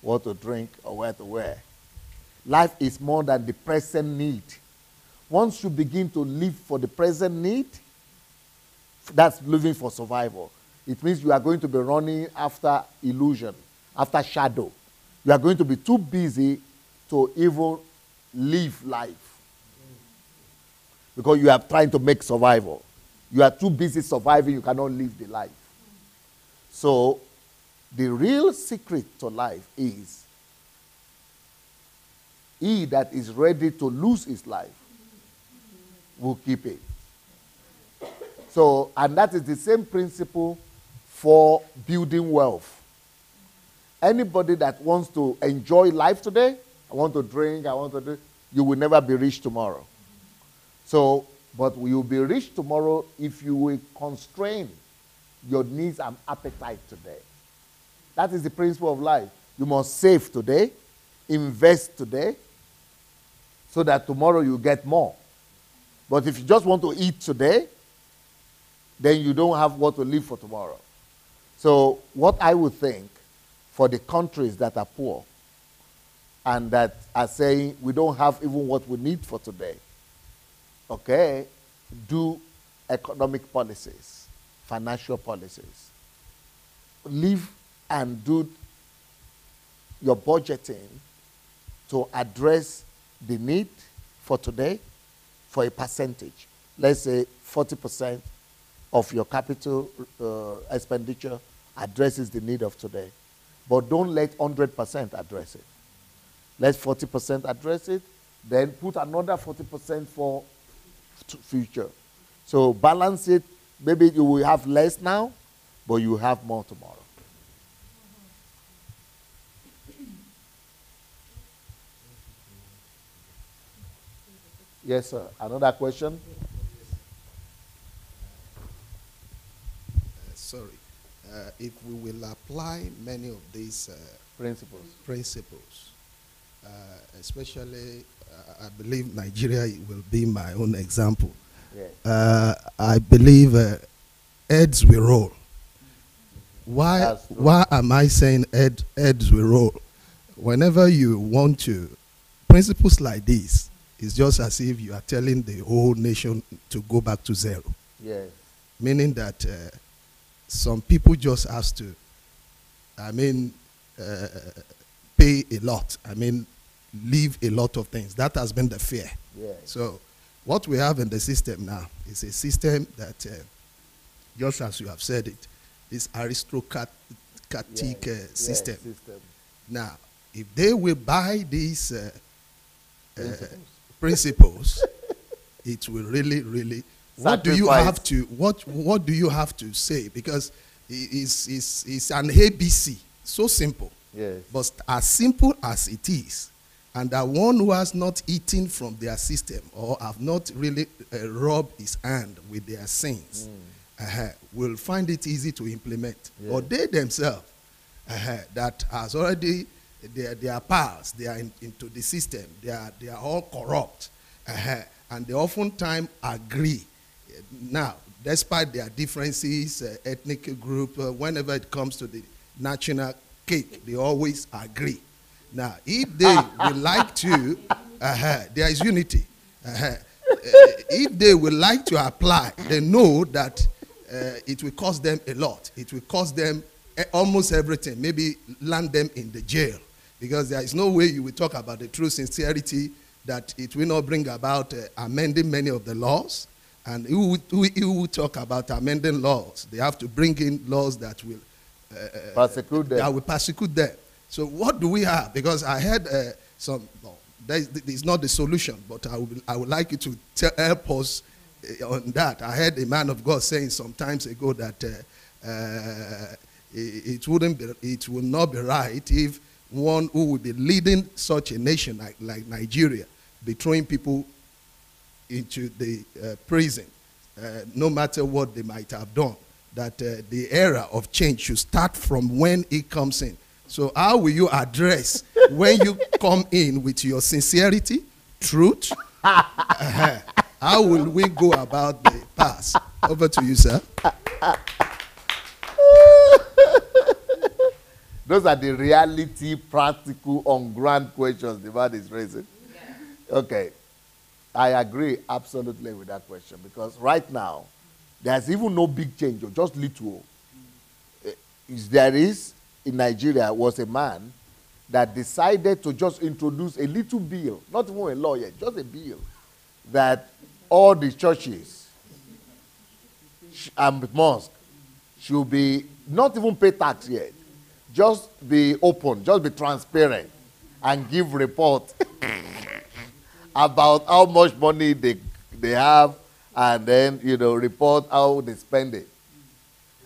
what to drink, or where to wear. Life is more than the present need. Once you begin to live for the present need, that's living for survival. It means you are going to be running after illusion, after shadow. You are going to be too busy to even live life. Because you are trying to make survival. You are too busy surviving, you cannot live the life. So, the real secret to life is he that is ready to lose his life will keep it. So, and that is the same principle for building wealth. Anybody that wants to enjoy life today, I want to drink, I want to do, you will never be rich tomorrow. So, but you will be rich tomorrow if you will constrain your needs and appetite today. That is the principle of life. You must save today, invest today, so that tomorrow you get more. But if you just want to eat today, then you don't have what to live for tomorrow. So what I would think for the countries that are poor and that are saying we don't have even what we need for today, okay, do economic policies, financial policies. Live and do your budgeting to address the need for today for a percentage. Let's say 40% of your capital expenditure addresses the need of today. But don't let 100% address it. Let 40% address it, then put another 40% for future. So balance it. Maybe you will have less now, but you will have more tomorrow. Yes, sir. Another question? Sorry. If we will apply many of these principles, especially, I believe Nigeria will be my own example. Yes. I believe heads will roll. Why am I saying heads will roll? Whenever you want to, principles like this, it's just as if you are telling the whole nation to go back to zero. Yes. Meaning that some people just has to, pay a lot. leave a lot of things. That has been the fear. Yes. So what we have in the system now is a system that, just as you have said it, this aristocratic system. System. Now, if they will buy these principles, it will really, really. What do you have to? What do you have to say? Because it's an ABC, so simple. Yes. But as simple as it is, and that one who has not eaten from their system or have not really rubbed his hand with their sins, will find it easy to implement. Yes. Or they themselves, that has already, they are pals, they are into the system, they are all corrupt, and they oftentimes agree. Now, despite their differences, ethnic group, whenever it comes to the national cake, they always agree. Now, if they would like to, there is unity. If they would like to apply, they know that it will cost them a lot. It will cost them almost everything, maybe land them in the jail. Because there is no way you will talk about the true sincerity that it will not bring about amending many of the laws. And who will talk about amending laws? They have to bring in laws that will persecute them. That will persecute them. So what do we have? Because I had it's not the solution, but I would like you to help us on that. I heard a man of God saying some times ago that it will not be right if one who would be leading such a nation like Nigeria be throwing people into the prison, no matter what they might have done. That the era of change should start from when it comes in. So how will you address when you come in with your sincerity, truth? How will we go about the past? Over to you, sir. Those are the reality, practical, on-ground questions the man is raising. Okay. I agree absolutely with that question, because right now, there's even no big change, or just little. There is, in Nigeria, was a man that decided to just introduce a little bill, not even a law yet, just a bill, that all the churches and mosques should be, not even pay tax yet, just be open, just be transparent, and give report about how much money they have, and then, report how they spend it.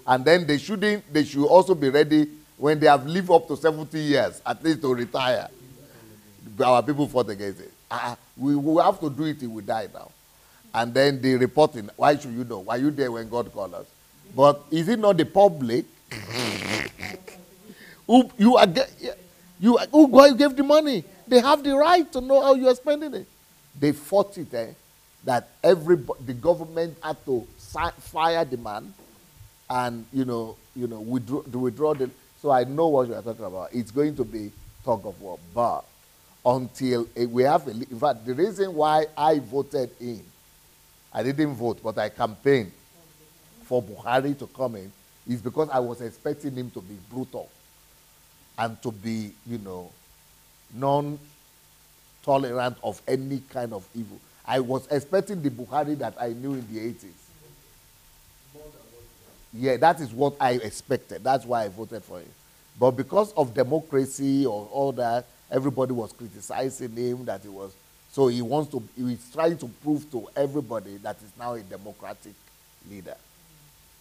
And then they should also be ready when they have lived up to 70 years, at least to retire. Our people fought against it. We will have to do it till we die now. And then the reporting, why should you know? Were you there when God called us? But is it not the public who God gave the money? They have the right to know how you are spending it. They fought it, that the government had to fire the man and, withdraw the. So I know what you are talking about. It's going to be tug of war. But until we have, in fact, the reason why I voted in, I didn't vote, but I campaigned for Buhari to come in, is because I was expecting him to be brutal and to be, non-tolerant of any kind of evil. I was expecting the Buhari that I knew in the 80s. Yeah, that is what I expected. That's why I voted for him. But because of democracy or all that, everybody was criticizing him, that he was. So he's trying to prove to everybody that he's now a democratic leader.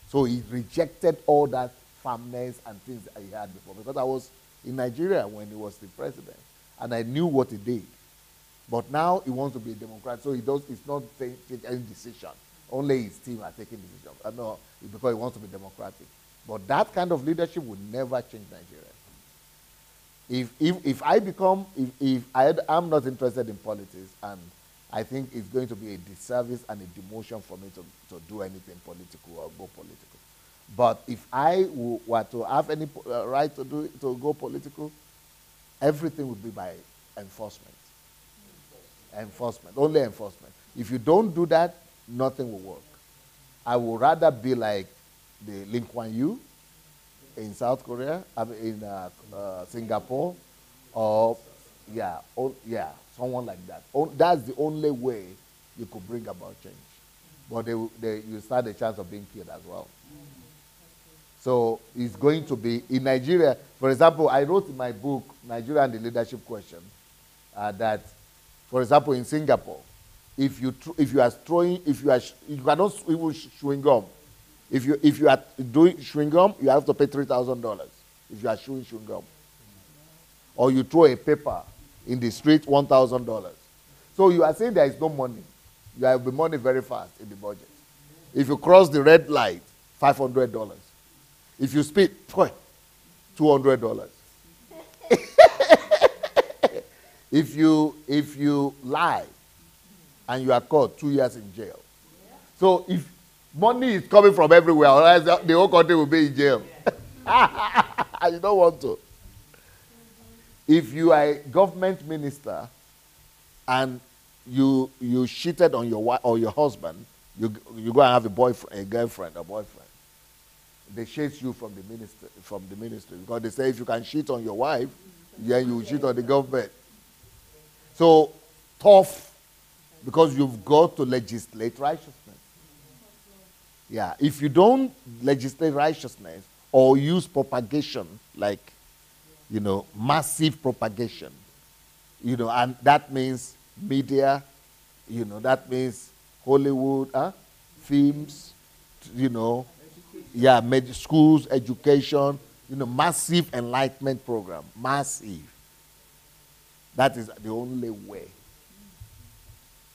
So he rejected all that firmness and things that he had before. Because I was in Nigeria when he was the president, and I knew what he did. But now he wants to be a Democrat, so he's not taking any decision. Only his team are taking decisions. No, because he wants to be democratic. But that kind of leadership will never change Nigeria. I'm not interested in politics, and I think it's going to be a disservice and a demotion for me to do anything political or go political. But if I were to have any right to go political, everything would be by enforcement. Enforcement, only enforcement. If you don't do that, nothing will work. I would rather be like the Lee Kuan Yew in South Korea, in Singapore, or Yeah, someone like that. That's the only way you could bring about change. But you stand a chance of being killed as well. So it's going to be in Nigeria. For example, I wrote in my book, Nigeria and the Leadership Question, that, for example, in Singapore, if you cannot even chewing gum. If you are doing chewing gum, you have to pay $3,000 if you are chewing gum. Or you throw a paper in the street, $1,000. So you are saying there is no money. You have the money very fast in the budget. If you cross the red light, $500. If you speed, $200. If you lie and you are caught, 2 years in jail. So if money is coming from everywhere, otherwise the whole country will be in jail. You don't want to. If you are a government minister and you cheated on your wife or your husband, you go and have a boyfriend, a girlfriend, a boyfriend. They chase you from the ministry because they say if you can cheat on your wife, then you cheat on the government. So tough, because you've got to legislate righteousness. Yeah, if you don't legislate righteousness or use propagation, like, massive propagation, and that means media, that means Hollywood, films, schools, education, massive enlightenment program, massive. That is the only way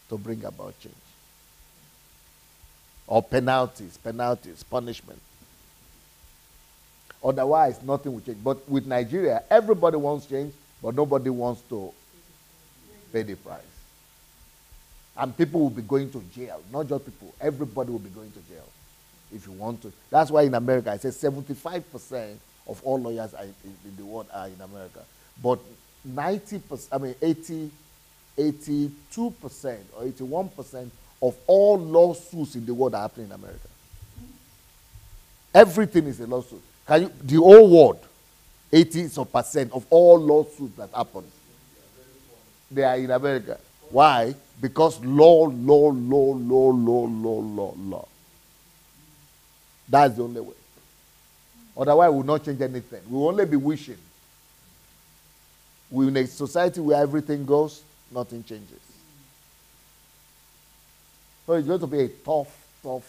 to bring about change. Or penalties, punishment. Otherwise, nothing will change. But with Nigeria, everybody wants change, but nobody wants to pay the price. And people will be going to jail. Not just people. Everybody will be going to jail if you want to. That's why in America, I say 75% of all lawyers in the world are in America. But 82% or 81% of all lawsuits in the world are happening in America. Everything is a lawsuit. The whole world, 80% of all lawsuits that happen, they are in America. Why? Because law. That's the only way. Otherwise, we will not change anything. We will only be wishing. We're in a society where everything goes, nothing changes. So it's going to be a tough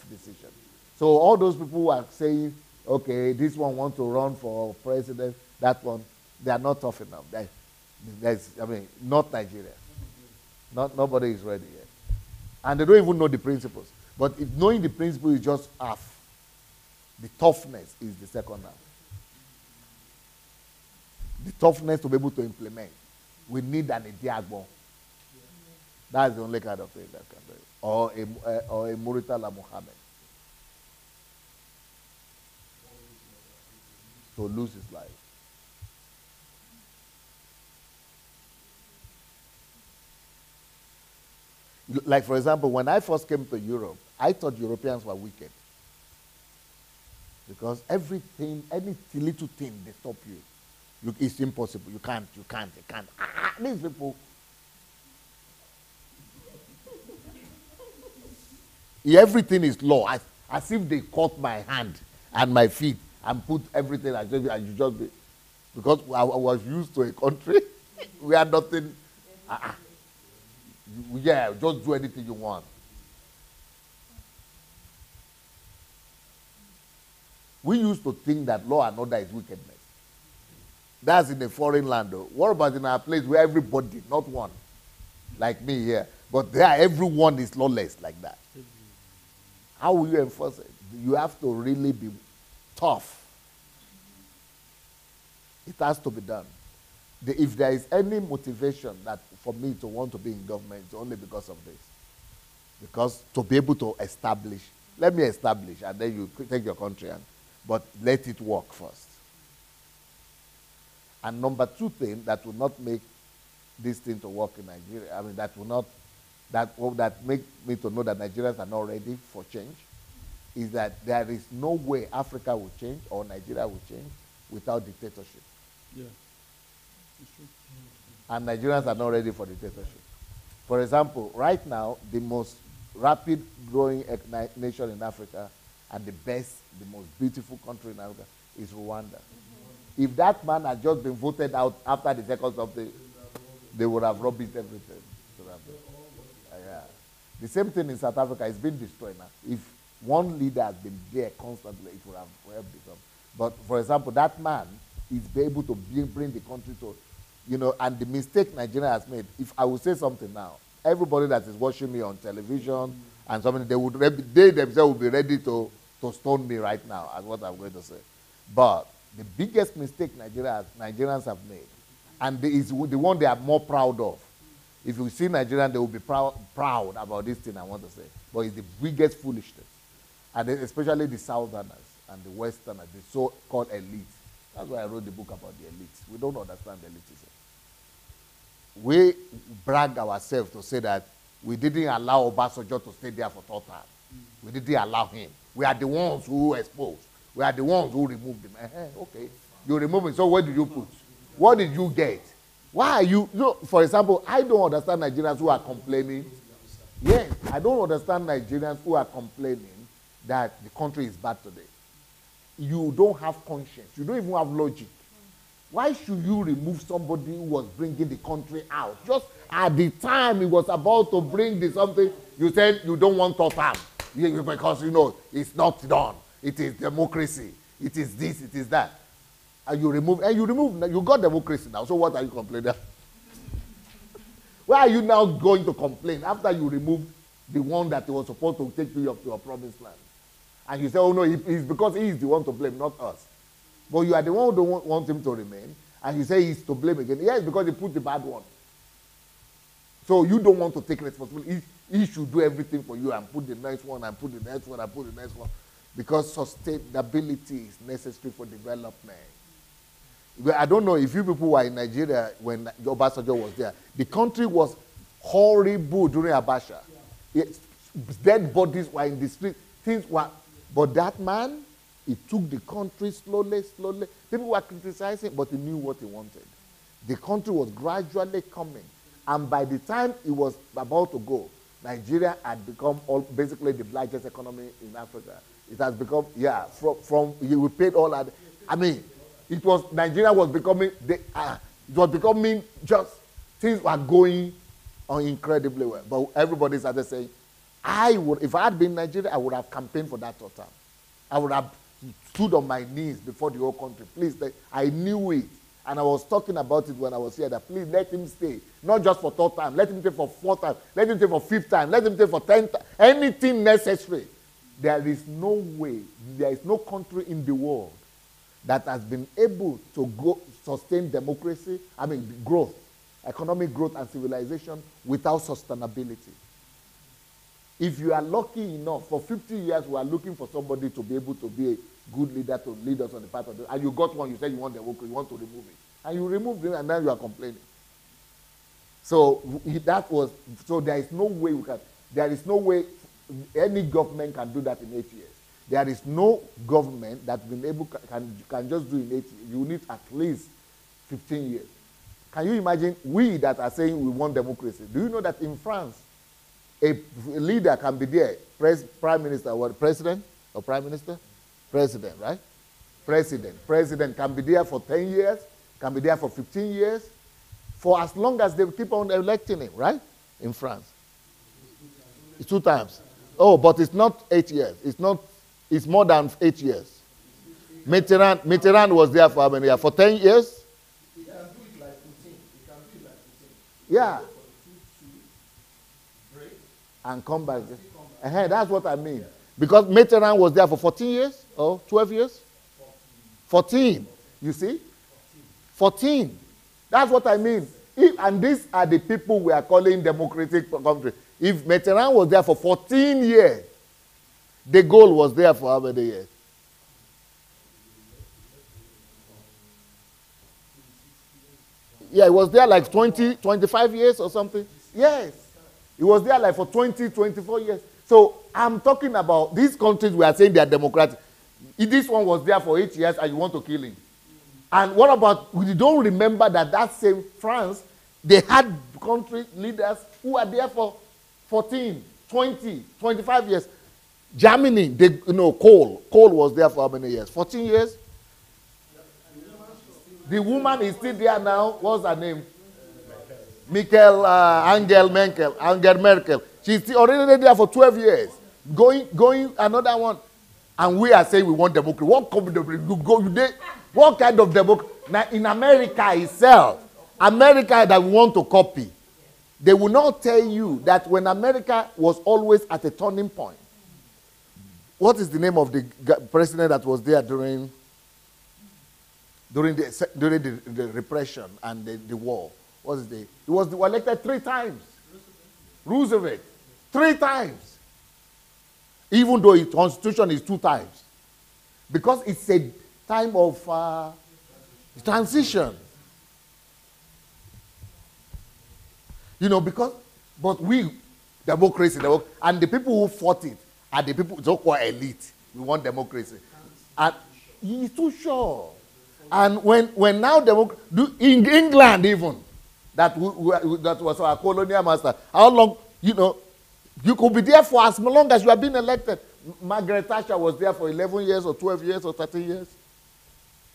decision. So all those people who are saying, okay, this one wants to run for president, that one, they are not tough enough. Not Nigeria. Nobody is ready yet. And they don't even know the principles. But if knowing the principle is just half, the toughness is the second half. The toughness to be able to implement. We need an Idiagbo. That's the only kind of thing that can be. Or a Muritala Muhammad. To lose his life. Like, for example, when I first came to Europe, I thought Europeans were wicked. Because everything, any little thing, they stop you. It's impossible. You can't. These people. Everything is law. As if they caught my hand and my feet and put everything as you just be. Because I was used to a country where nothing. Just do anything you want. We used to think that law and order is wickedness. That's in a foreign land, though. What about in our place where everybody, not one, like me here, but there everyone is lawless like that? How will you enforce it? You have to really be tough. It has to be done. If there is any motivation that for me to want to be in government, it's only because of this. Because to be able to establish, let me establish, and then you take your country, but let it work first. And number two thing that will not make this thing to work in Nigeria, that make me to know that Nigerians are not ready for change, is that there is no way Africa will change or Nigeria will change without dictatorship. Yeah. And Nigerians are not ready for dictatorship. For example, right now, the most rapid growing nation in Africa and the best, the most beautiful country in Africa is Rwanda. If that man had just been voted out after the second something, they would have rubbished everything. Yeah. The same thing in South Africa. It's been destroyed now. If one leader has been there constantly, it would have helped it. But for example, that man is able to bring the country to, and the mistake Nigeria has made. If I will say something now, everybody that is watching me on television and something, they themselves will be ready to stone me right now, as what I'm going to say. But the biggest mistake Nigerians have made, and is the one they are more proud of. If you see Nigerians, they will be proud about this thing I want to say. But it's the biggest foolishness. And especially the Southerners and the Westerners, the so-called elite. That's why I wrote the book about the elites. We don't understand elitism. We brag ourselves to say that we didn't allow Obasanjo to stay there for 3rd term. We didn't allow him. We are the ones who exposed. We are the ones who removed him. Okay. You remove him, so where did you put? What did you get? Why are you, for example, I don't understand Nigerians who are complaining. Yes, I don't understand Nigerians who are complaining that the country is bad today. You don't have conscience. You don't even have logic. Why should you remove somebody who was bringing the country out? Just at the time he was about to bring the something, you said you don't want 3rd term. Because, it's not done. It is democracy. It is this, it is that. And you got democracy now. So what are you complaining? Why are you now going to complain after you remove the one that was supposed to take you up to your promised land? And you say, oh no, it's because he is the one to blame, not us. But you are the one who don't want him to remain, and you say he's to blame again. Yes, because he put the bad one. So you don't want to take responsibility. He should do everything for you and put the next one and put the next one and put the next one. Because sustainability is necessary for development. I don't know if you people were in Nigeria when Obasanjo was there. The country was horrible during Abacha. Dead bodies were in the street. Things were, but that man, he took the country slowly. People were criticizing, but he knew what he wanted. The country was gradually coming. And by the time he was about to go, Nigeria had become basically the largest economy in Africa. It has become, from we paid all that. I mean, Nigeria was becoming, just, things were going on incredibly well. But everybody started saying, if I had been in Nigeria, I would have campaigned for that 3rd term. I would have stood on my knees before the whole country. Please, I knew it. And I was talking about it when I was here, that please let him stay. Not just for 3rd time. Let him stay for 4th time. Let him stay for 5th time. Let him stay for 10th time. Anything necessary. There is no way, there is no country in the world that has been able to sustain democracy, growth, economic growth and civilization without sustainability. If you are lucky enough, for 50 years we are looking for somebody to be able to be a good leader to lead us on the path of and you got one, you said you want democracy, you want to remove it. And you removed it and then you are complaining. So there is no way any government can do that in 8 years. There is no government that can just do in 8 years. You need at least 15 years. Can you imagine we that are saying we want democracy? Do you know that in France, a leader can be there, prime minister, president or prime minister? President, right? President can be there for 10 years, can be there for 15 years, for as long as they keep on electing him, right? In France. It's 2 times. Oh, but it's not 8 years. It's more than 8 years. Mitterrand was there for how many years? For 10 years? He can do it like Putin. Yeah. And come back. That's what I mean. Because Mitterrand was there for 14 years or 12 years? 14. You see? 14. That's what I mean. And these are the people we are calling democratic country. If Mitterrand was there for 14 years, De Gaulle was there for how many years? Yeah, he was there like 20, 25 years or something. Yes. He was there like for 20, 24 years. So I'm talking about these countries we are saying they are democratic. If this one was there for 8 years and you want to kill him. And what about, we don't remember that that same France, they had country leaders who are there for 14, 20, 25 years. Germany, Kohl was there for how many years? 14 years? The woman is still there now. What's her name? Angela Merkel. She's still already there for 12 years. Going another one. And we are saying we want democracy. What kind of democracy? Now, in America itself, America that we want to copy, they will not tell you that when America was always at a turning point. What is the name of the president that was there during the repression and the war? What is the? He was elected 3 times. Roosevelt. 3 times. Even though his constitution is 2 times. Because it's a time of transition. But we, democracy, and the people who fought it are the people, so-called elite. We want democracy. And he's too sure. And when now, in England even, that was our colonial master, how long, you could be there for as long as you have been elected. Margaret Thatcher was there for 11 years or 12 years or 13 years.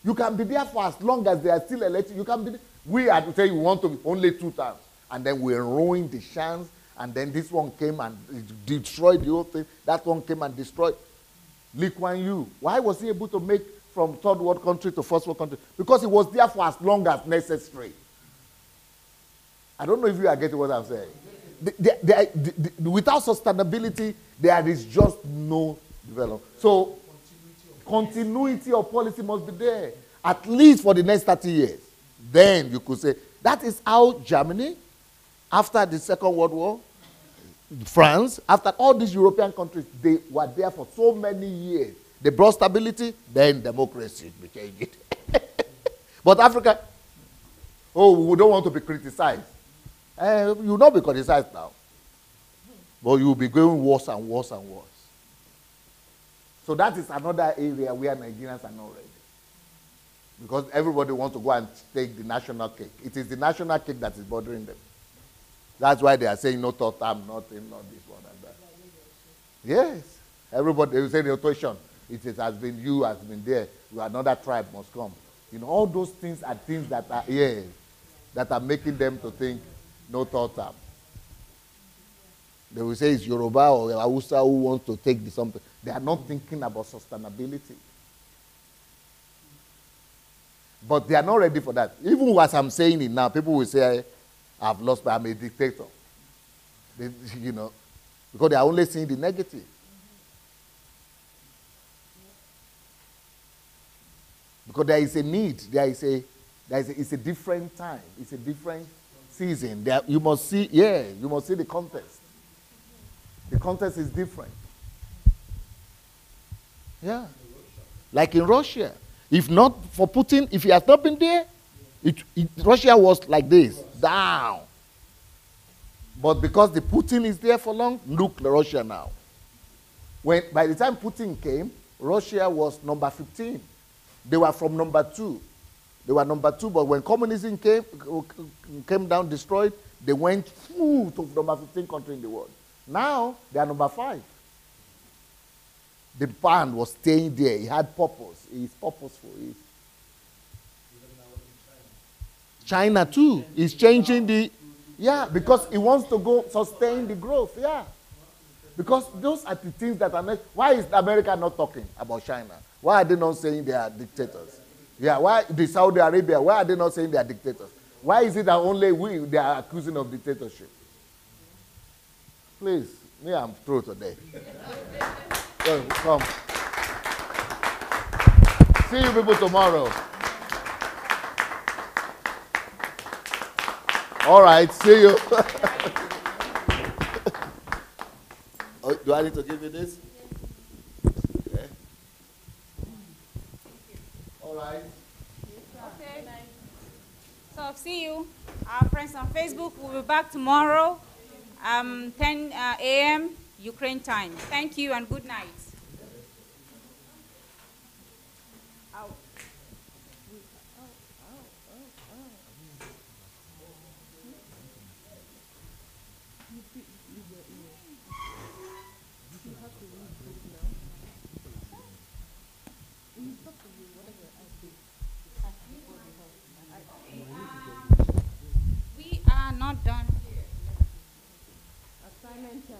You can be there for as long as they are still elected. You can be there. We are to say you want to be only 2 times. And then we ruined the chance. And then this one came and destroyed the whole thing. That one came and destroyed. Lee Kuan Yew. Why was he able to make from 3rd world country to 1st world country? Because he was there for as long as necessary. I don't know if you are getting what I'm saying. Without sustainability, there is just no development. So, continuity of policy must be there, at least for the next 30 years. Then you could say, that is how Germany, after the Second World War, France, after all these European countries, they were there for so many years. They brought stability, then democracy became it. But Africa, we don't want to be criticized. You will not be criticized now. But you will be going worse and worse and worse. So that is another area where Nigerians are not ready. Because everybody wants to go and take the national cake. It is the national cake that is bothering them. That's why they are saying no third term, nothing, not this one and that. Yes. Everybody, they will say the rotation. Has been you, has been there. Another tribe must come. All those things are things that are, that are making them to think no third term. They will say it's Yoruba or Hausa who wants to take something. They are not thinking about sustainability. But they are not ready for that. Even as I'm saying it now, people will say, I'm a dictator. Because they are only seeing the negative. Because there is a need. It's a different time. It's a different season. You must see the context. The context is different. Yeah. Like in Russia. If not for Putin, if he has not been there, Russia was like this, down. But because the Putin is there for long, look Russia now. By the time Putin came, Russia was number 15. They were from number 2. They were number 2, but when communism came down, destroyed, they went to number 15 country in the world. Now, they are number 5. The band was staying there. He had purpose. He is purposeful. China too is changing because he wants to sustain the growth. Yeah. Because those are the things that are not. Why is America not talking about China? Why are they not saying they are dictators? Yeah, why the Saudi Arabia, why are they not saying they are dictators? Why is it that only they are accusing of dictatorship? Please, I'm through today. Come. See you people tomorrow. All right, see you. Do I need to give you this? Okay. All right. Okay. So see you. Our friends on Facebook will be back tomorrow, 10 a.m. Ukraine time. Thank you and good night. not done here. Assignment 10.